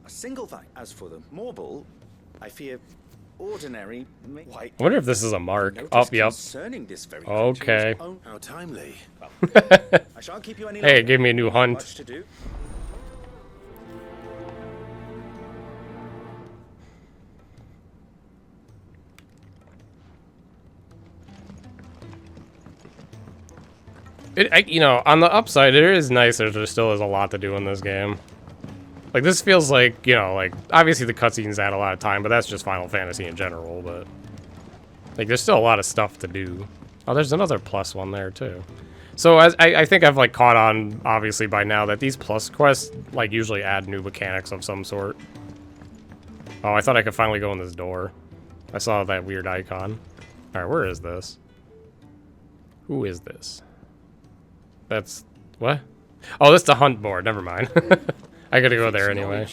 A single vine. As for the Morble, I fear ordinary. Why? I wonder if this is a mark. Oh, yep. Concerning this very Okay. How timely. I shan't keep you any Hey, longer. it gave me a new hunt. Much to do. You know, on the upside, it is nice that there still is a lot to do in this game. Like, this feels like, you know, like, obviously the cutscenes add a lot of time, but that's just Final Fantasy in general, but... Like, there's still a lot of stuff to do. Oh, there's another +1 there, too. So as I think I've like caught on obviously by now that these plus quests like usually add new mechanics of some sort. Oh, I thought I could finally go in this door. I saw that weird icon. All right, where is this? Who is this? That's what? Oh, that's the hunt board. Never mind. I gotta go there anyway.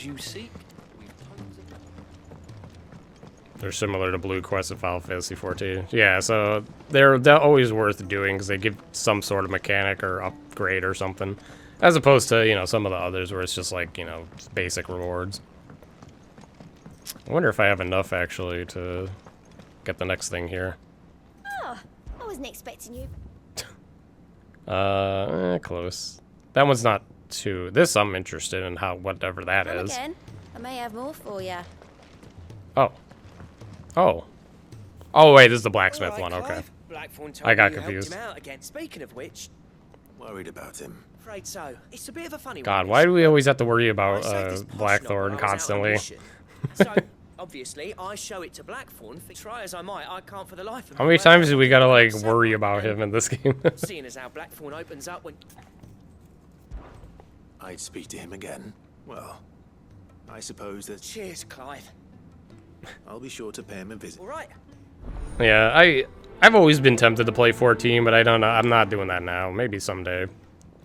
They're similar to blue quests in Final Fantasy XIV. Yeah, so they're always worth doing because they give some sort of mechanic or upgrade or something. As opposed to, you know, some of the others where it's just like, you know, basic rewards. I wonder if I have enough actually to get the next thing here. Oh, I wasn't expecting you. Close. That one's not too... This I'm interested in how, whatever that Come is. again. I may have more for you. Oh. Oh. Oh, wait, this is the blacksmith one, okay. I got confused. Him out again. Speaking of which... Worried about him. Afraid so. It's a bit of a funny God, one. why do we always have to worry about Blackthorn constantly? So, obviously, I show it to Blackthorn. Try as I might, I can't for the life of me. How many times do we gotta, like, worry about him in this game? Seeing as how Blackthorn opens up when... I'd speak to him again. Well, I suppose that... Cheers, Clive. I'll be sure to pay him a visit. All right. Yeah, I've always been tempted to play 14, but I don't know. I'm not doing that now. Maybe someday.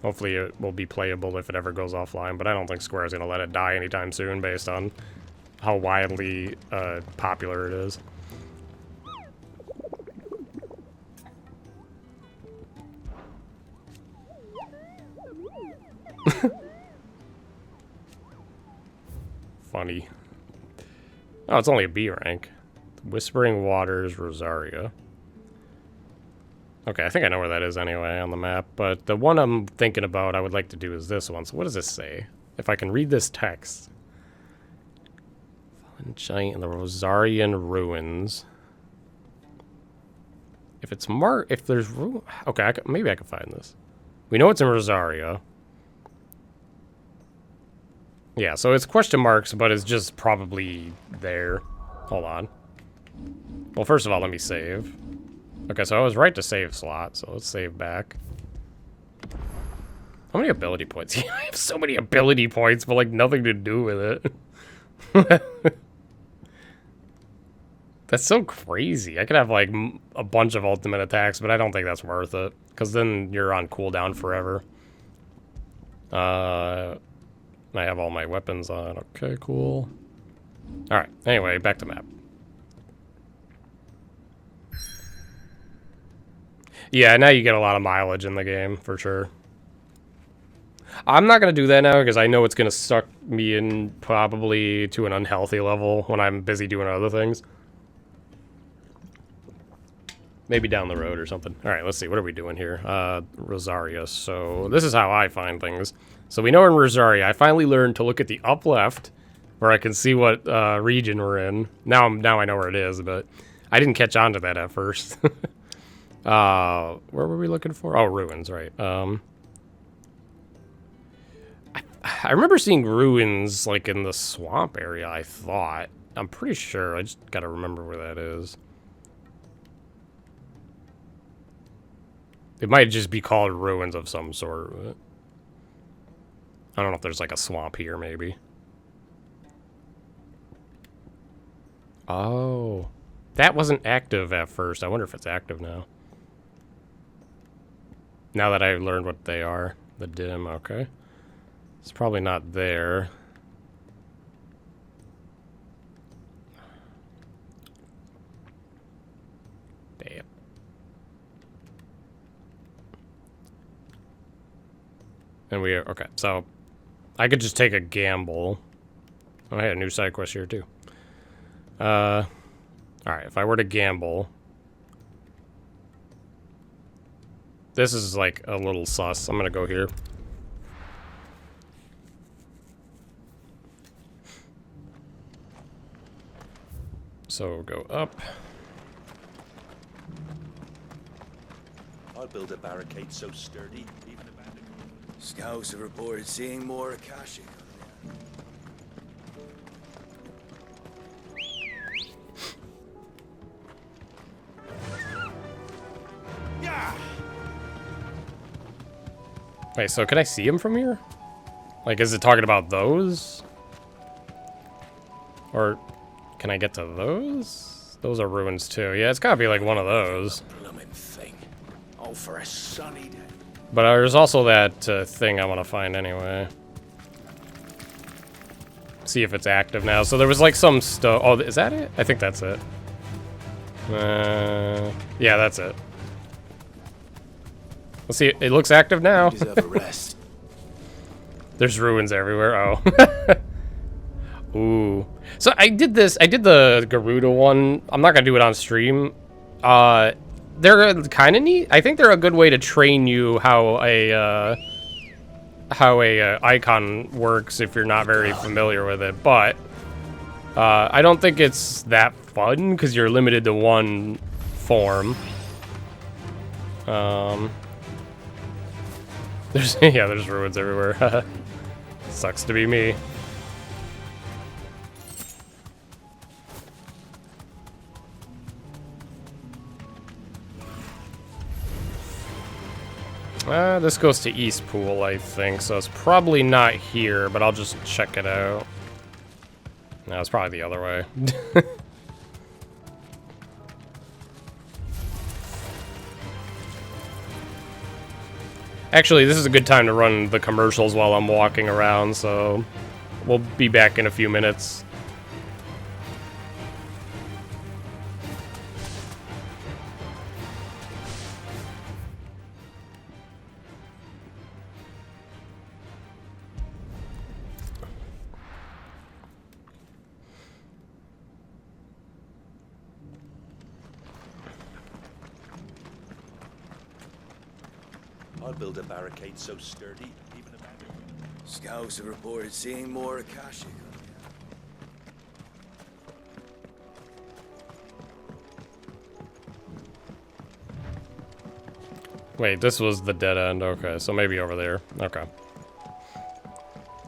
Hopefully it will be playable if it ever goes offline, but I don't think Square's gonna let it die anytime soon based on how widely popular it is. Funny. Oh, it's only a B rank. Whispering Waters, Rosaria. Okay, I think I know where that is anyway on the map, but the one I'm thinking about I would like to do is this one. So what does this say? If I can read this text. Fallen Giant in the Rosarian Ruins. If it's if there's okay, maybe I can find this. We know it's in Rosaria. Yeah, so it's question marks, but it's just probably there. Hold on. Well, first of all, let me save. Okay, so I was right to save slot, so let's save back. How many ability points? I have so many ability points, but like nothing to do with it. That's so crazy. I could have like a bunch of ultimate attacks, but I don't think that's worth it. Because then you're on cooldown forever. I have all my weapons on. Okay, cool. Alright, anyway, back to map. Yeah, now you get a lot of mileage in the game, for sure. I'm not going to do that now because I know it's going to suck me in probably to an unhealthy level when I'm busy doing other things. Maybe down the road or something. Alright, let's see. What are we doing here? Rosaria. So this is how I find things. So we know in Rosaria, I finally learned to look at the up left where I can see what region we're in. Now I know where it is, but I didn't catch on to that at first. Where were we looking for? Oh, ruins, right. I remember seeing ruins like in the swamp area, I thought. I'm pretty sure. I just gotta remember where that is. It might just be called ruins of some sort. I don't know if there's like a swamp here, maybe. Oh. That wasn't active at first. I wonder if it's active now. Now that I learned what they are. The dim, okay. It's probably not there. Damn. And we are, okay, so I could just take a gamble. Oh, I had a new side quest here too. Alright, if I were to gamble. This is like a little sus. I'm gonna go here. So go up. I'll build a barricade so sturdy, even a bandit. Scouts have reported seeing more Akashic. Wait, so can I see him from here? Like, is it talking about those? Or can I get to those? Those are ruins too. Yeah, it's gotta be like one of those. Bloomin' thing. Oh, for a sunny day. But there's also that thing I want to find anyway. See if it's active now. So there was like some stuff. Oh, is that it? I think that's it. Yeah, that's it. Let's see. It looks active now. You deserve a rest. There's ruins everywhere. Oh. Ooh. So I did this. I did the Garuda one. I'm not gonna do it on stream. They're kind of neat. I think they're a good way to train you how a icon works if you're not very familiar with it. But I don't think it's that fun because you're limited to one form. There's there's ruins everywhere. Sucks to be me. This goes to East Pool, I think, so it's probably not here, but I'll just check it out. No, it's probably the other way. Actually, this is a good time to run the commercials while I'm walking around, so we'll be back in a few minutes. I'll build a barricade so sturdy, even a man... Scouts have reported seeing more Akashic. Wait, this was the dead end. Okay, so maybe over there. Okay.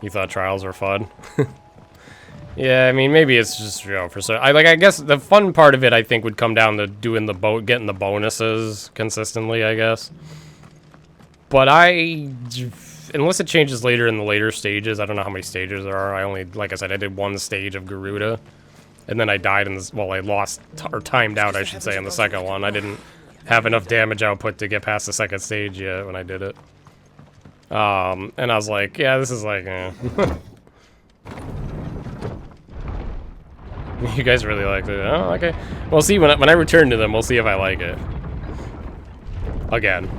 You thought trials were fun? Yeah, I mean, maybe it's just, you know, for so I guess the fun part of it, I think, would come down to doing getting the bonuses consistently, I guess. But unless it changes later in the later stages, I don't know how many stages there are. I only, like I said, I did one stage of Garuda, and then I died in this. Well, I lost or timed out, I should say, in the second one. I didn't have enough damage output to get past the second stage yet when I did it. And I was like, yeah, this is like, You guys really liked it. Oh, okay. We'll see when I return to them. We'll see if I like it again.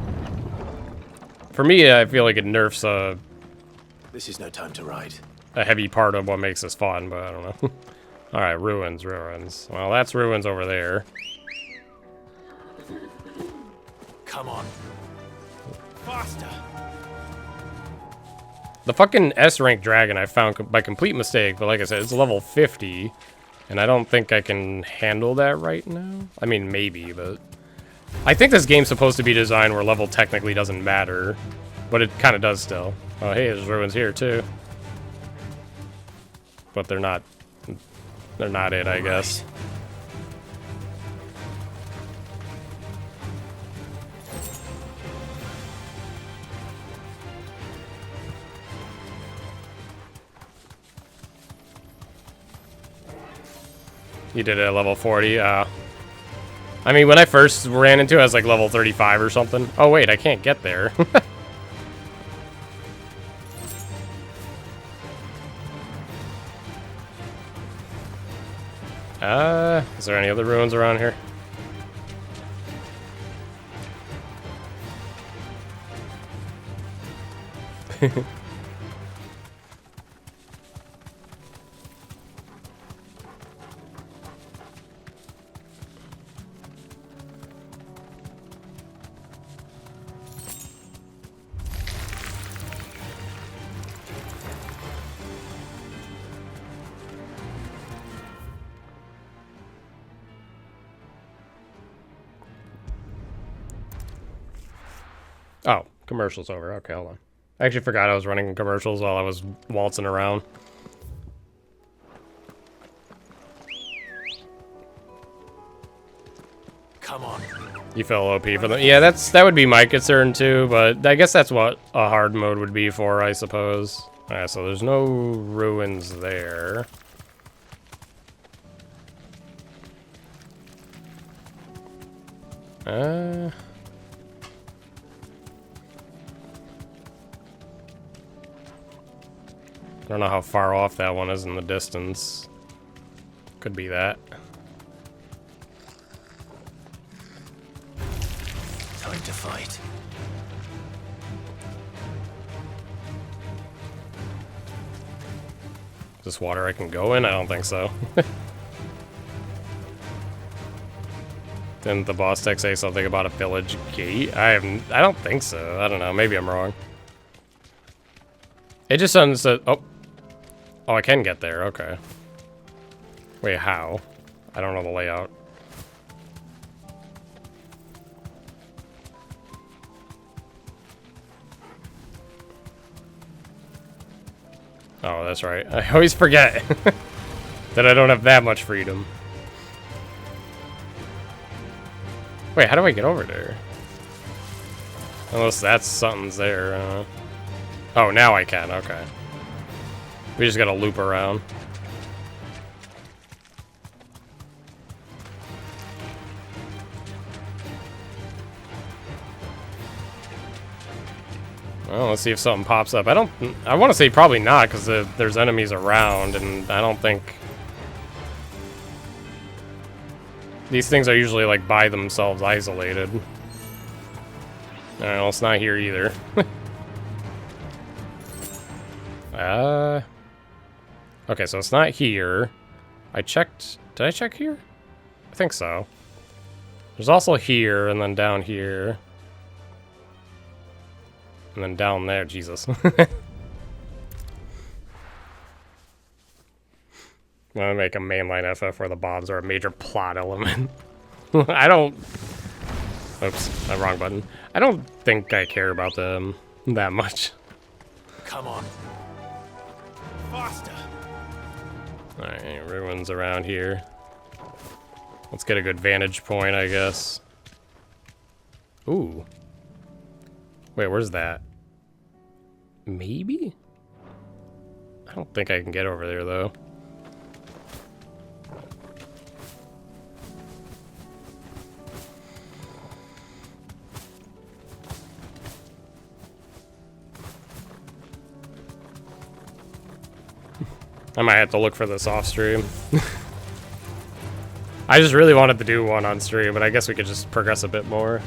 For me, I feel like it nerfs This is no time to ride. a heavy part of what makes this fun, but I don't know. All right, ruins. Well, that's ruins over there. Come on. Faster. The fucking S-rank dragon I found by complete mistake, but like I said, it's level 50, and I don't think I can handle that right now. I mean, maybe, but I think this game's supposed to be designed where level technically doesn't matter, but it kind of does still. Oh, hey, there's ruins here too. But they're not it, I guess. You did it at level 40, I mean, when I first ran into it, I was like level 35 or something. Oh, wait, I can't get there. Is there any other ruins around here? Oh, commercial's over. Okay, hold on. I actually forgot I was running commercials while I was waltzing around. Come on. You fell OP for them. Yeah, that would be my concern too, but I guess that's what a hard mode would be for, I suppose. Alright, so there's no ruins there. I don't know how far off that one is in the distance. Could be that. Time to fight. Is this water I can go in? I don't think so. Didn't the boss text say something about a village gate? I don't think so. I don't know. Maybe I'm wrong. It just says, oh, I can get there. Okay. Wait, how? I don't know the layout. Oh, that's right. I always forget that I don't have that much freedom. Wait, how do I get over there? Unless that's something's there. Oh, now I can. Okay. We just gotta loop around. Well, let's see if something pops up. I want to say probably not, because there's enemies around, and I don't think... These things are usually, like, by themselves, isolated. Alright, well, it's not here either. Okay, so it's not here. I checked... Did I check here? I think so. There's also here, and then down here. And then down there, Jesus. I'm gonna make a mainline FF where the bombs are a major plot element. I don't... Oops, wrong button. I don't think I care about them that much. Come on. Faster. Alright, any ruins around here. Let's get a good vantage point, I guess. Ooh. Wait, where's that? Maybe? I don't think I can get over there, though. I might have to look for this off stream. I just really wanted to do one on stream, but I guess we could just progress a bit more.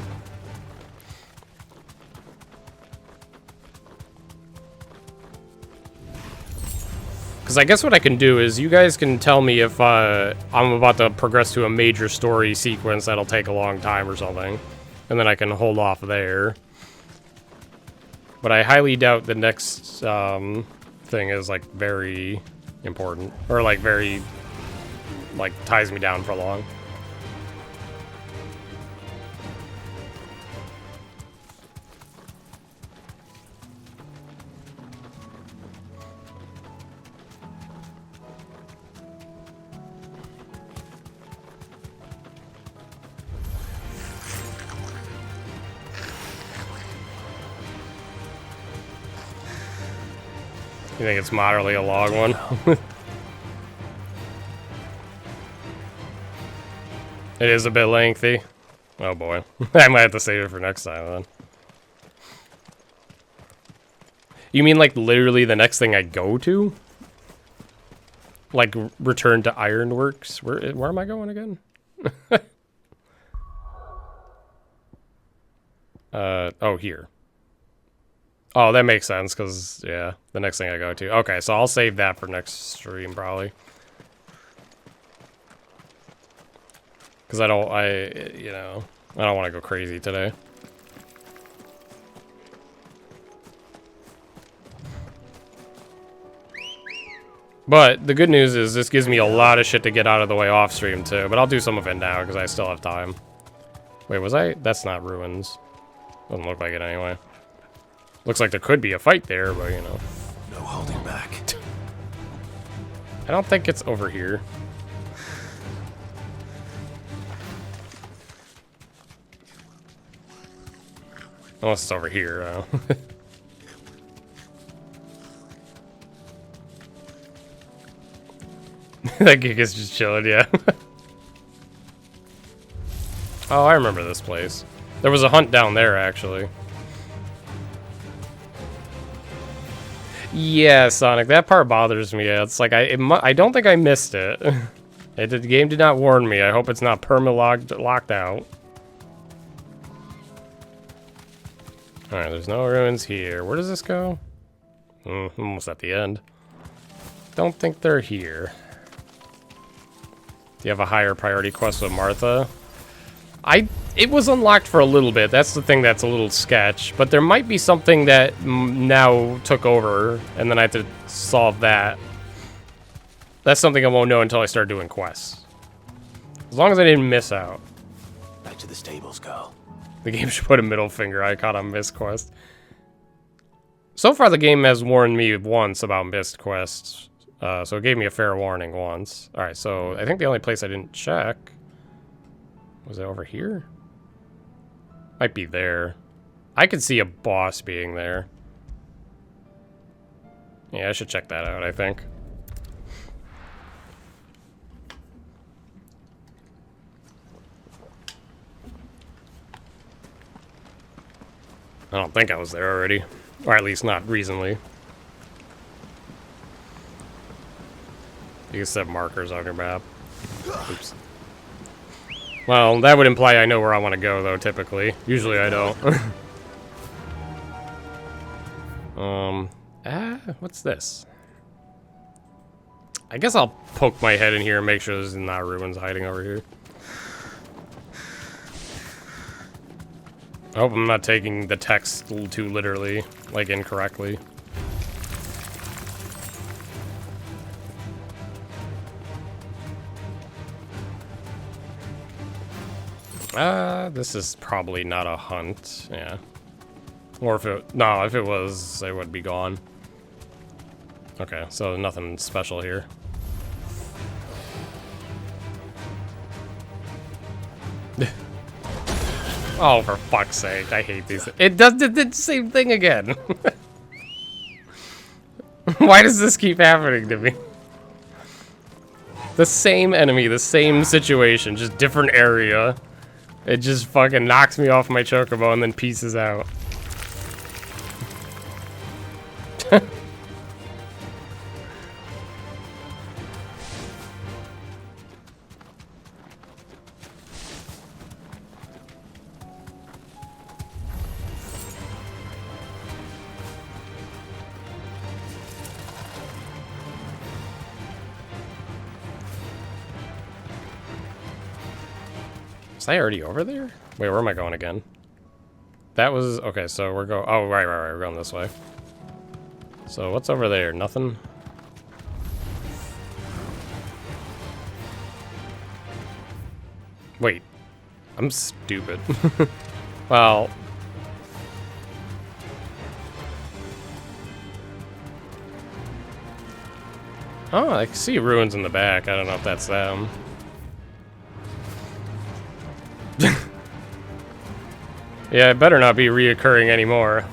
Because I guess what I can do is you guys can tell me if I'm about to progress to a major story sequence that'll take a long time or something. And then I can hold off there. But I highly doubt the next thing is like very important. Or like very, like ties me down for long. You think it's moderately a long one? It is a bit lengthy. Oh boy. I might have to save it for next time then. You mean like literally the next thing I go to? Like return to Ironworks? Where am I going again? Oh, here. Oh, that makes sense, because, yeah, the next thing I go to. Okay, so I'll save that for next stream, probably. Because I don't want to go crazy today. But the good news is this gives me a lot of shit to get out of the way off stream, too. But I'll do some of it now, because I still have time. Wait, was I? That's not ruins. Doesn't look like it anyway. Looks like there could be a fight there, but you know. No holding back. I don't think it's over here. Unless it's over here. That gig is just chilling, yeah. Oh, I remember this place. There was a hunt down there, actually. Yeah, Sonic, that part bothers me. It's like, I don't think I missed it. The game did not warn me. I hope it's not locked out. Alright, there's no ruins here. Where does this go? Almost at the end. Don't think they're here. Do you have a higher priority quest with Martha? It was unlocked for a little bit. That's the thing that's a little sketch. But there might be something that now took over, and then I have to solve that. That's something I won't know until I start doing quests. As long as I didn't miss out. Back to the stables, girl. The game should put a middle finger icon on missed quest. So far, the game has warned me once about missed quests. So it gave me a fair warning once. Alright, so I think the only place I didn't check... Was it over here? Might be there. I could see a boss being there. Yeah, I should check that out, I think. I don't think I was there already. Or at least not recently. You can set markers on your map. Oops. Well, that would imply I know where I want to go, though, typically. Usually I don't. What's this? I guess I'll poke my head in here and make sure there's not ruins hiding over here. I hope I'm not taking the text a little too literally, like incorrectly. This is probably not a hunt, yeah. Or if it, no, if it was, I would be gone. Okay, so nothing special here. Oh, for fuck's sake, I hate these. It did the same thing again. Why does this keep happening to me? The same enemy, the same situation, just different area. It just fucking knocks me off my chocobo and then pieces out. Was I already over there? Wait, where am I going again? That was... Okay, so we're going... Oh, right. We're going this way. So what's over there? Nothing? Wait. I'm stupid. Well... Oh, I can see ruins in the back. I don't know if that's them. Yeah, it better not be reoccurring anymore.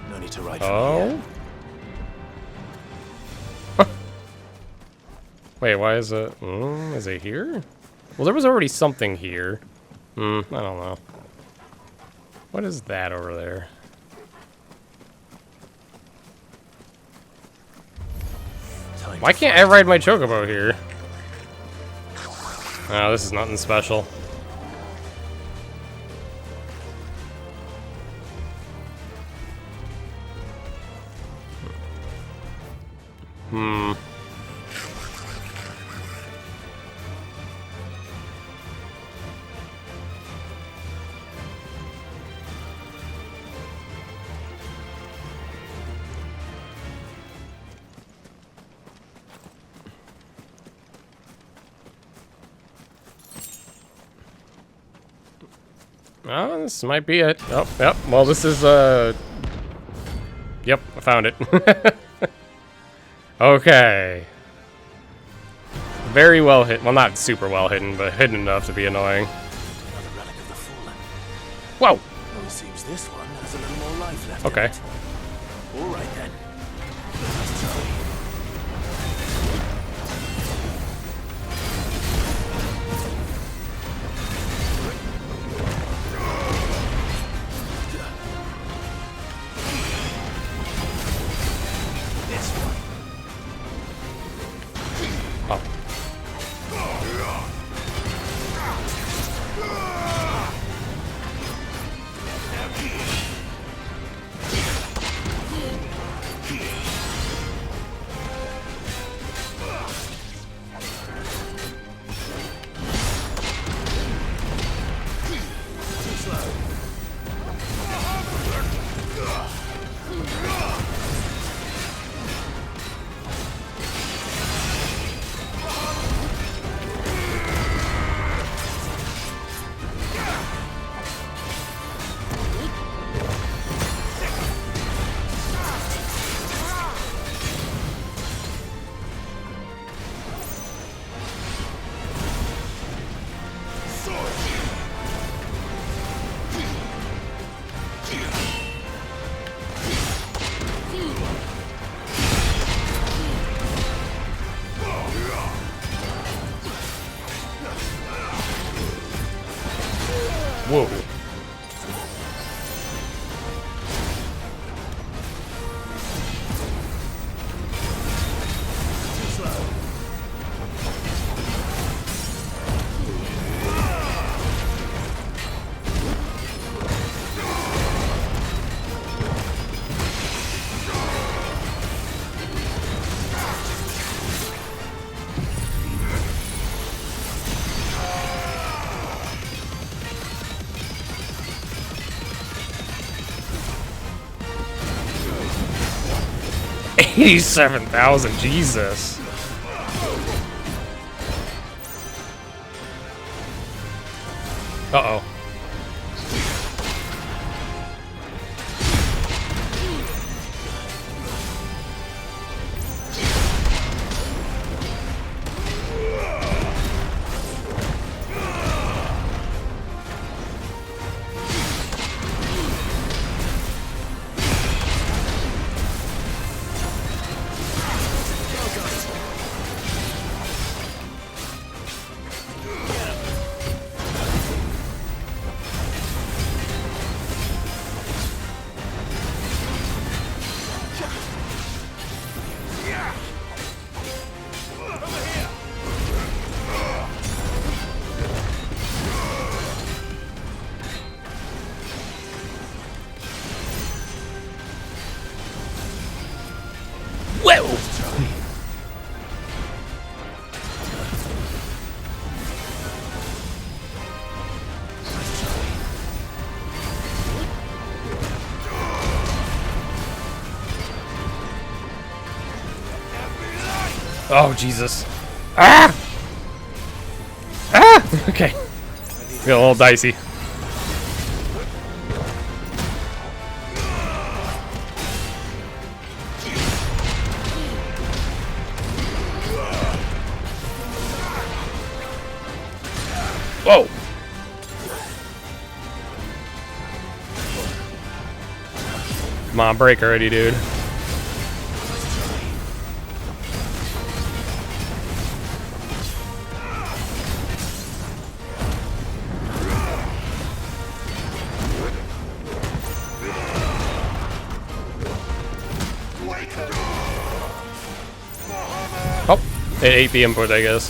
No need to ride from here. Wait, why is it... is it here? Well, there was already something here. I don't know. What is that over there? Why can't I ride my chocobo here? Oh, this is nothing special. Oh, this might be it. Oh, yep. Well, this is, Yep, I found it. Okay. Very well hidden. Well, not super well hidden, but hidden enough to be annoying. Whoa! Well, it seems this one has a little more life left. Okay. In it. All right then. This one. Oh. Whoa. $87,000, Jesus. Uh-oh. Whoa! Oh, Jesus. Ah! Ah! Okay. Got a little dicey. Whoa! Come on, break already, dude. Oh, hit AP input, I guess.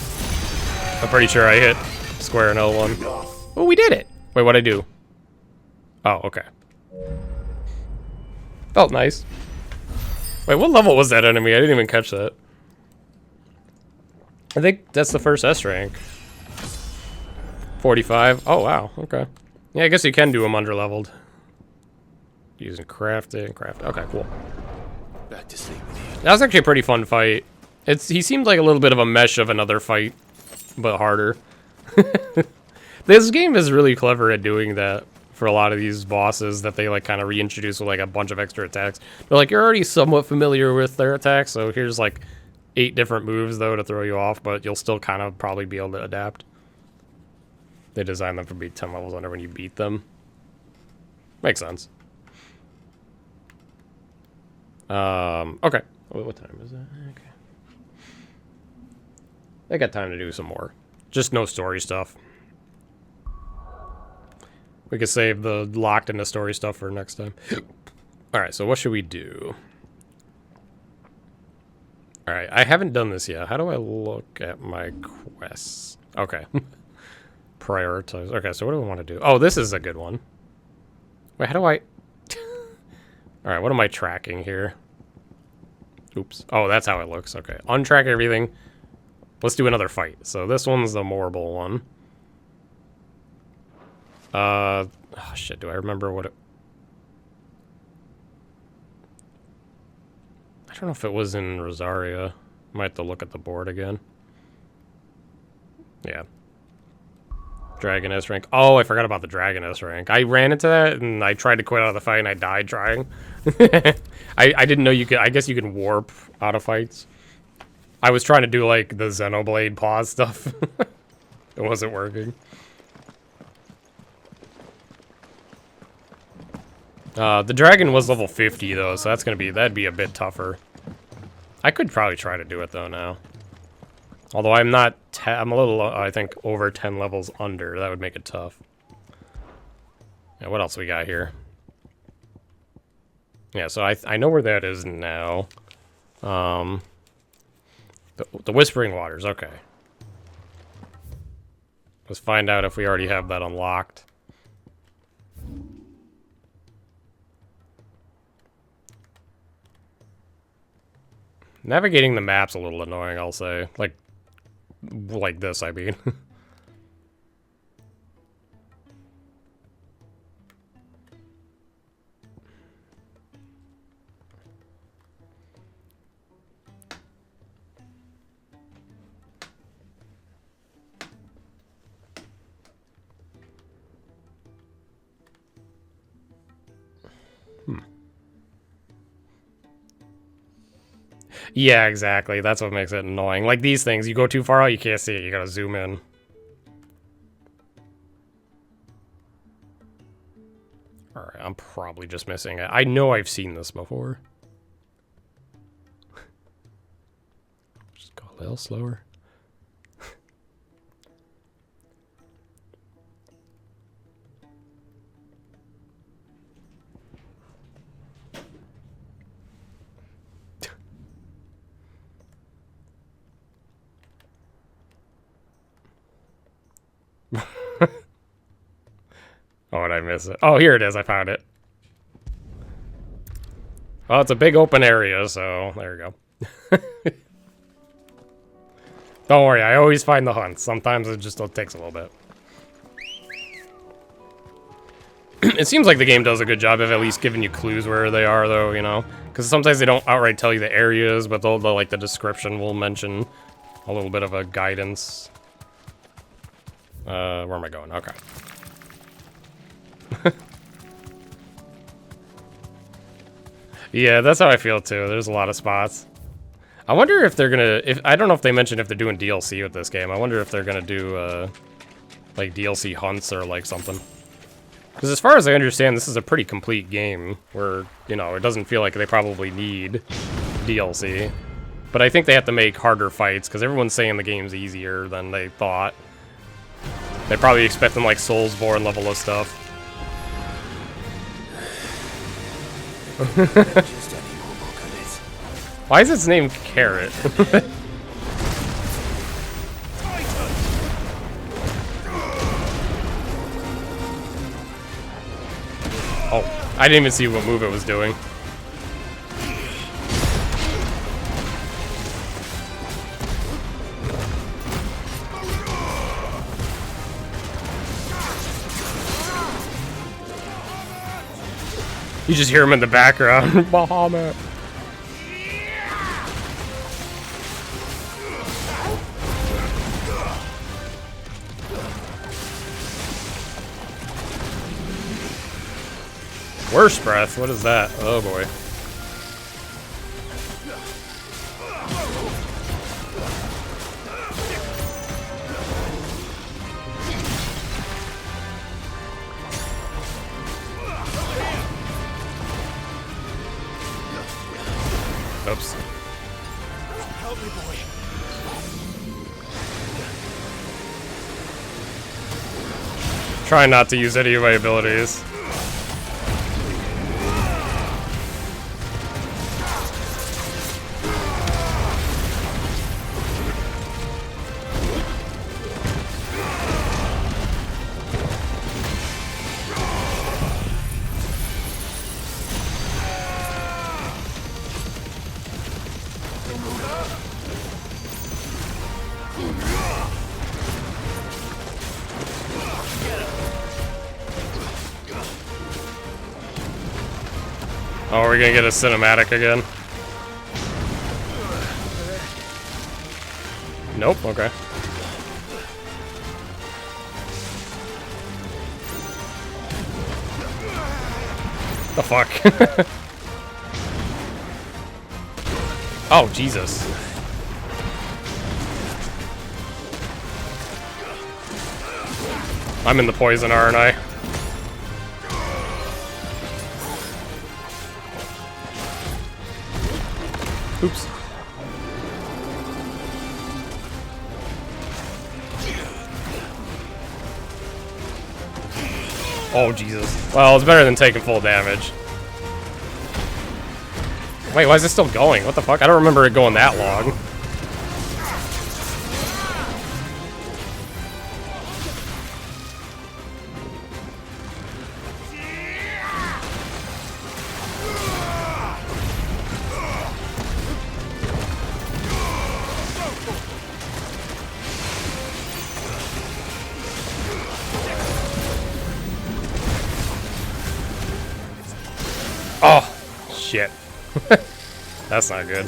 I'm pretty sure I hit square in L1. Oh, we did it! Wait, what'd I do? Oh, okay. Felt nice. Wait, what level was that enemy? I didn't even catch that. I think that's the first S rank. 45. Oh, wow. Okay. Yeah, I guess you can do them under-leveled. Using crafting, craft. Okay, cool. Back to sleep with you. That was actually a pretty fun fight. He seemed like a little bit of a mesh of another fight, but harder. This game is really clever at doing that for a lot of these bosses that they like kind of reintroduce with like a bunch of extra attacks. They're like, you're already somewhat familiar with their attacks, so here's like 8 different moves though to throw you off, but you'll still kind of probably be able to adapt. They design them to be 10 levels under when you beat them. Makes sense. Okay. What time is that? Okay. I got time to do some more. Just no story stuff. We could save the locked into story stuff for next time. Alright, so what should we do? Alright, I haven't done this yet. How do I look at my quests? Okay. Prioritize. Okay, so what do I want to do? Oh, this is a good one. Wait, how do I... Alright, what am I tracking here? Oops. Oh, that's how it looks. Okay. Untrack everything. Let's do another fight. So this one's the Morble one. Oh shit, do I remember what it... I don't know if it was in Rosaria. Might have to look at the board again. Yeah. Dragon S rank. Oh, I forgot about the Dragon S rank. I ran into that and I tried to quit out of the fight and I died trying. I didn't know you could... I guess you can warp out of fights. I was trying to do like the Xenoblade pause stuff. It wasn't working. The dragon was level 50 though, so that'd be a bit tougher. I could probably try to do it though now. Although I'm not, I'm a little, I think, over 10 levels under. That would make it tough. Yeah, what else we got here? Yeah, so I know where that is now. The Whispering Waters, okay. Let's find out if we already have that unlocked. Navigating the map's a little annoying, I'll say. Like this, I mean. Yeah, exactly. That's what makes it annoying. Like these things, you go too far out, you can't see it. You gotta zoom in. Alright, I'm probably just missing it. I know I've seen this before. Just go a little slower. Oh, did I miss it? Oh, here it is. I found it. Well, it's a big open area, so there you go. Don't worry, I always find the hunts. Sometimes it just takes a little bit. It seems like the game does a good job of at least giving you clues where they are, though, you know? Because sometimes they don't outright tell you the areas, but like the description will mention a little bit of a guidance. Where am I going? Okay. Yeah, that's how I feel too. There's a lot of spots. I wonder if they're gonna... I don't know if they mentioned if they're doing DLC with this game. I wonder if they're gonna do, like, DLC hunts or, like, something. Because as far as I understand, this is a pretty complete game where, you know, it doesn't feel like they probably need DLC. But I think they have to make harder fights, because everyone's saying the game's easier than they thought. They probably expecting, like, Soulsborne level of stuff. Why is its name Carrot? Oh, I didn't even see what move it was doing. You just hear him in the background. Bahamut. Worst breath? What is that? Oh boy. Trying not to use any of my abilities. Oh, we're gonna get a cinematic again. Nope, okay. The fuck? Oh, Jesus. I'm in the poison, aren't I? Oops. Oh, Jesus. Well, it's better than taking full damage. Wait, why is it still going? What the fuck? I don't remember it going that long. Oh, shit. That's not good.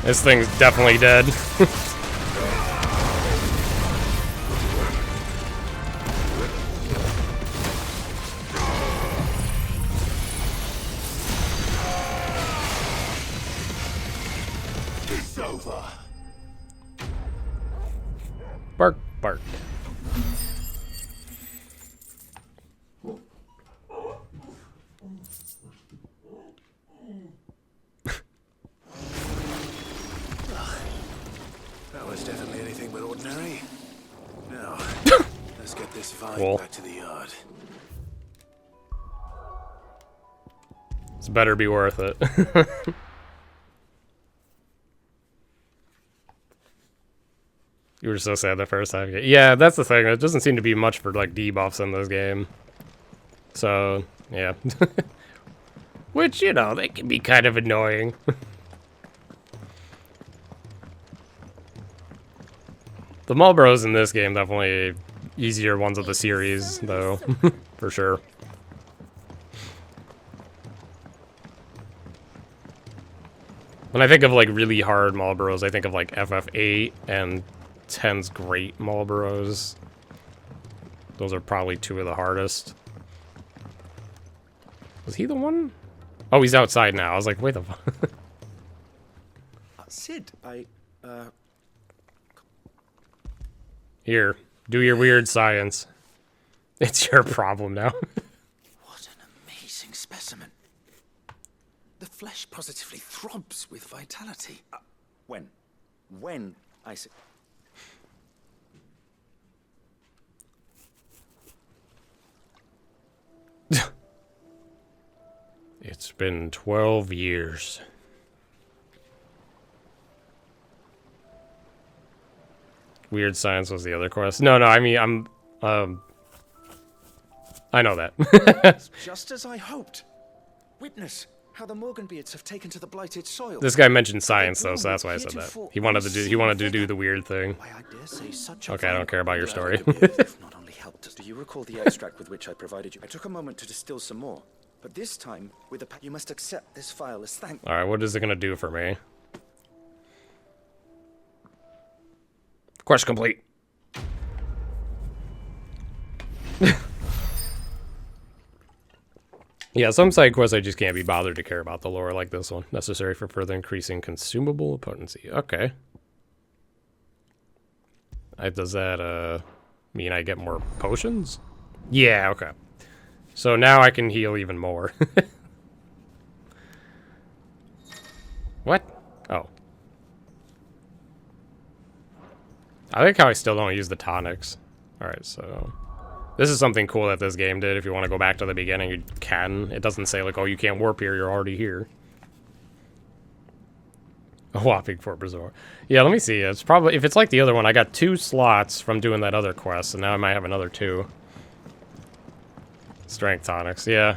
This thing's definitely dead. Bark, bark. That was definitely anything but ordinary. Now, let's get this vine Cool. back to the yard. This better be worth it. You were so sad the first time. Yeah, that's the thing. It doesn't seem to be much for like debuffs in this game. So, yeah. Which, you know, they can be kind of annoying. The Marlboros in this game definitely easier ones of the series, though, for sure. When I think of like really hard Marlboros, I think of like FF8 and 10's Great Marlboros. Those are probably two of the hardest. Was he the one? Oh, he's outside now. I was like, wait the fuck. Sid, Here, do your weird science. It's your problem now. What an amazing specimen. The flesh positively throbs with vitality. When? When, I say... It's been 12 years. Weird science was the other quest. No, I mean, I know that. Just as I hoped. Witness how the Morganbeards have taken to the blighted soil. This guy mentioned science though, so that's why I said that. He wanted to do the weird thing. Okay, I don't care about your story. Not only helped. Do you recall the extract with which I provided you? I took a moment to distill some more, but this time with a you must accept this file as thank. All right, what is it gonna do for me? Quest complete. Yeah, some side quests I just can't be bothered to care about the lore like this one. Necessary for further increasing consumable potency. Okay. Does that mean I get more potions? Yeah, okay. So now I can heal even more. What? Oh. I like how I still don't use the tonics. Alright, so... This is something cool that this game did. If you want to go back to the beginning, you can. It doesn't say, like, oh, you can't warp here, you're already here. A whopping 4%. Yeah, let me see. It's probably... If it's like the other one, I got 2 slots from doing that other quest, and now I might have another 2. Strength tonics, yeah.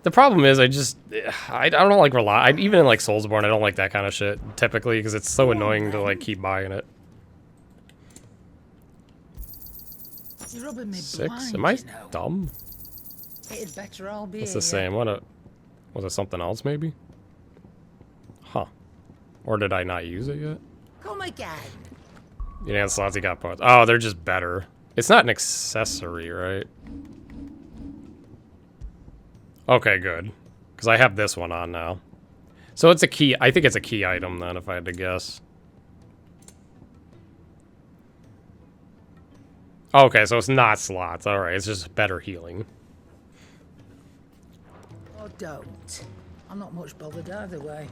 The problem is, I don't like rely... even in, like, Soulsborne, I don't like that kind of shit, typically, because it's so annoying to, like, keep buying it. You're rubbing me 6? blind, Am I you know. dumb? It'd better all be. It's the same. Was it something else, maybe? Huh. Or did I not use it yet? Come again. You know, slots you got parts. Oh, they're just better. It's not an accessory, right? Okay, good. Because I have this one on now. So it's a key. I think it's a key item then, if I had to guess. Okay, so it's not slots. Alright, it's just better healing. Oh, don't. I'm not much bothered either way.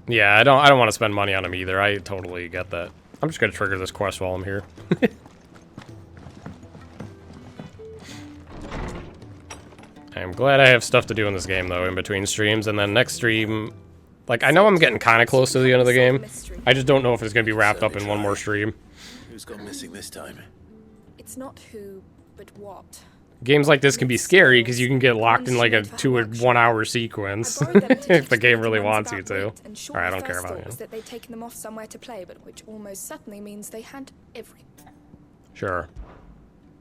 Yeah, I don't want to spend money on them either. I totally get that. I'm just gonna trigger this quest while I'm here. I'm glad I have stuff to do in this game though in between streams, and then next stream, like I know I'm getting kind of close to the end of the game. I just don't know if it's gonna be wrapped up in one more stream. Who's gone missing this time? It's not who, but what. Games like this can be scary because you can get locked in like a 2 or 1 hour sequence if the game really wants you to. Alright, I don't care about was it. that they'd taken them off somewhere to play, but which almost certainly means they had every. Sure.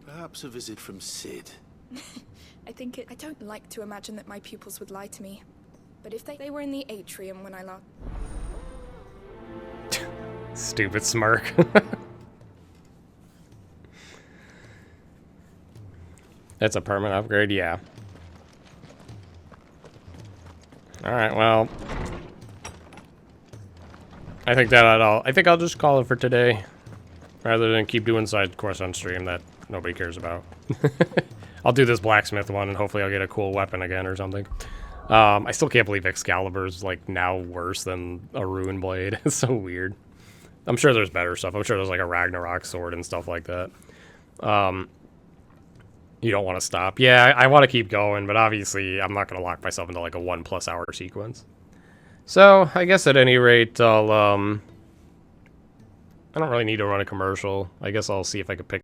Perhaps a visit from Sid. I don't like to imagine that my pupils would lie to me, but if they were in the atrium when I last. Stupid smirk. It's a permanent upgrade, yeah. Alright, well. I think I'll just call it for today. Rather than keep doing side quests on stream that nobody cares about. I'll do this blacksmith one and hopefully I'll get a cool weapon again or something. I still can't believe Excalibur's like now worse than a Ruin Blade. It's so weird. I'm sure there's better stuff. I'm sure there's like a Ragnarok sword and stuff like that. You don't want to stop. Yeah, I want to keep going, but obviously I'm not going to lock myself into like a 1+ hour sequence. So, I guess at any rate, I don't really need to run a commercial. I guess I'll see if I can pick